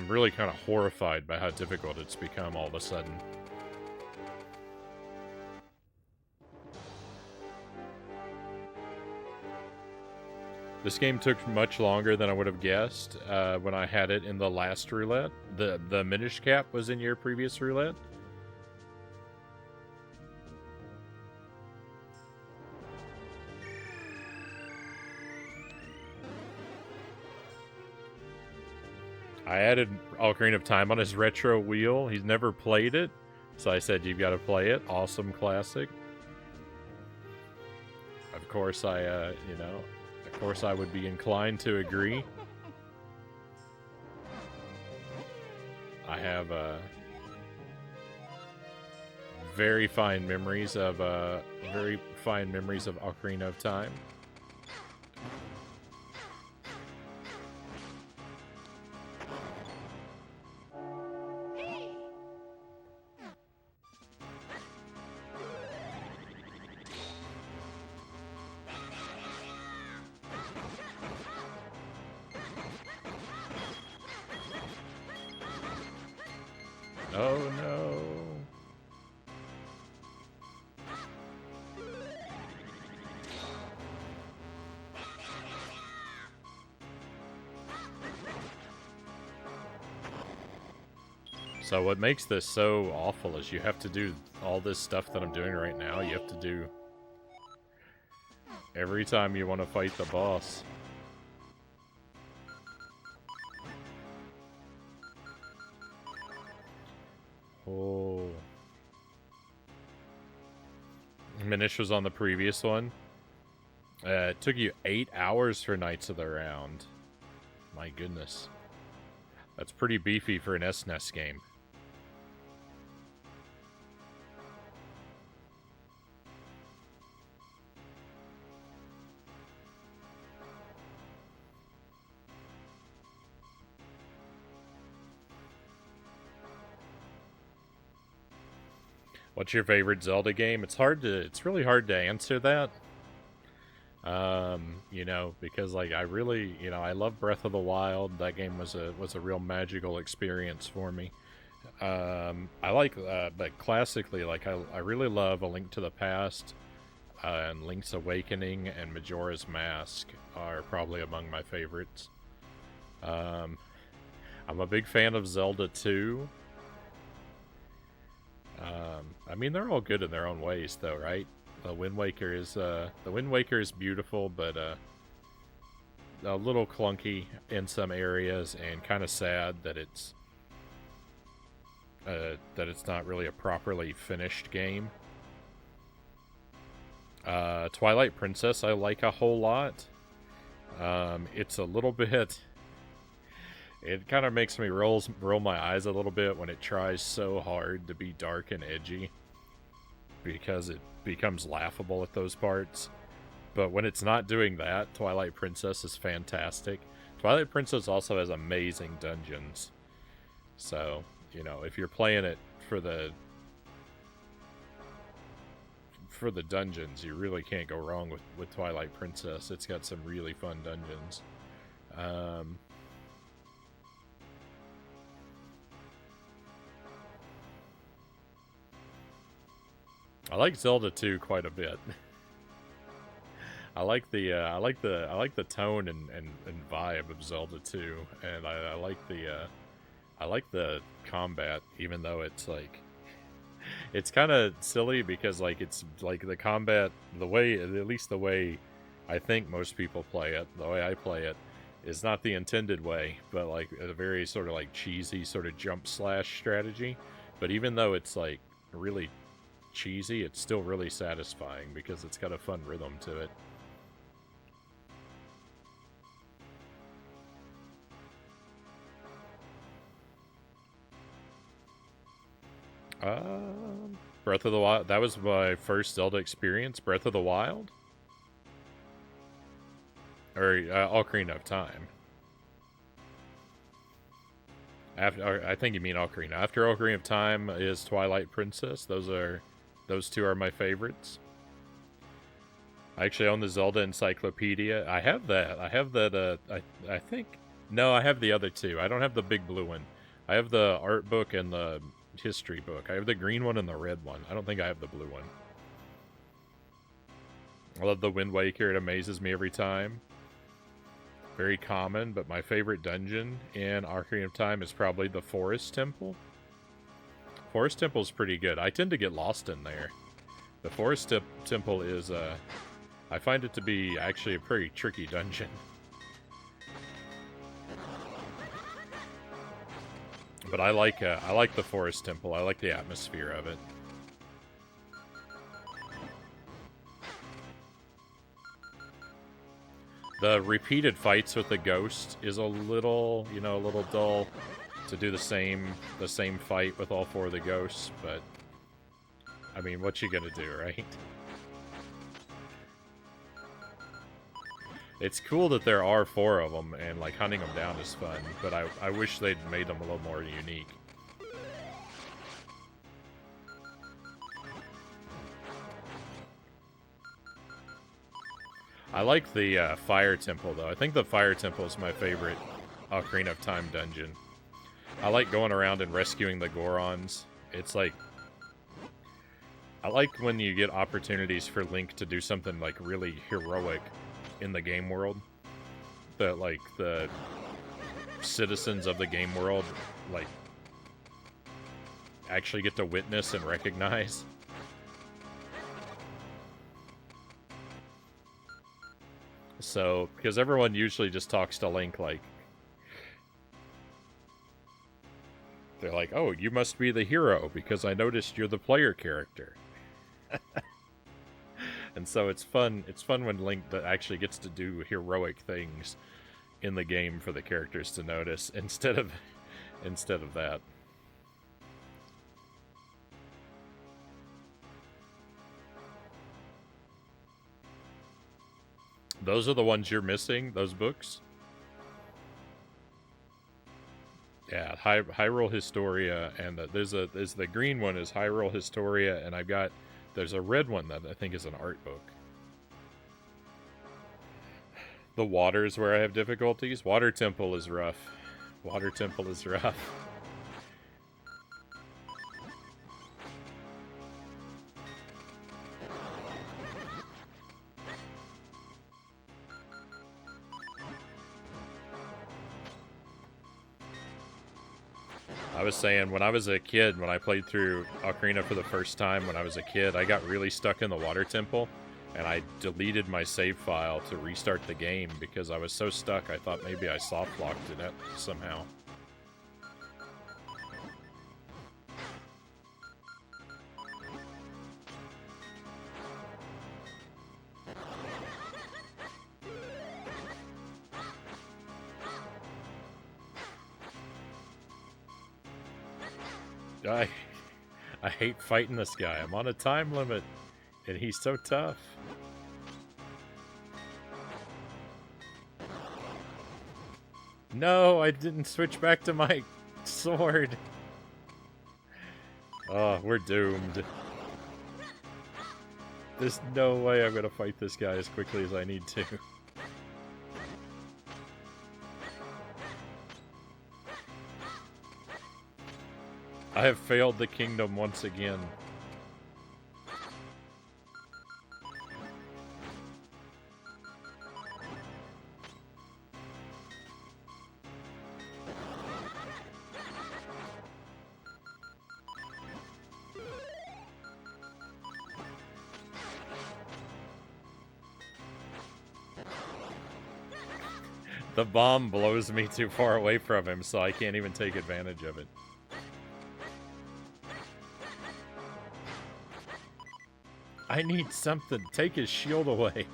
really kind of horrified by how difficult it's become all of a sudden. This game took much longer than I would have guessed when I had it in the last roulette. The Minish Cap was in your previous roulette. I added Ocarina of Time on his retro wheel. He's never played it, so I said, you've got to play it. Awesome classic. Of course, of course I would be inclined to agree. I have very fine memories of Ocarina of Time. Oh no. So what makes this so awful is you have to do all this stuff that I'm doing right now. You have to do every time you want to fight the boss. Oh. Minish was on the previous one. It took you 8 hours for Knights of the Round. My goodness. That's pretty beefy for an SNES game. What's your favorite Zelda game? It's really hard to answer that. Because like I really, I love Breath of the Wild. That game was a real magical experience for me. But classically, like I really love A Link to the Past, and Link's Awakening and Majora's Mask are probably among my favorites. I'm a big fan of Zelda 2. I mean, they're all good in their own ways, though, right? The Wind Waker is beautiful, but a little clunky in some areas, and kind of sad that it's not really a properly finished game. Twilight Princess I like a whole lot. It's a little bit. It kind of makes me roll my eyes a little bit when it tries so hard to be dark and edgy, because it becomes laughable at those parts. But when it's not doing that, Twilight Princess is fantastic. Twilight Princess also has amazing dungeons. So, if you're playing it for the dungeons, you really can't go wrong with Twilight Princess. It's got some really fun dungeons. I like Zelda 2 quite a bit. I like the tone and vibe of Zelda 2, and I like the combat, even though it's like it's kind of silly because like it's like the combat, at least the way I think most people play it, the way I play it is not the intended way, but like a very sort of like cheesy sort of jump slash strategy. But even though it's like really cheesy, it's still really satisfying because it's got a fun rhythm to it. Breath of the Wild. That was my first Zelda experience. Breath of the Wild? Or Ocarina of Time. After, I think you mean Ocarina. After Ocarina of Time is Twilight Princess. Those two are my favorites. I actually own the Zelda Encyclopedia. I have that. I have that, I think... No, I have the other two. I don't have the big blue one. I have the art book and the history book. I have the green one and the red one. I don't think I have the blue one. I love the Wind Waker. It amazes me every time. Very common, but my favorite dungeon in Ocarina of Time is probably the Forest Temple. Forest Temple is pretty good. I tend to get lost in there. The Forest Temple is, I find it to be actually a pretty tricky dungeon. But I like the Forest Temple. I like the atmosphere of it. The repeated fights with the ghost is a little, you know, a little dull to do the same fight with all four of the ghosts, but I mean, what you gonna do, right? It's cool that there are four of them, and like hunting them down is fun, but I wish they'd made them a little more unique. I like the Fire Temple, though. I think the Fire Temple is my favorite Ocarina of Time dungeon. I like going around and rescuing the Gorons. It's like... I like when you get opportunities for Link to do something, like, really heroic in the game world. That, like, the citizens of the game world, like, actually get to witness and recognize. So, because everyone usually just talks to Link like... They're like, oh, you must be the hero, because I noticed you're the player character. And so it's fun when Link actually gets to do heroic things in the game for the characters to notice, instead of that. Those are the ones you're missing, those books? Yeah, Hyrule Historia, and there's the green one is Hyrule Historia, and there's a red one that I think is an art book. The water's where I have difficulties. Water Temple is rough. Water Temple is rough. I was saying, when I was a kid, when I played through Ocarina for the first time when I was a kid, I got really stuck in the Water Temple, and I deleted my save file to restart the game because I was so stuck I thought maybe I soft-locked it somehow. I hate fighting this guy. I'm on a time limit, and he's so tough. No, I didn't switch back to my sword. Oh, we're doomed. There's no way I'm gonna fight this guy as quickly as I need to. I have failed the kingdom once again. The bomb blows me too far away from him, so I can't even take advantage of it. I need something. Take his shield away.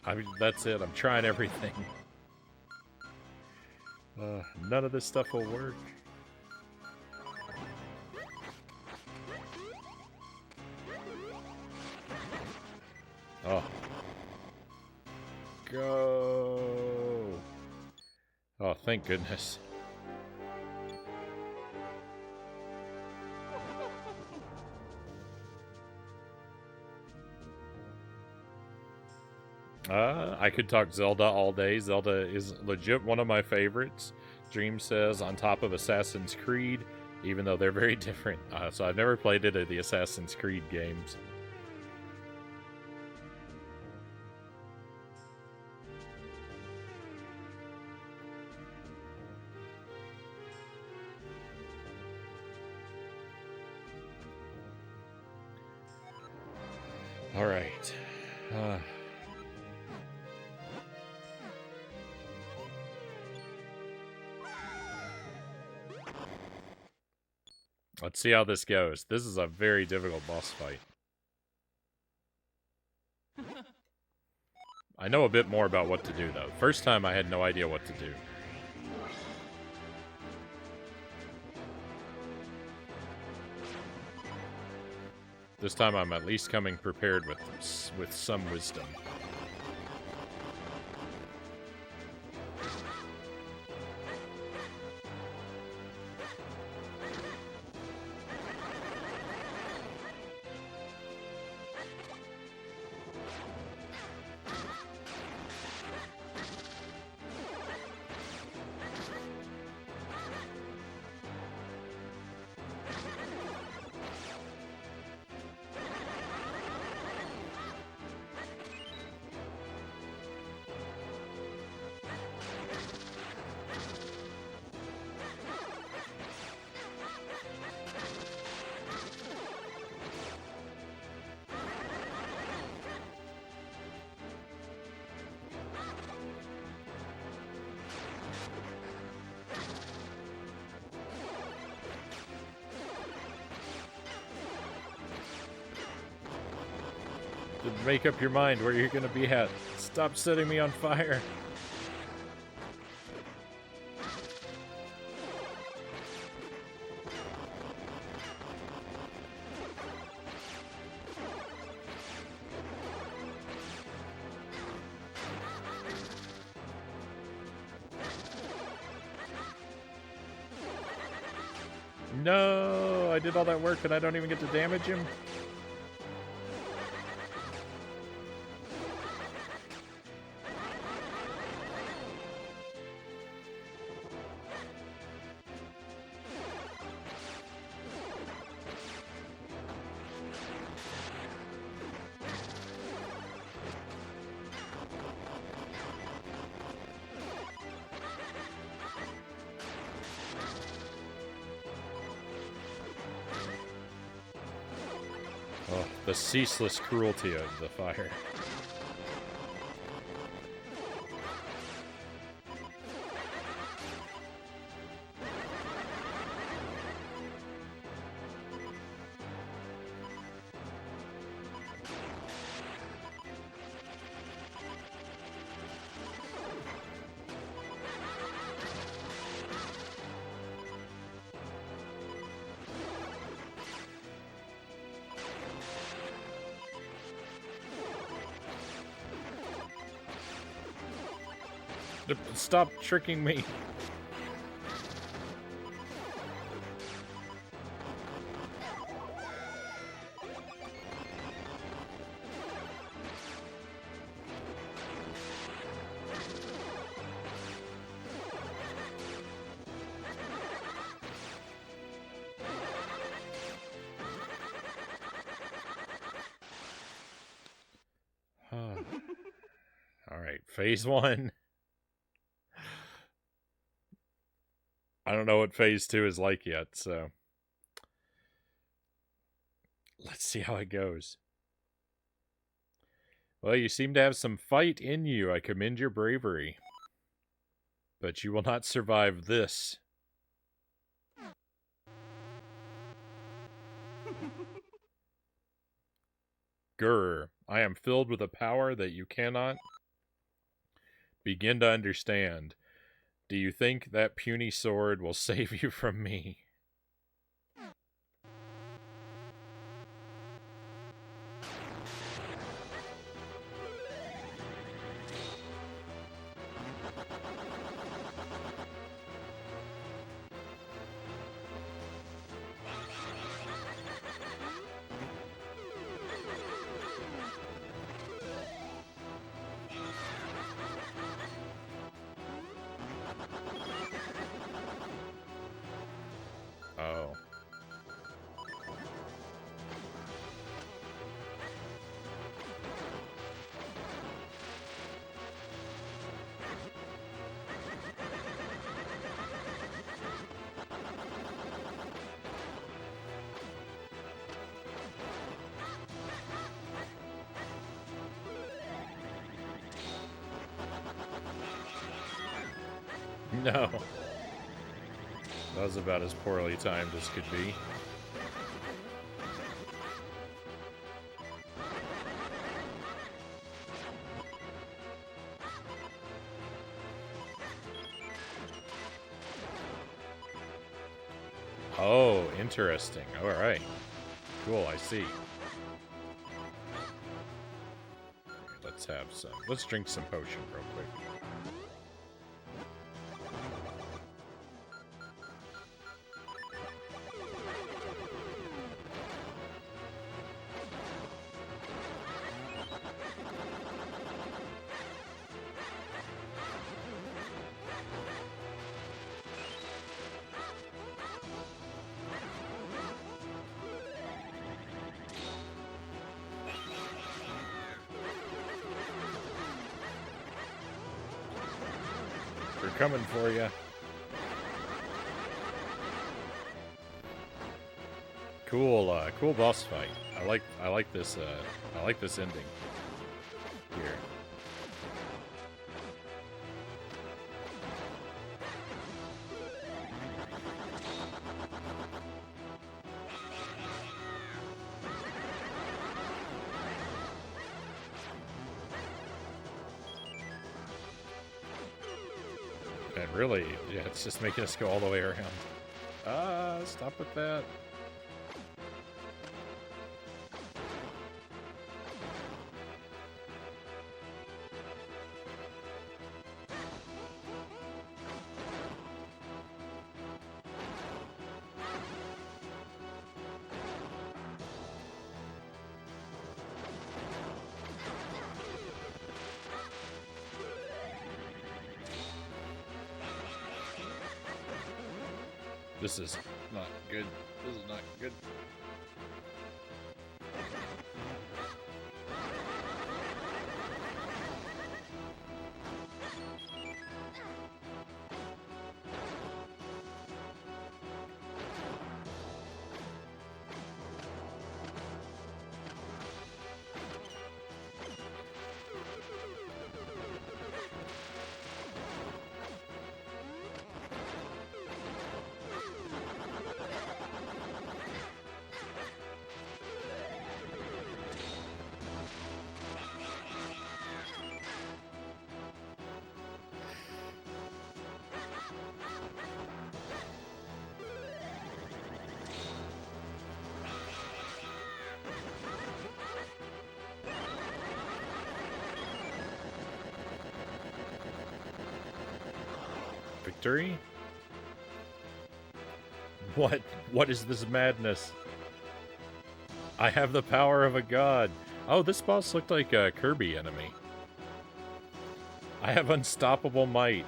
I mean, that's it. I'm trying everything. None of this stuff will work. Oh. Go! Oh, thank goodness. I could talk Zelda all day. Zelda is legit one of my favorites. Dream says on top of Assassin's Creed, even though they're very different. So I've never played it at the Assassin's Creed games. All right. Let's see how this goes. This is a very difficult boss fight. I know a bit more about what to do, though. First time, I had no idea what to do. This time, I'm at least coming prepared with some wisdom. Make up your mind where you're gonna be at. Stop setting me on fire. No, I did all that work and I don't even get to damage him. The ceaseless cruelty of the fire. Stop tricking me. All right, phase 1. I don't know what phase 2 is like yet, so let's see how it goes. Well, you seem to have some fight in you. I commend your bravery. But you will not survive this. Grr, I am filled with a power that you cannot begin to understand. Do you think that puny sword will save you from me? Oh. No. That was about as poorly timed as could be. Oh, interesting. Alright. Cool, I see. Let's have some. Let's drink some potion real quick. They're coming for you. Cool, cool boss fight. I like this ending here. And really, yeah, it's just making us go all the way around. Stop with that. This is not good. This is not good. Victory? What is this madness? I have the power of a god. Oh, this boss looked like a Kirby enemy. I have unstoppable might.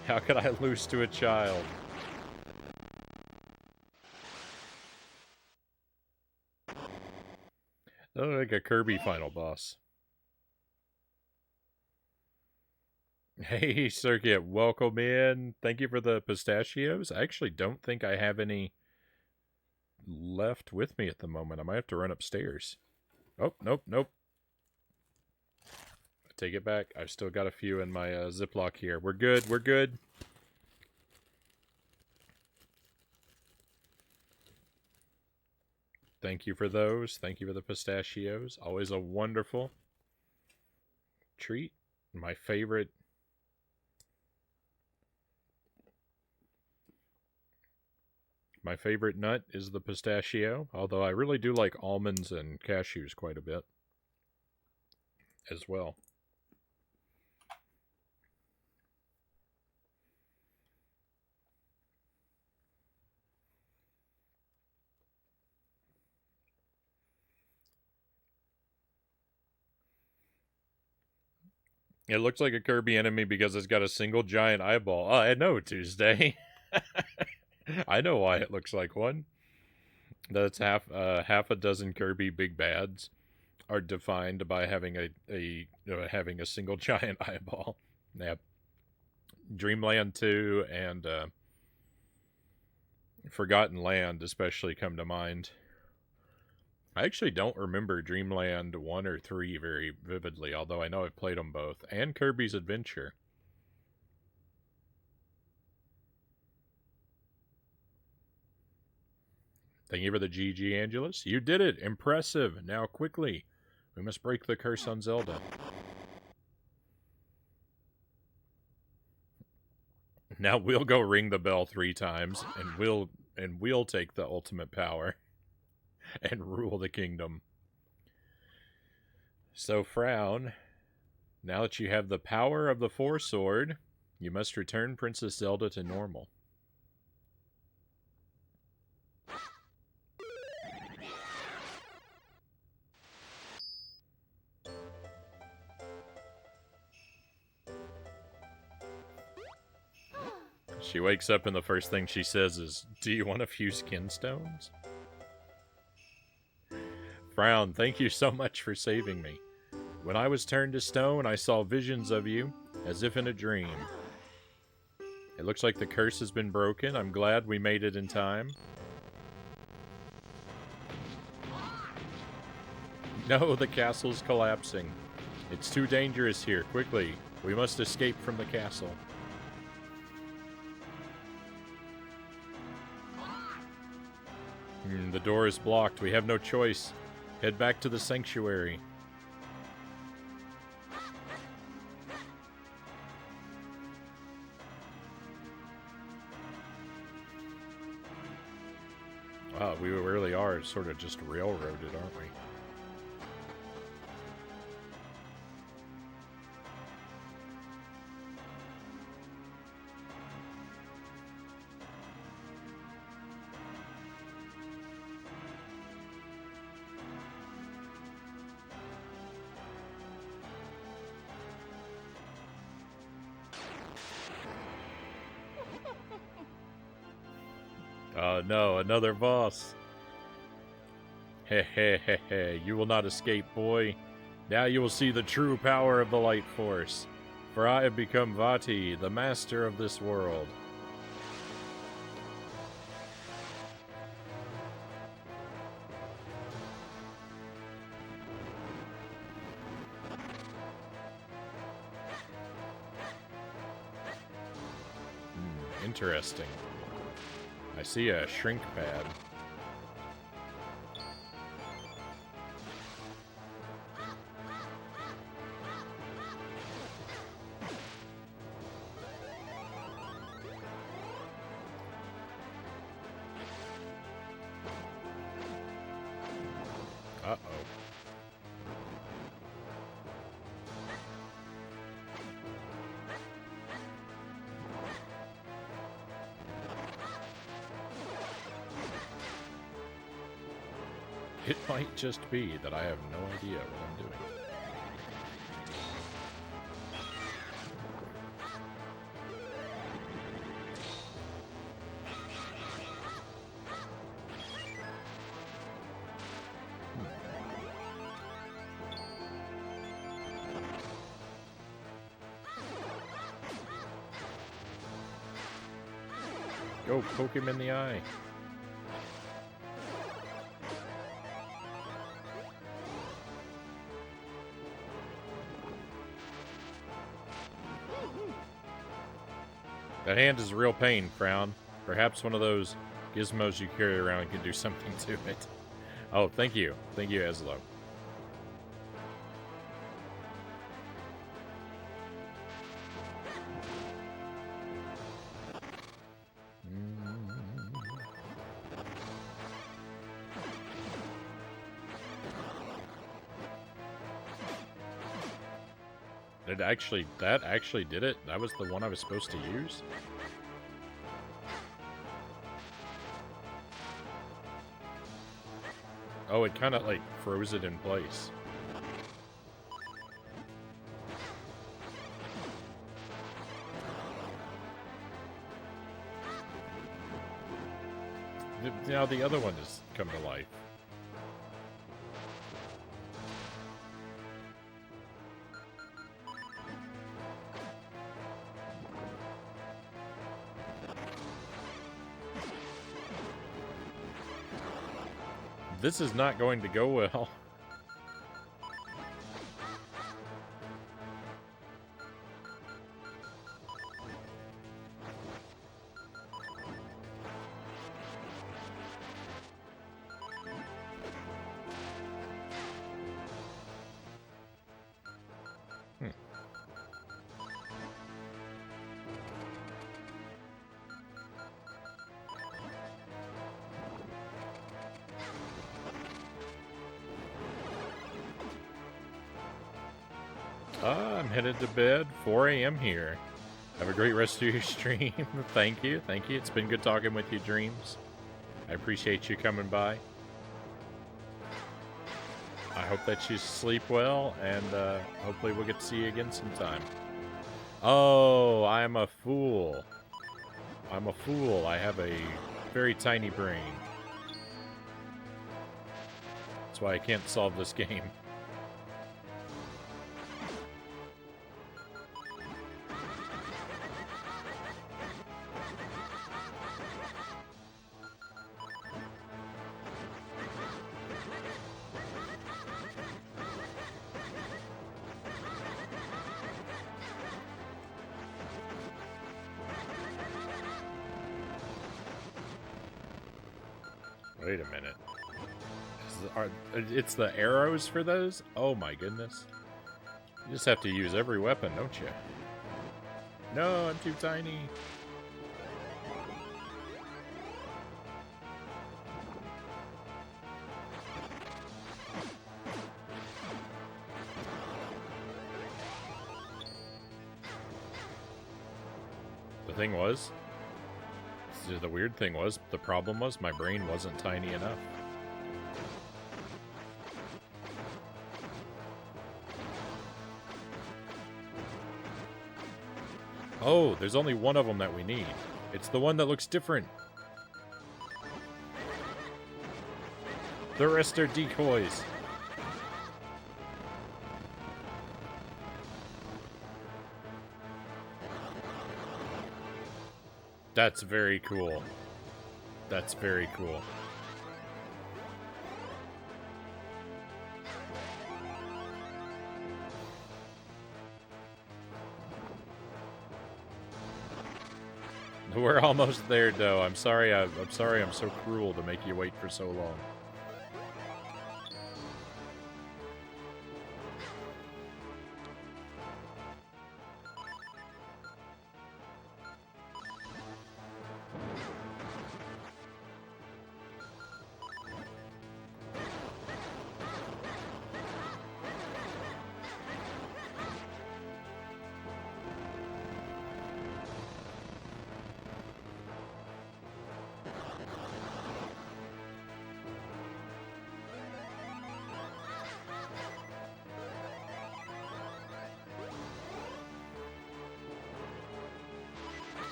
How could I lose to a child? That looked like a Kirby final boss. Hey, Circuit, welcome in. Thank you for the pistachios. I actually don't think I have any left with me at the moment. I might have to run upstairs. Oh, nope. I take it back. I've still got a few in my Ziploc here. We're good. Thank you for those. Thank you for the pistachios. Always a wonderful treat. My favorite My favorite nut is the pistachio, although I really do like almonds and cashews quite a bit as well. It looks like a Kirby enemy because it's got a single giant eyeball. Oh, I know, Tuesday. I know why it looks like one. That's half a dozen Kirby big bads are defined by having having a single giant eyeball. Yep. Dreamland 2 and Forgotten Land especially come to mind. I actually don't remember Dreamland 1 or 3 very vividly, although I know I've played them both, and Kirby's Adventure. Thank you for the GG, Angelus. You did it! Impressive! Now quickly, we must break the curse on Zelda. Now we'll go ring the bell 3 times, and we'll take the ultimate power and rule the kingdom. So, Frown, now that you have the power of the Four Sword, you must return Princess Zelda to normal. She wakes up and the first thing she says is, "Do you want a few skin stones?" Frown, thank you so much for saving me. When I was turned to stone, I saw visions of you, as if in a dream. It looks like the curse has been broken. I'm glad we made it in time. No, the castle's collapsing. It's too dangerous here. Quickly, we must escape from the castle. The door is blocked. We have no choice. Head back to the sanctuary. Wow, we really are sort of just railroaded, aren't we? No, another boss. Heh heh heh heh, you will not escape, boy. Now you will see the true power of the Light Force. For I have become Vati, the master of this world. Interesting. I see a shrink pad. Uh-oh. It might just be that I have no idea what I'm doing. Go poke him in the eye. That hand is a real pain, Frown. Perhaps one of those gizmos you carry around can do something to it. Oh, thank you. Thank you, Eslo. That actually did it? That was the one I was supposed to use? Oh, it kind of, like, froze it in place. Now the other one has come to life. This is not going to go well. I'm headed to bed. 4 a.m. here. Have a great rest of your stream. Thank you. Thank you. It's been good talking with you, Dreams. I appreciate you coming by. I hope that you sleep well, and hopefully we'll get to see you again sometime. Oh, I'm a fool. I'm a fool. I have a very tiny brain. That's why I can't solve this game. Wait a minute. It's the arrows for those? Oh my goodness. You just have to use every weapon, don't you? No, I'm too tiny. The weird thing was, the problem was, my brain wasn't tiny enough. Oh, there's only one of them that we need. It's the one that looks different. The rest are decoys. That's very cool. That's very cool. We're almost there, Doe. I'm sorry. I'm sorry. I'm so cruel to make you wait for so long.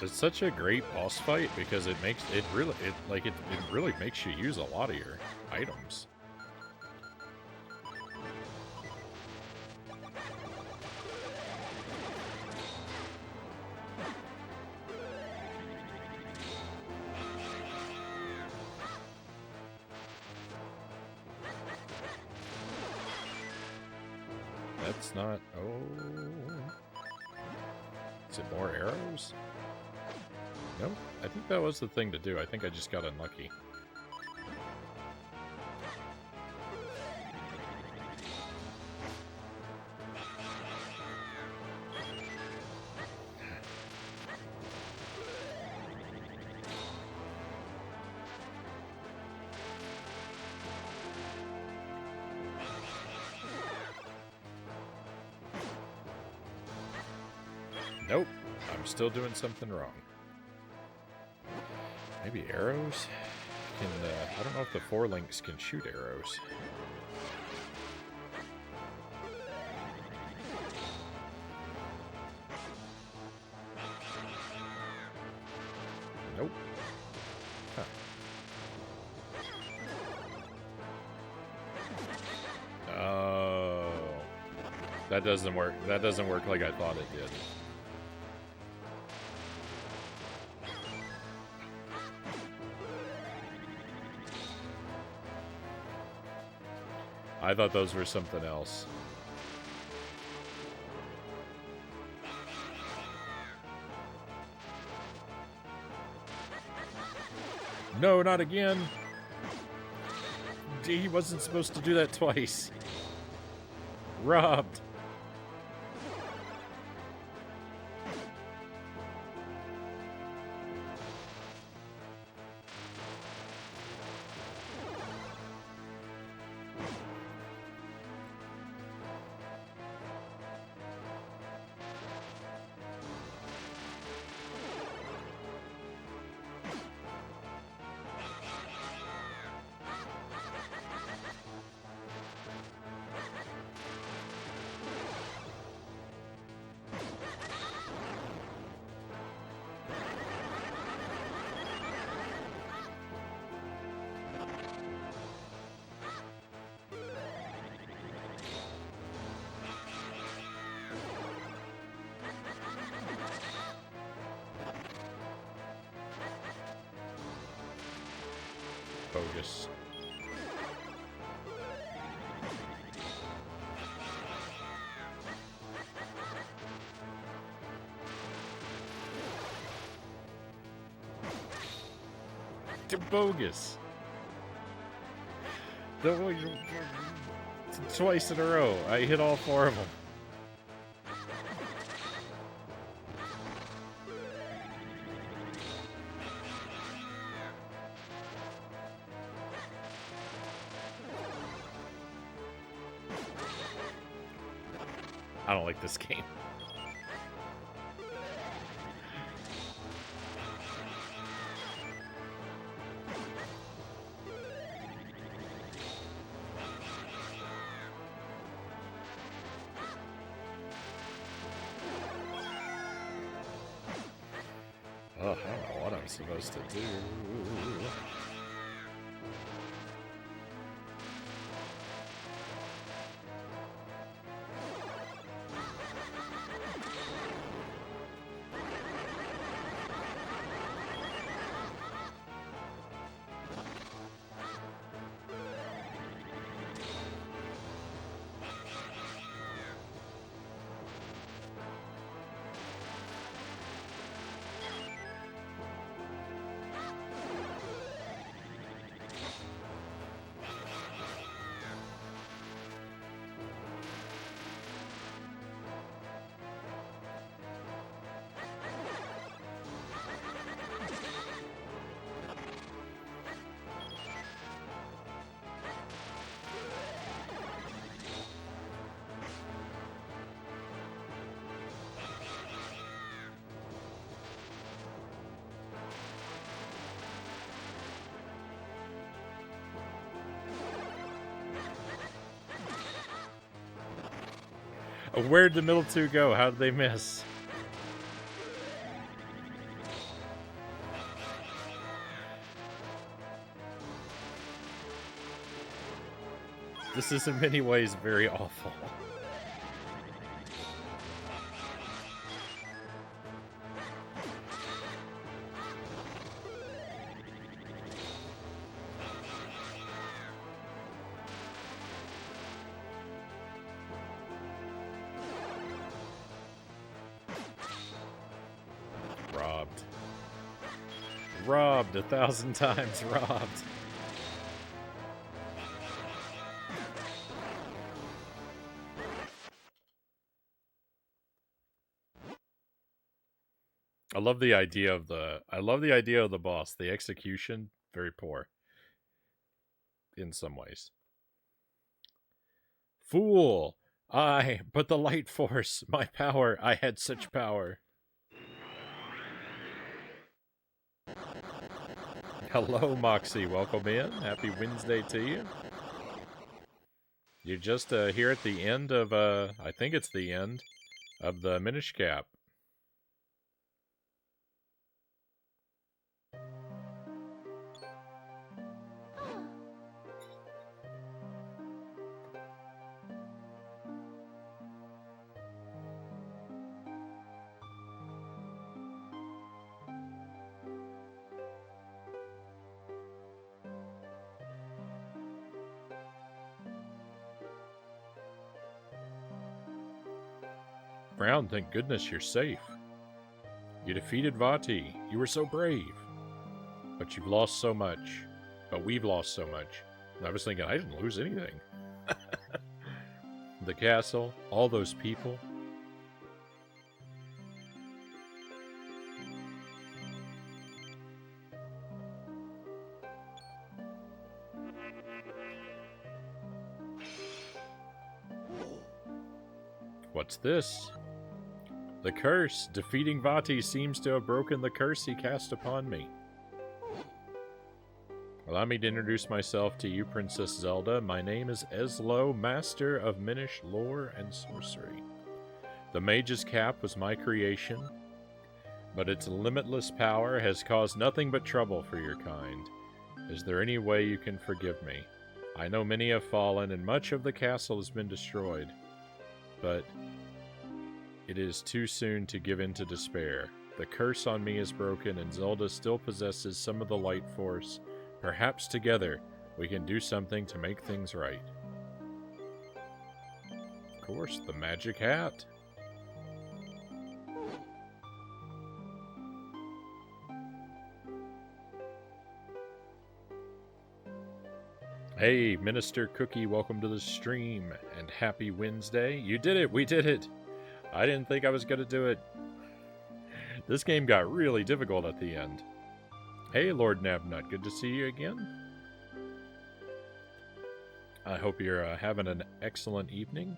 It's such a great boss fight because it really makes you use a lot of your items. That's not. Oh, is it more arrows? Nope, I think that was the thing to do. I think I just got unlucky. Nope. I'm still doing something wrong. Maybe arrows? I don't know if the 4 links can shoot arrows. Nope. Huh. Oh. That doesn't work. That doesn't work like I thought it did. I thought those were something else. No, not again. He wasn't supposed to do that twice. Robbed. Bogus. They're bogus. Twice in a row. I hit all 4 of them. I don't like this game. Oh, I don't know what I'm supposed to do. Where'd the middle 2 go? How did they miss? This is in many ways very awful. Robbed 1,000 times, robbed. I love the idea of the boss. The execution, very poor. In some ways. Fool! But the light force, my power, I had such power. Hello, Moxie. Welcome in. Happy Wednesday to you. You're just here at the end of, I think it's the end of the Minish Cap. Brown, thank goodness you're safe. You defeated Vati. You were so brave. But you've lost so much. But we've lost so much. And I was thinking, I didn't lose anything. The castle, all those people. What's this? The curse. Defeating Vati seems to have broken the curse he cast upon me. Allow me to introduce myself to you, Princess Zelda. My name is Eslo, Master of Minish lore and sorcery. The Mage's Cap was my creation, but its limitless power has caused nothing but trouble for your kind. Is there any way you can forgive me? I know many have fallen, and much of the castle has been destroyed, but it is too soon to give in to despair. The curse on me is broken, and Zelda still possesses some of the light force. Perhaps together we can do something to make things right. Of course, the magic hat. Hey, Minister Cookie, welcome to the stream, and happy Wednesday. You did it! We did it! I didn't think I was going to do it. This game got really difficult at the end. Hey, Lord Nabnut, good to see you again. I hope you're having an excellent evening.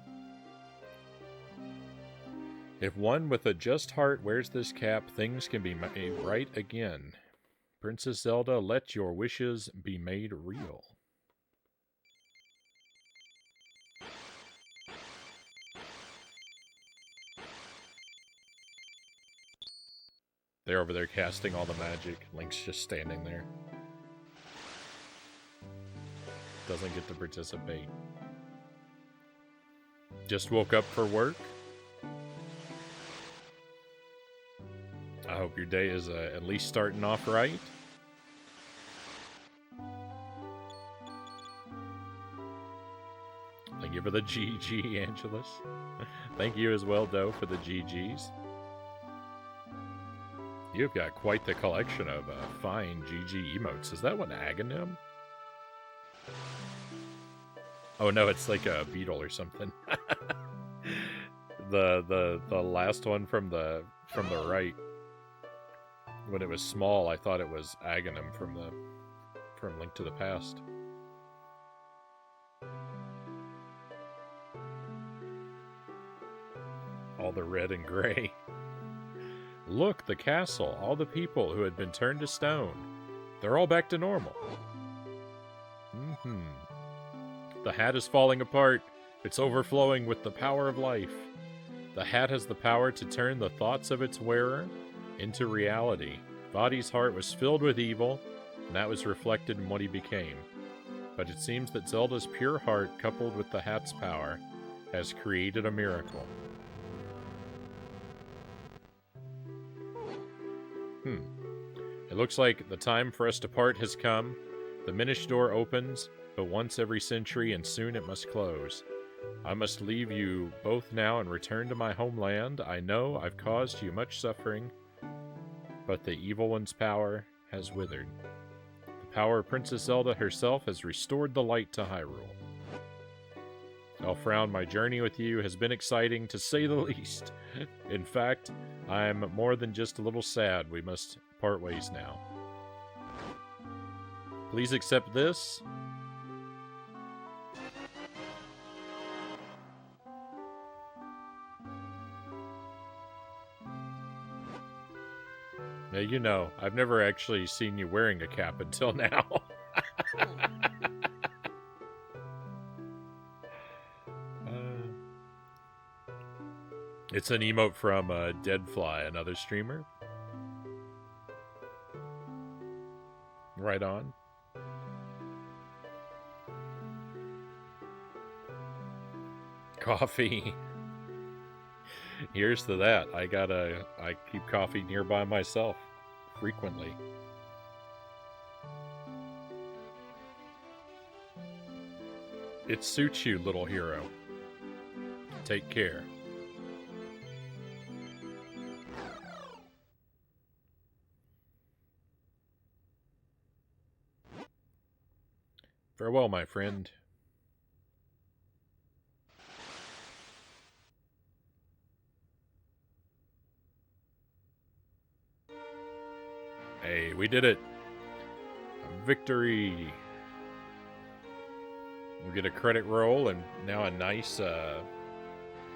If one with a just heart wears this cap, things can be made right again. Princess Zelda, let your wishes be made real. They're over there casting all the magic. Link's just standing there. Doesn't get to participate. Just woke up for work. I hope your day is at least starting off right. Thank you for the GG, Angelus. Thank you as well, Doe, for the GGs. You've got quite the collection of fine GG emotes. Is that one Aghanim? Oh no, it's like a beetle or something. the last one from the right. When it was small, I thought it was Aghanim from Link to the Past. All the red and gray. Look, the castle, all the people who had been turned to stone. They're all back to normal. The hat is falling apart. It's overflowing with the power of life. The hat has the power to turn the thoughts of its wearer into reality. Vati's heart was filled with evil, and that was reflected in what he became. But it seems that Zelda's pure heart, coupled with the hat's power, has created a miracle. It looks like the time for us to part has come. The Minish door opens, but once every century, and soon it must close. I must leave you both now and return to my homeland. I know I've caused you much suffering, but the evil one's power has withered. The power of Princess Zelda herself has restored the light to Hyrule. Elfrown, my journey with you has been exciting, to say the least. In fact, I'm more than just a little sad we must part ways now. Please accept this. Now, you know, I've never actually seen you wearing a cap until now. It's an emote from Deadfly, another streamer. Right on. Coffee. Here's to that. I keep coffee nearby myself frequently. It suits you, little hero. Take care. Farewell, my friend. Hey, we did it. A victory. We get a credit roll and now a nice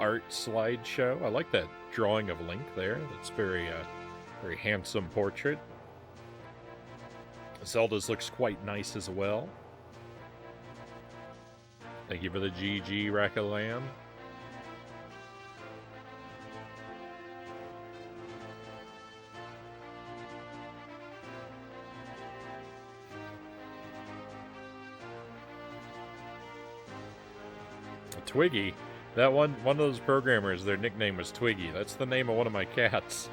art slideshow. I like that drawing of Link there. That's very handsome portrait. Zelda's looks quite nice as well. Thank you for the GG, Rack of Lamb. Twiggy. That one of those programmers, their nickname was Twiggy. That's the name of one of my cats.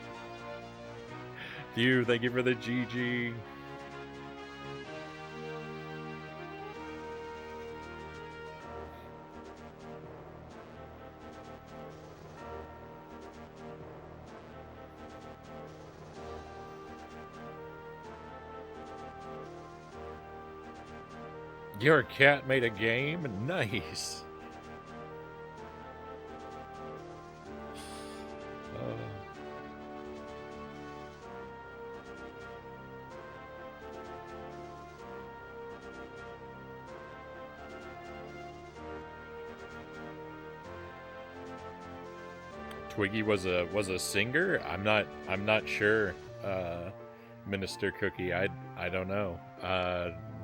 Thank you for the GG. Your cat made a game? Nice. Twiggy was a singer? I'm not sure. Minister Cookie, I don't know.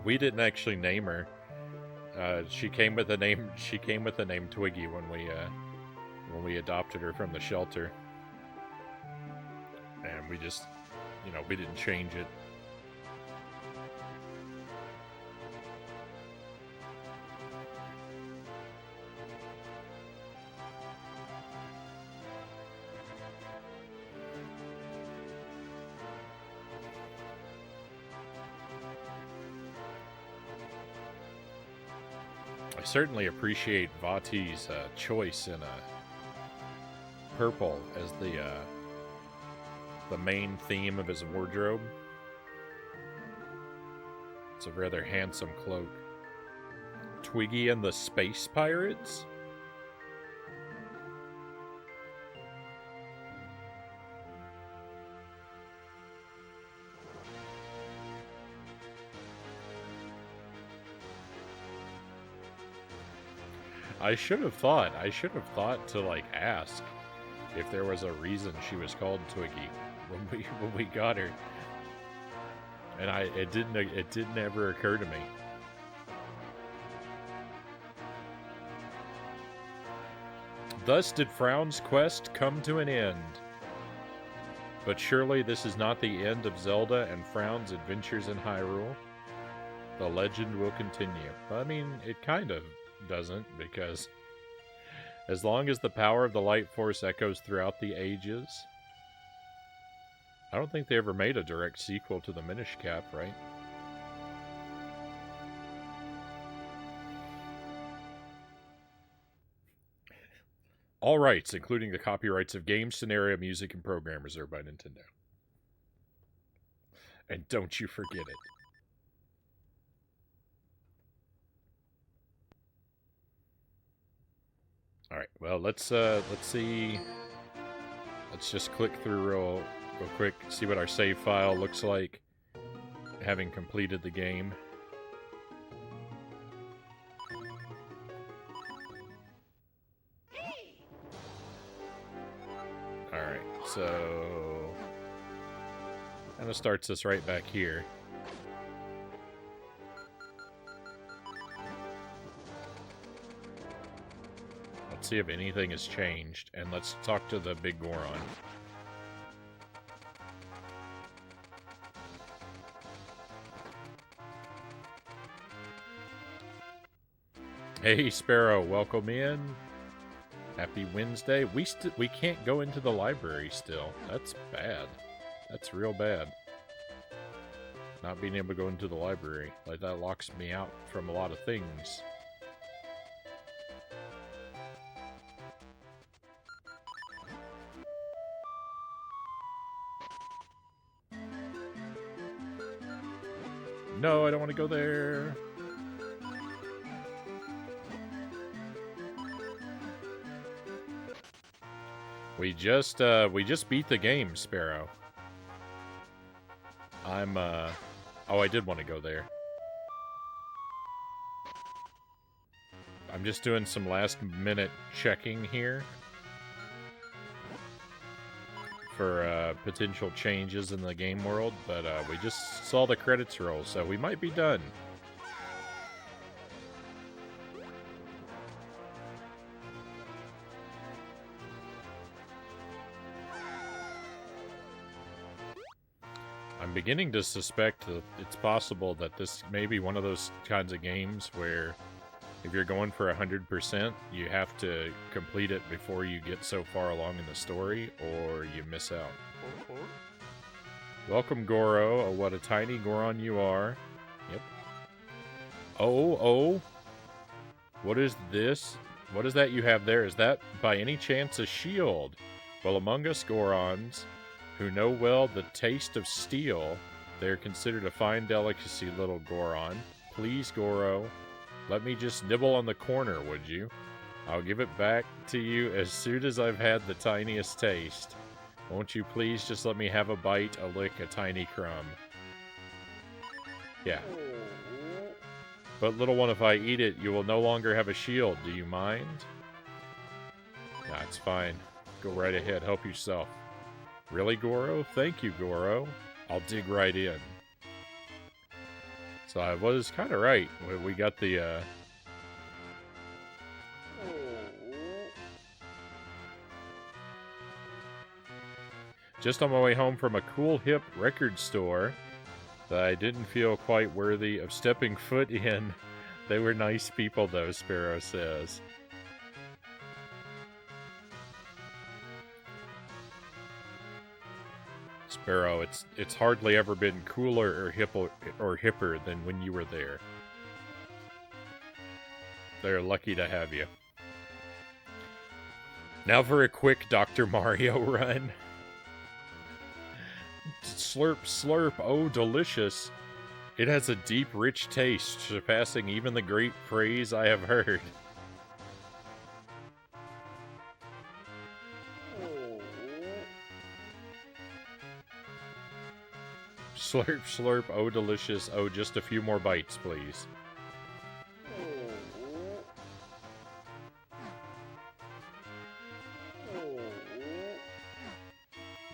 We didn't actually name her. She came with the name Twiggy when we adopted her from the shelter. And we just, we didn't change it. I certainly appreciate Vati's choice in purple as the main theme of his wardrobe. It's a rather handsome cloak. Twiggy and the Space Pirates? I should have thought to like ask if there was a reason she was called Twiggy when we got her, and it didn't ever occur to me. Thus did Frown's quest come to an end. But surely this is not the end of Zelda and Frown's adventures in Hyrule. The legend will continue. I mean, it kind of doesn't, because as long as the power of the light force echoes throughout the ages, I don't think they ever made a direct sequel to the Minish Cap, right? All rights, including the copyrights of games, scenario, music, and program, reserved by Nintendo. And don't you forget it. All right. Well, let's see. Let's just click through real quick, see what our save file looks like, having completed the game. All right. So And it starts us right back here. Let's see if anything has changed, and let's talk to the big Goron. Hey, Sparrow, welcome in. Happy Wednesday. We can't go into the library still. That's bad. That's real bad. Not being able to go into the library. Like, that locks me out from a lot of things. No, I don't want to go there. We just beat the game, Sparrow. Oh, I did want to go there. I'm just doing some last-minute checking here for potential changes in the game world, but we just saw the credits roll, so we might be done. I'm beginning to suspect that it's possible that this may be one of those kinds of games where if you're going for 100%, you have to complete it before you get so far along in the story, or you miss out. Welcome, Goro. Oh, what a tiny Goron you are. Yep. Oh. What is this? What is that you have there? Is that, by any chance, a shield? Well, among us Gorons, who know well the taste of steel, they are considered a fine delicacy, little Goron. Please, Goro, let me just nibble on the corner, would you? I'll give it back to you as soon as I've had the tiniest taste. Won't you please just let me have a bite, a lick, a tiny crumb? Yeah. But, little one, if I eat it, you will no longer have a shield. Do you mind? Nah, it's fine. Go right ahead. Help yourself. Really, Goro? Thank you, Goro. I'll dig right in. So I was kind of right. We got the, just on my way home from a cool, hip record store that I didn't feel quite worthy of stepping foot in. They were nice people, though, Sparrow says. Sparrow, it's hardly ever been cooler or hipper than when you were there. They're lucky to have you. Now for a quick Dr. Mario run. Slurp, slurp, oh delicious. It has a deep, rich taste, surpassing even the great praise I have heard. Slurp, slurp, oh delicious, oh just a few more bites, please.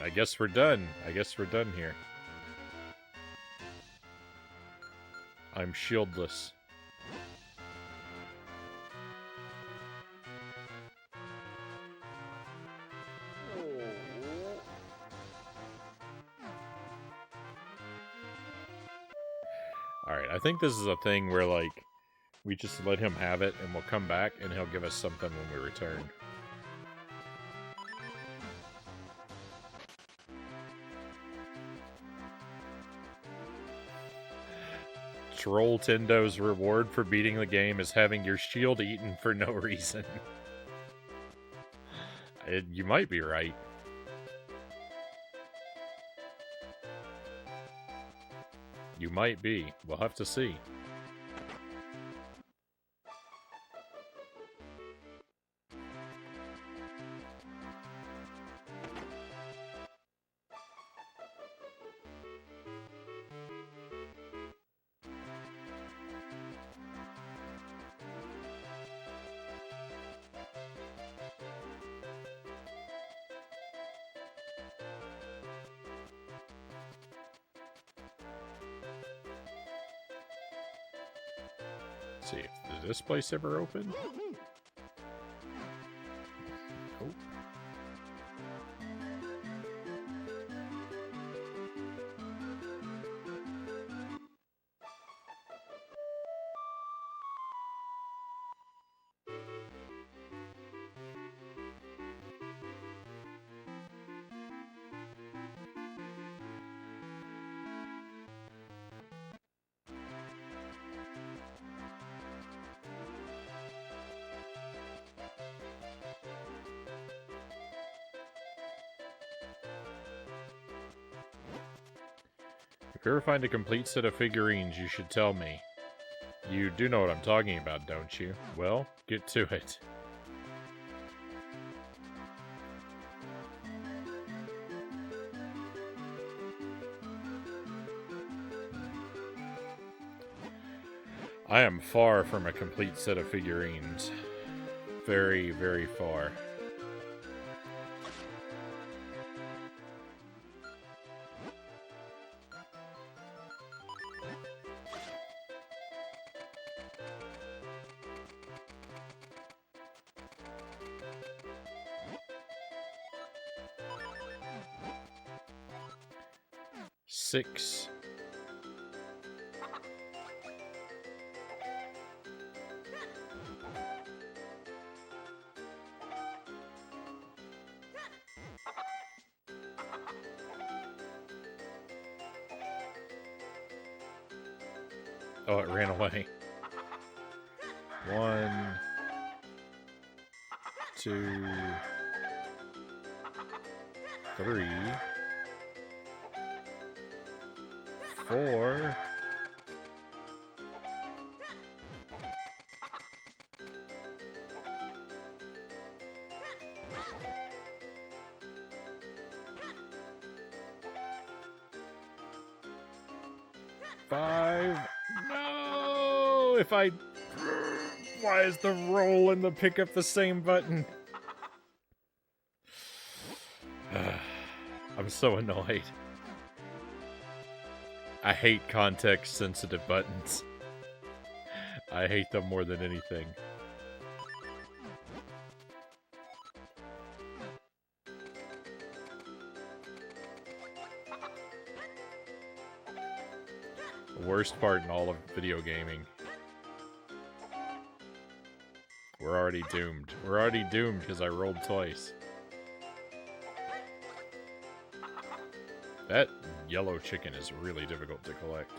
I guess we're done. I guess we're done here. I'm shieldless. Alright, I think this is a thing where, like, we just let him have it and we'll come back and he'll give us something when we return. Troll Tendo's reward for beating the game is having your shield eaten for no reason. You might be right. You might be. We'll have to see. Let's see, is this place ever open? Oh. If you ever find a complete set of figurines, you should tell me. You do know what I'm talking about, don't you? Well, get to it. I am far from a complete set of figurines. Very, very far. Six. Oh, it ran away. 1, 2, 3, 4. Five. No! If I... Why is the roll and the pick up the same button? I'm so annoyed. I hate context-sensitive buttons. I hate them more than anything. The worst part in all of video gaming. We're already doomed. We're already doomed because I rolled twice. That yellow chicken is really difficult to collect.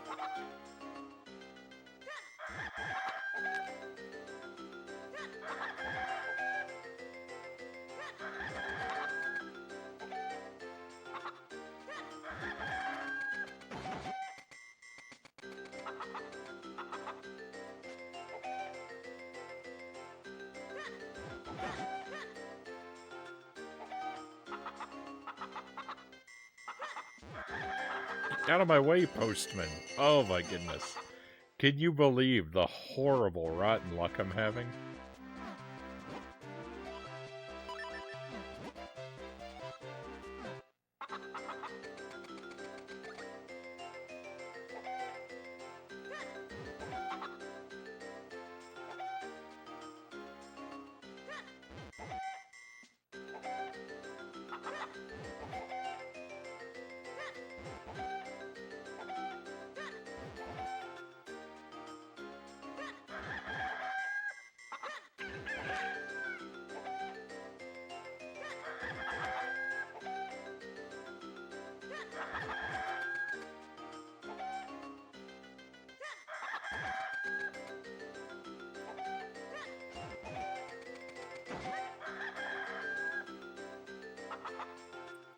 Out of my way, postman. Oh my goodness. Can you believe the horrible, rotten luck I'm having?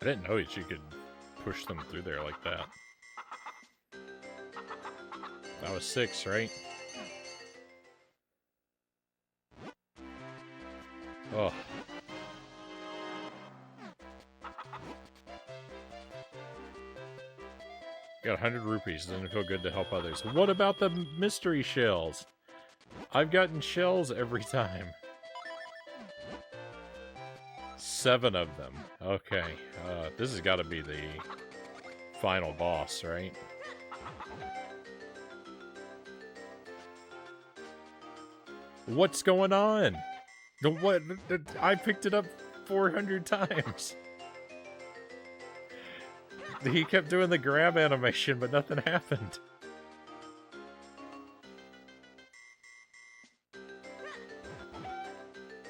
I didn't know that you could push them through there like that. That was 6, right? Oh. Got 100 rupees. Doesn't feel good to help others. What about the mystery shells? I've gotten shells every time. 7 of them. Okay. This has got to be the final boss, right? What's going on? What? I picked it up 400 times. He kept doing the grab animation, but nothing happened.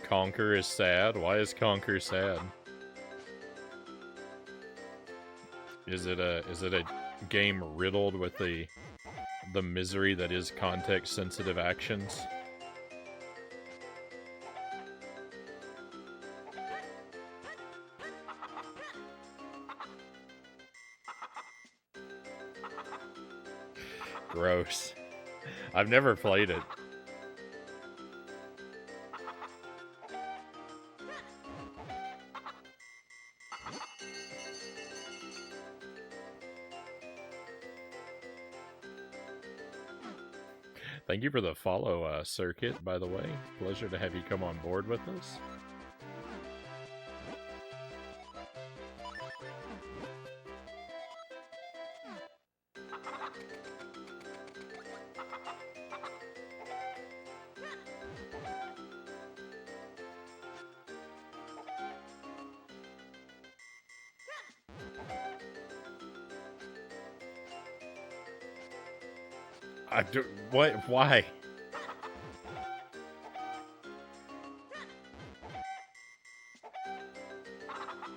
Conker is sad? Why is Conker sad? Is it a game riddled with the misery that is context-sensitive actions? Gross. I've never played it. Thank you for the follow, Circuit, by the way. Pleasure to have you come on board with us. What? Why?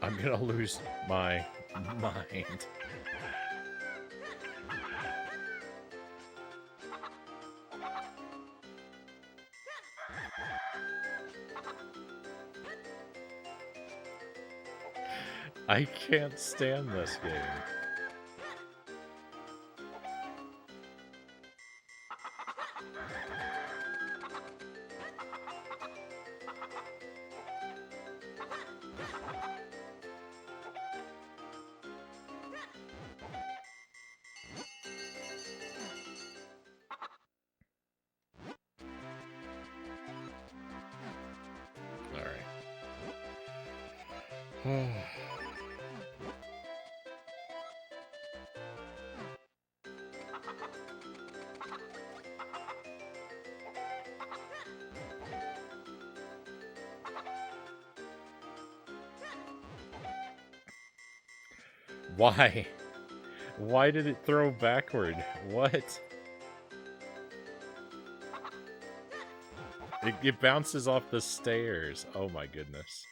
I'm gonna lose my mind. I can't stand this game. Why? Why did it throw backward? What? It bounces off the stairs. Oh my goodness.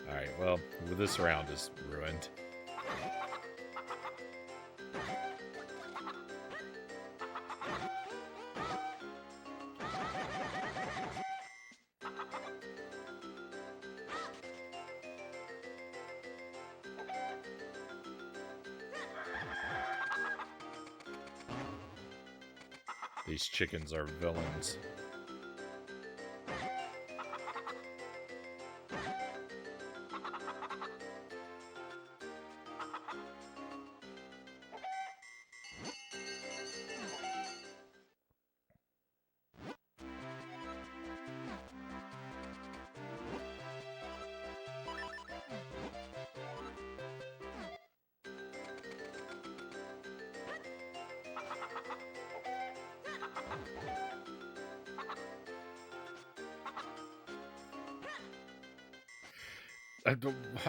Alright, well, this round is ruined. These chickens are villains.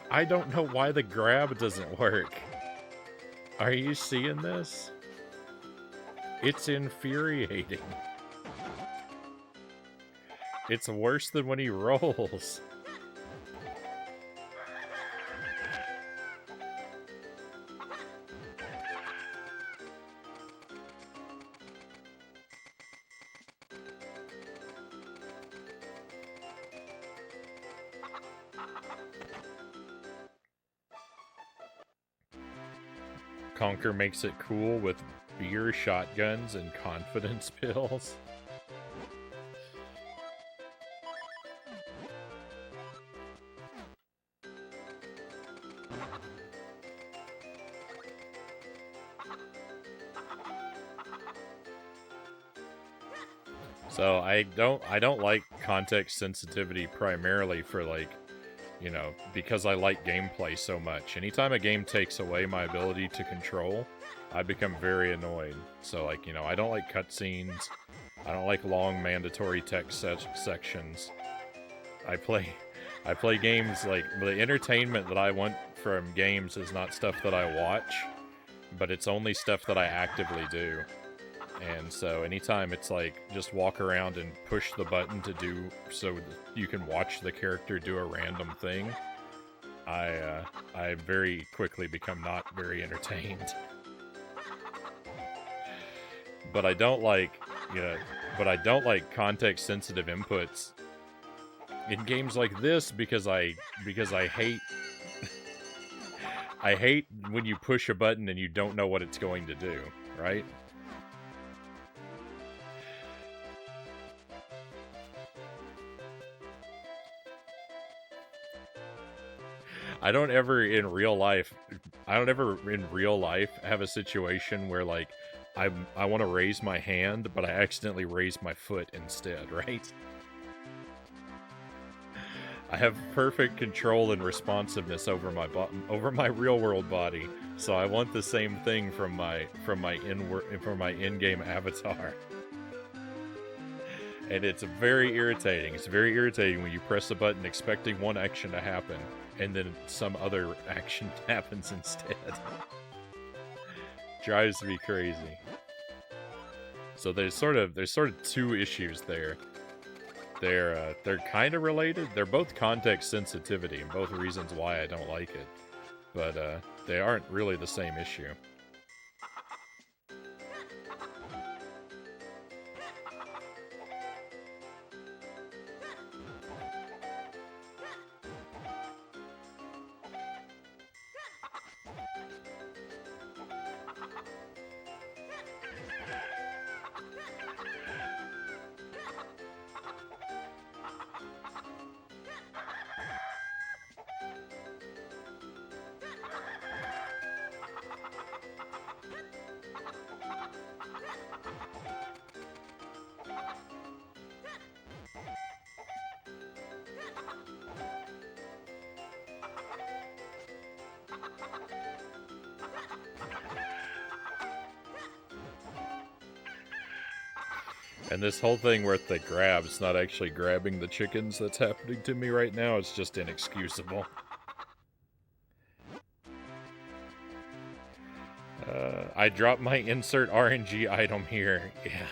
I don't know why the grab doesn't work. Are you seeing this? It's infuriating. It's worse than when he rolls. Conker makes it cool with beer shotguns and confidence pills. So I don't like context sensitivity primarily for, like, you know, because I like gameplay so much. Anytime a game takes away my ability to control, I become very annoyed. So, like, you know, I don't like cutscenes. I don't like long mandatory text sections. I play games like the entertainment that I want from games is not stuff that I watch, but it's only stuff that I actively do. And so anytime it's like just walk around and push the button to do so you can watch the character do a random thing, I very quickly become not very entertained. But I don't like, context sensitive inputs in games like this because I hate I hate when you push a button and you don't know what it's going to do, right? I don't ever in real life have a situation where like I want to raise my hand, but I accidentally raise my foot instead, right? I have perfect control and responsiveness over my real world body, so I want the same thing from my in-game avatar. And it's very irritating. It's very irritating when you press a button expecting one action to happen, and then some other action happens instead. Drives me crazy. So there's sort of two issues there. They're kind of related. They're both context sensitivity, and both reasons why I don't like it. But they aren't really the same issue. And this whole thing with the grabs, not actually grabbing the chickens that's happening to me right now, it's just inexcusable. I dropped my insert RNG item here. Yeah.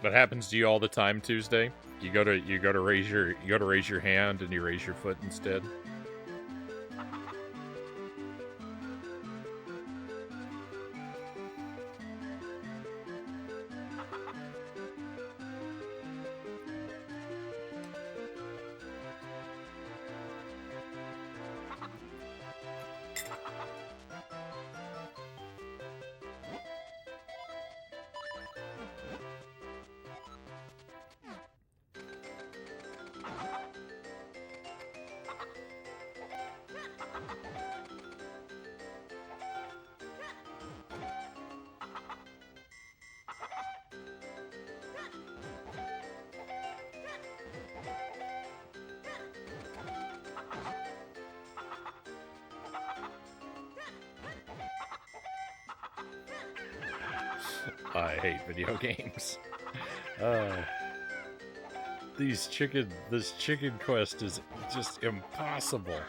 That happens to you all the time, Tuesday? You go to raise your hand and you raise your foot instead. I hate video games. This chicken quest is just impossible.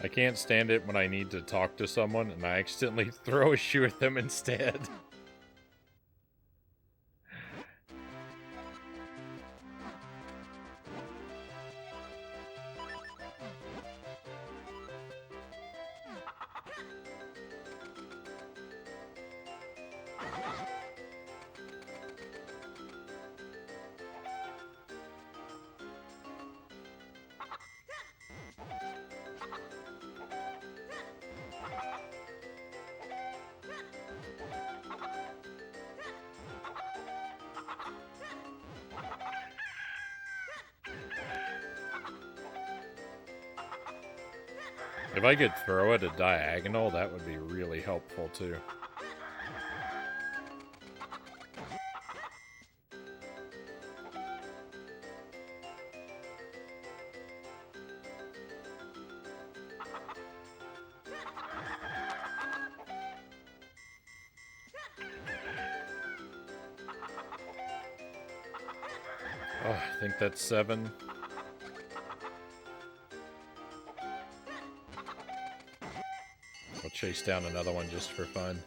I can't stand it when I need to talk to someone and I accidentally throw a shoe at them instead. If I could throw it a diagonal, that would be really helpful too. Oh, I think that's 7. I'll chase down another one just for fun.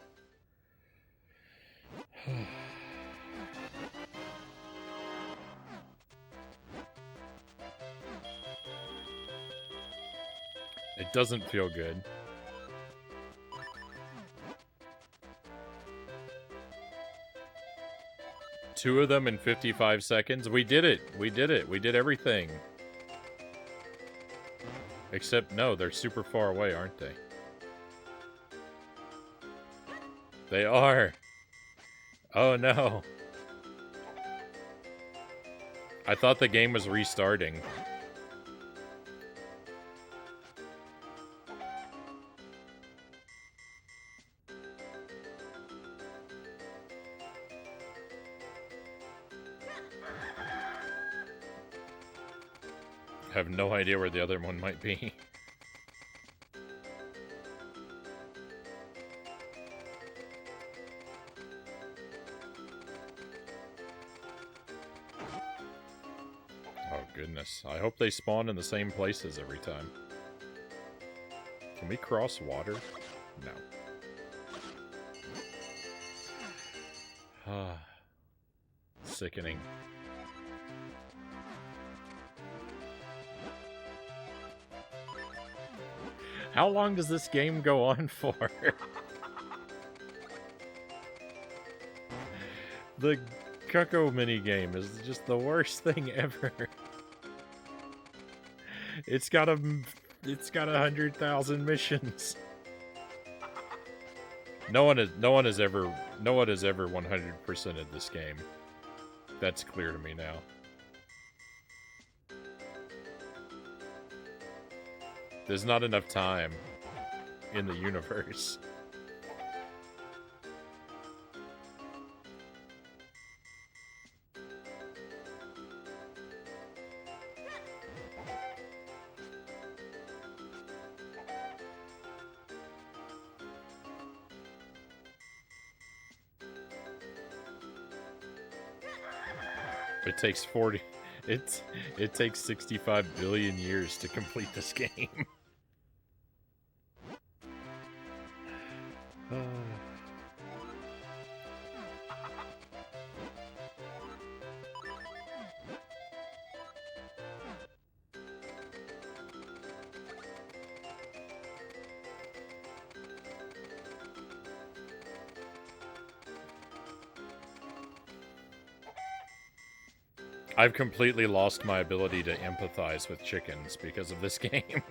It doesn't feel good. Two of them in 55 seconds. We did it. We did it. We did everything. Except, no, they're super far away, aren't they? They are. Oh, no. I thought the game was restarting. I have no idea where the other one might be. Oh, goodness. I hope they spawn in the same places every time. Can we cross water? No. Ah. Sickening. How long does this game go on for? The Cucko minigame is just the worst thing ever. It's got 100,000 missions. No one has ever 100%ed this game. That's clear to me now. There's not enough time in the universe. It takes 40. It takes 65 billion years to complete this game. I've completely lost my ability to empathize with chickens because of this game.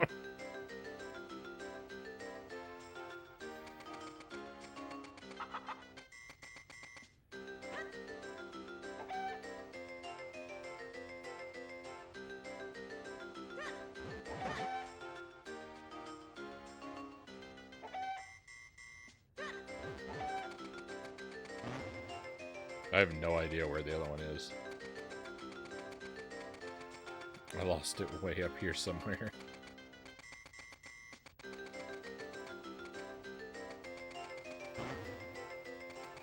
I have no idea where the other one is. I lost it way up here somewhere.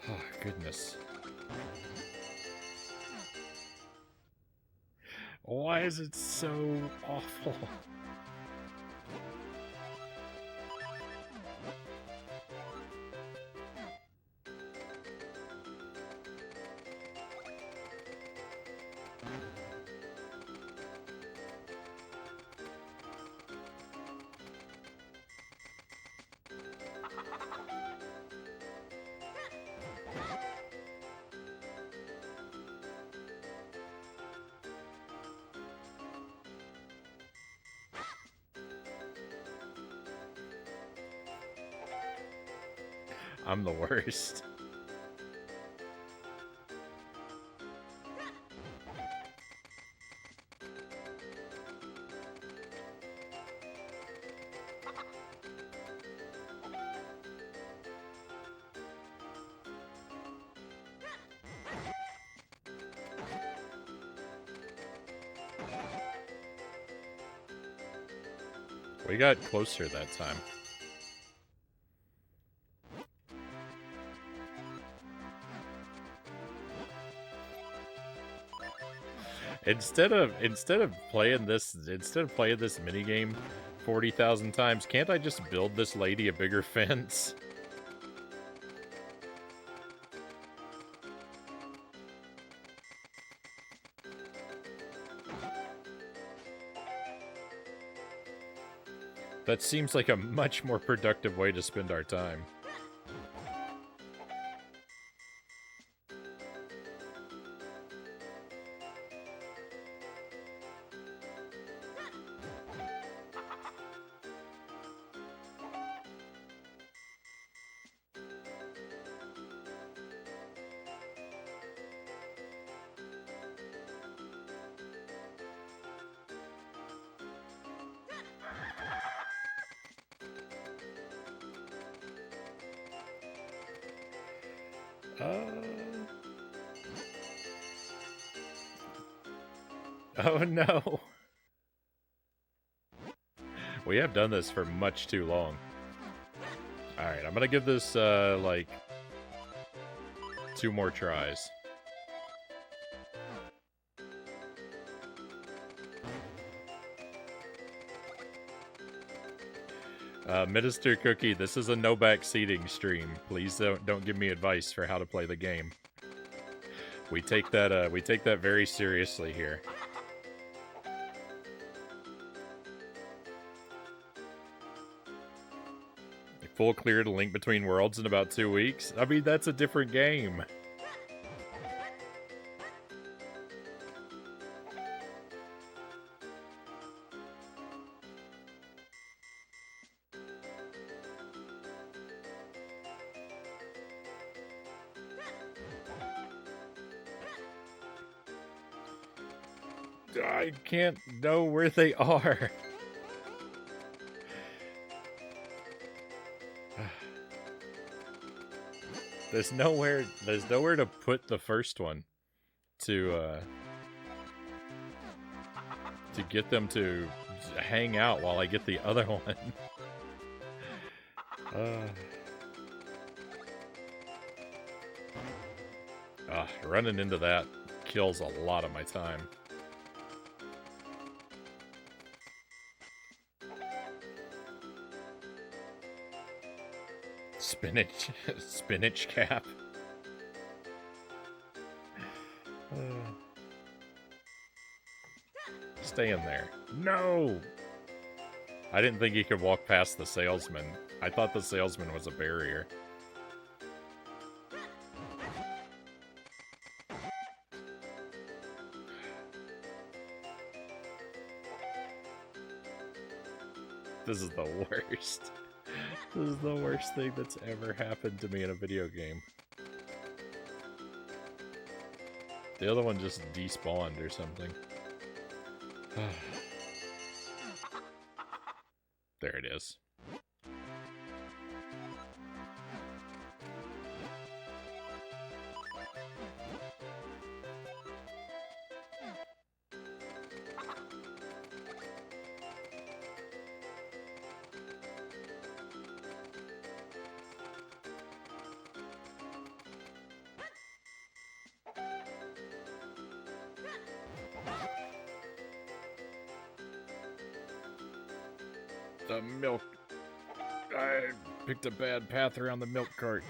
Oh, goodness. Why is it so awful? I'm the worst. We got closer that time. Instead of playing this mini game 40,000 times, can't I just build this lady a bigger fence? That seems like a much more productive way to spend our time. Oh no! We have done this for much too long. Alright, I'm gonna give this, like, 2 more tries. Minister Cookie, this is a no backseating stream. Please don't give me advice for how to play the game. We take that very seriously here. Full clear to Link Between Worlds in about 2 weeks? I mean, that's a different game. I can't know where they are. There's nowhere to put the first one to get them to hang out while I get the other one. Running into that kills a lot of my time. Spinach cap. Stay in there. No! I didn't think you could walk past the salesman. I thought the salesman was a barrier. This is the worst. This is the worst thing that's ever happened to me in a video game. The other one just despawned or something. There it is. The milk. I picked a bad path around the milk cart.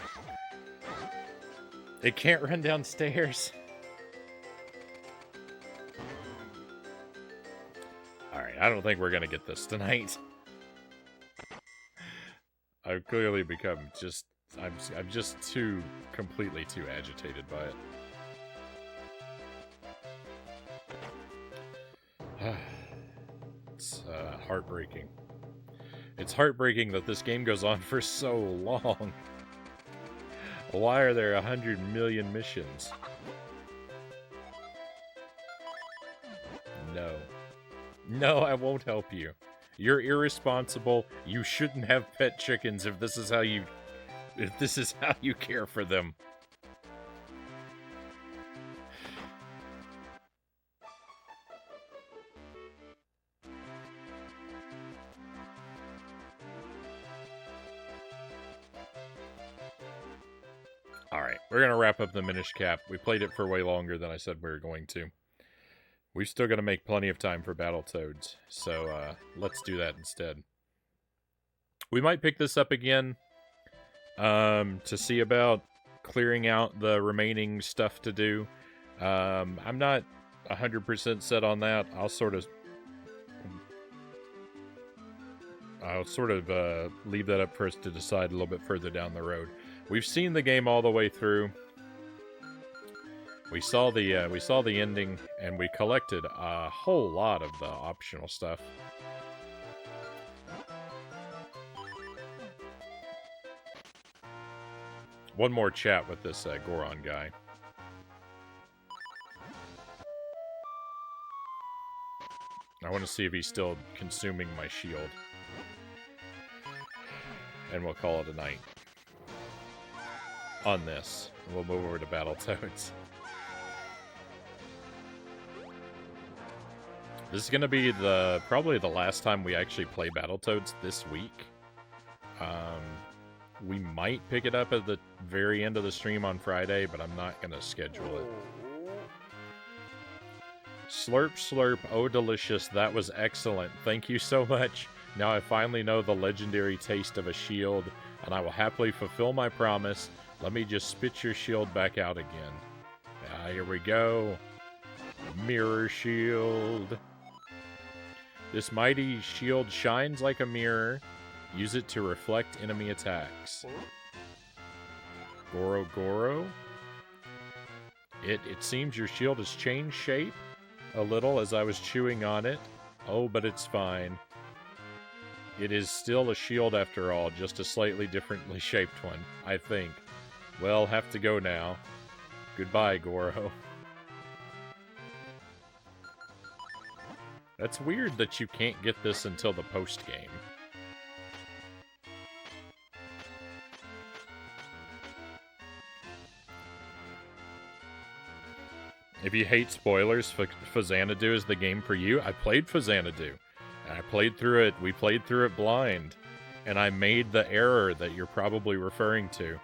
It can't run downstairs. Alright, I don't think we're gonna get this tonight. I've clearly become just... I'm just completely too agitated by it. It's heartbreaking. It's heartbreaking that this game goes on for so long. Why are there 100 million missions? No. No, I won't help you. You're irresponsible. You shouldn't have pet chickens if this is how you care for them. we're going to wrap up the Minish Cap. We played it for way longer than I said we were going to. We've still got to make plenty of time for Battletoads, so let's do that instead. We might pick this up again to see about clearing out the remaining stuff to do. I'm not 100% set on that. I'll sort of leave that up for us to decide a little bit further down the road. We've seen the game all the way through. We saw the ending, and we collected a whole lot of the optional stuff. One more chat with this Goron guy. I want to see if he's still consuming my shield. And we'll call it a night on this. We'll move over to Battletoads. This is going to be probably the last time we actually play Battletoads this week. We might pick it up at the very end of the stream on Friday, but I'm not going to schedule it. Slurp, slurp, oh delicious, that was excellent. Thank you so much. Now I finally know the legendary taste of a shield, and I will happily fulfill my promise. Let me just spit your shield back out again. Here we go. Mirror shield. This mighty shield shines like a mirror. Use it to reflect enemy attacks. Goro Goro. It seems your shield has changed shape a little as I was chewing on it. Oh, but it's fine. It is still a shield after all, just a slightly differently shaped one, I think. Well, have to go now. Goodbye, Goro. That's weird that you can't get this until the post-game. If you hate spoilers, Phazanadu is the game for you. I played Phazanadu, and I played through it. We played through it blind, and I made the error that you're probably referring to.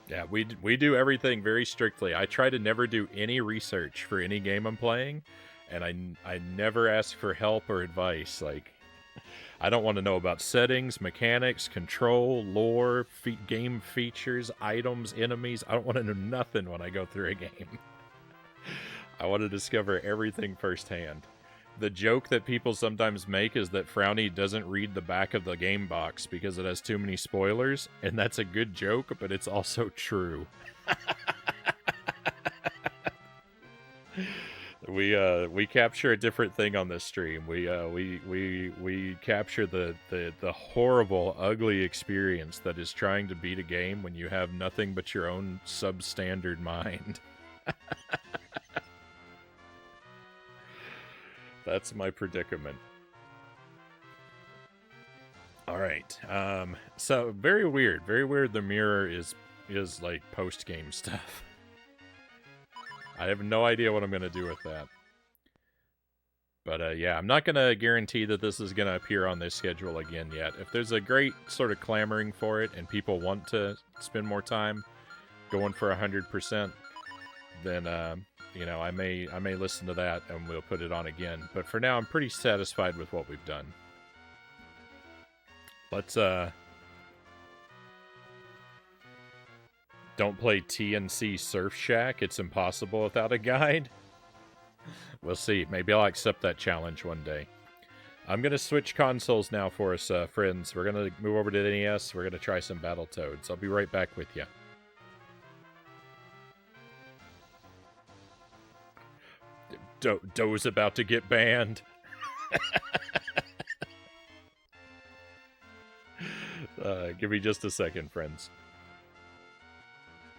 Yeah, we do everything very strictly. I try to never do any research for any game I'm playing, and I never ask for help or advice. Like, I don't want to know about settings, mechanics, control, lore, game features, items, enemies. I don't want to know nothing when I go through a game. I want to discover everything firsthand. The joke that people sometimes make is that Frownie doesn't read the back of the game box because it has too many spoilers, and that's a good joke, but it's also true. We capture a different thing on this stream. We capture the horrible, ugly experience that is trying to beat a game when you have nothing but your own substandard mind. That's my predicament. Alright, so very weird the mirror is like post-game stuff. I have no idea what I'm going to do with that. But yeah, I'm not going to guarantee that this is going to appear on this schedule again yet. If there's a great sort of clamoring for it and people want to spend more time going for 100%, then you know, I may listen to that and we'll put it on again. But for now, I'm pretty satisfied with what we've done. Let's don't play TNC Surf Shack. It's impossible without a guide. We'll see. Maybe I'll accept that challenge one day. I'm going to switch consoles now for us, friends. We're going to move over to the NES. We're going to try some Battletoads. I'll be right back with you. Doe's about to get banned. Give me just a second, friends.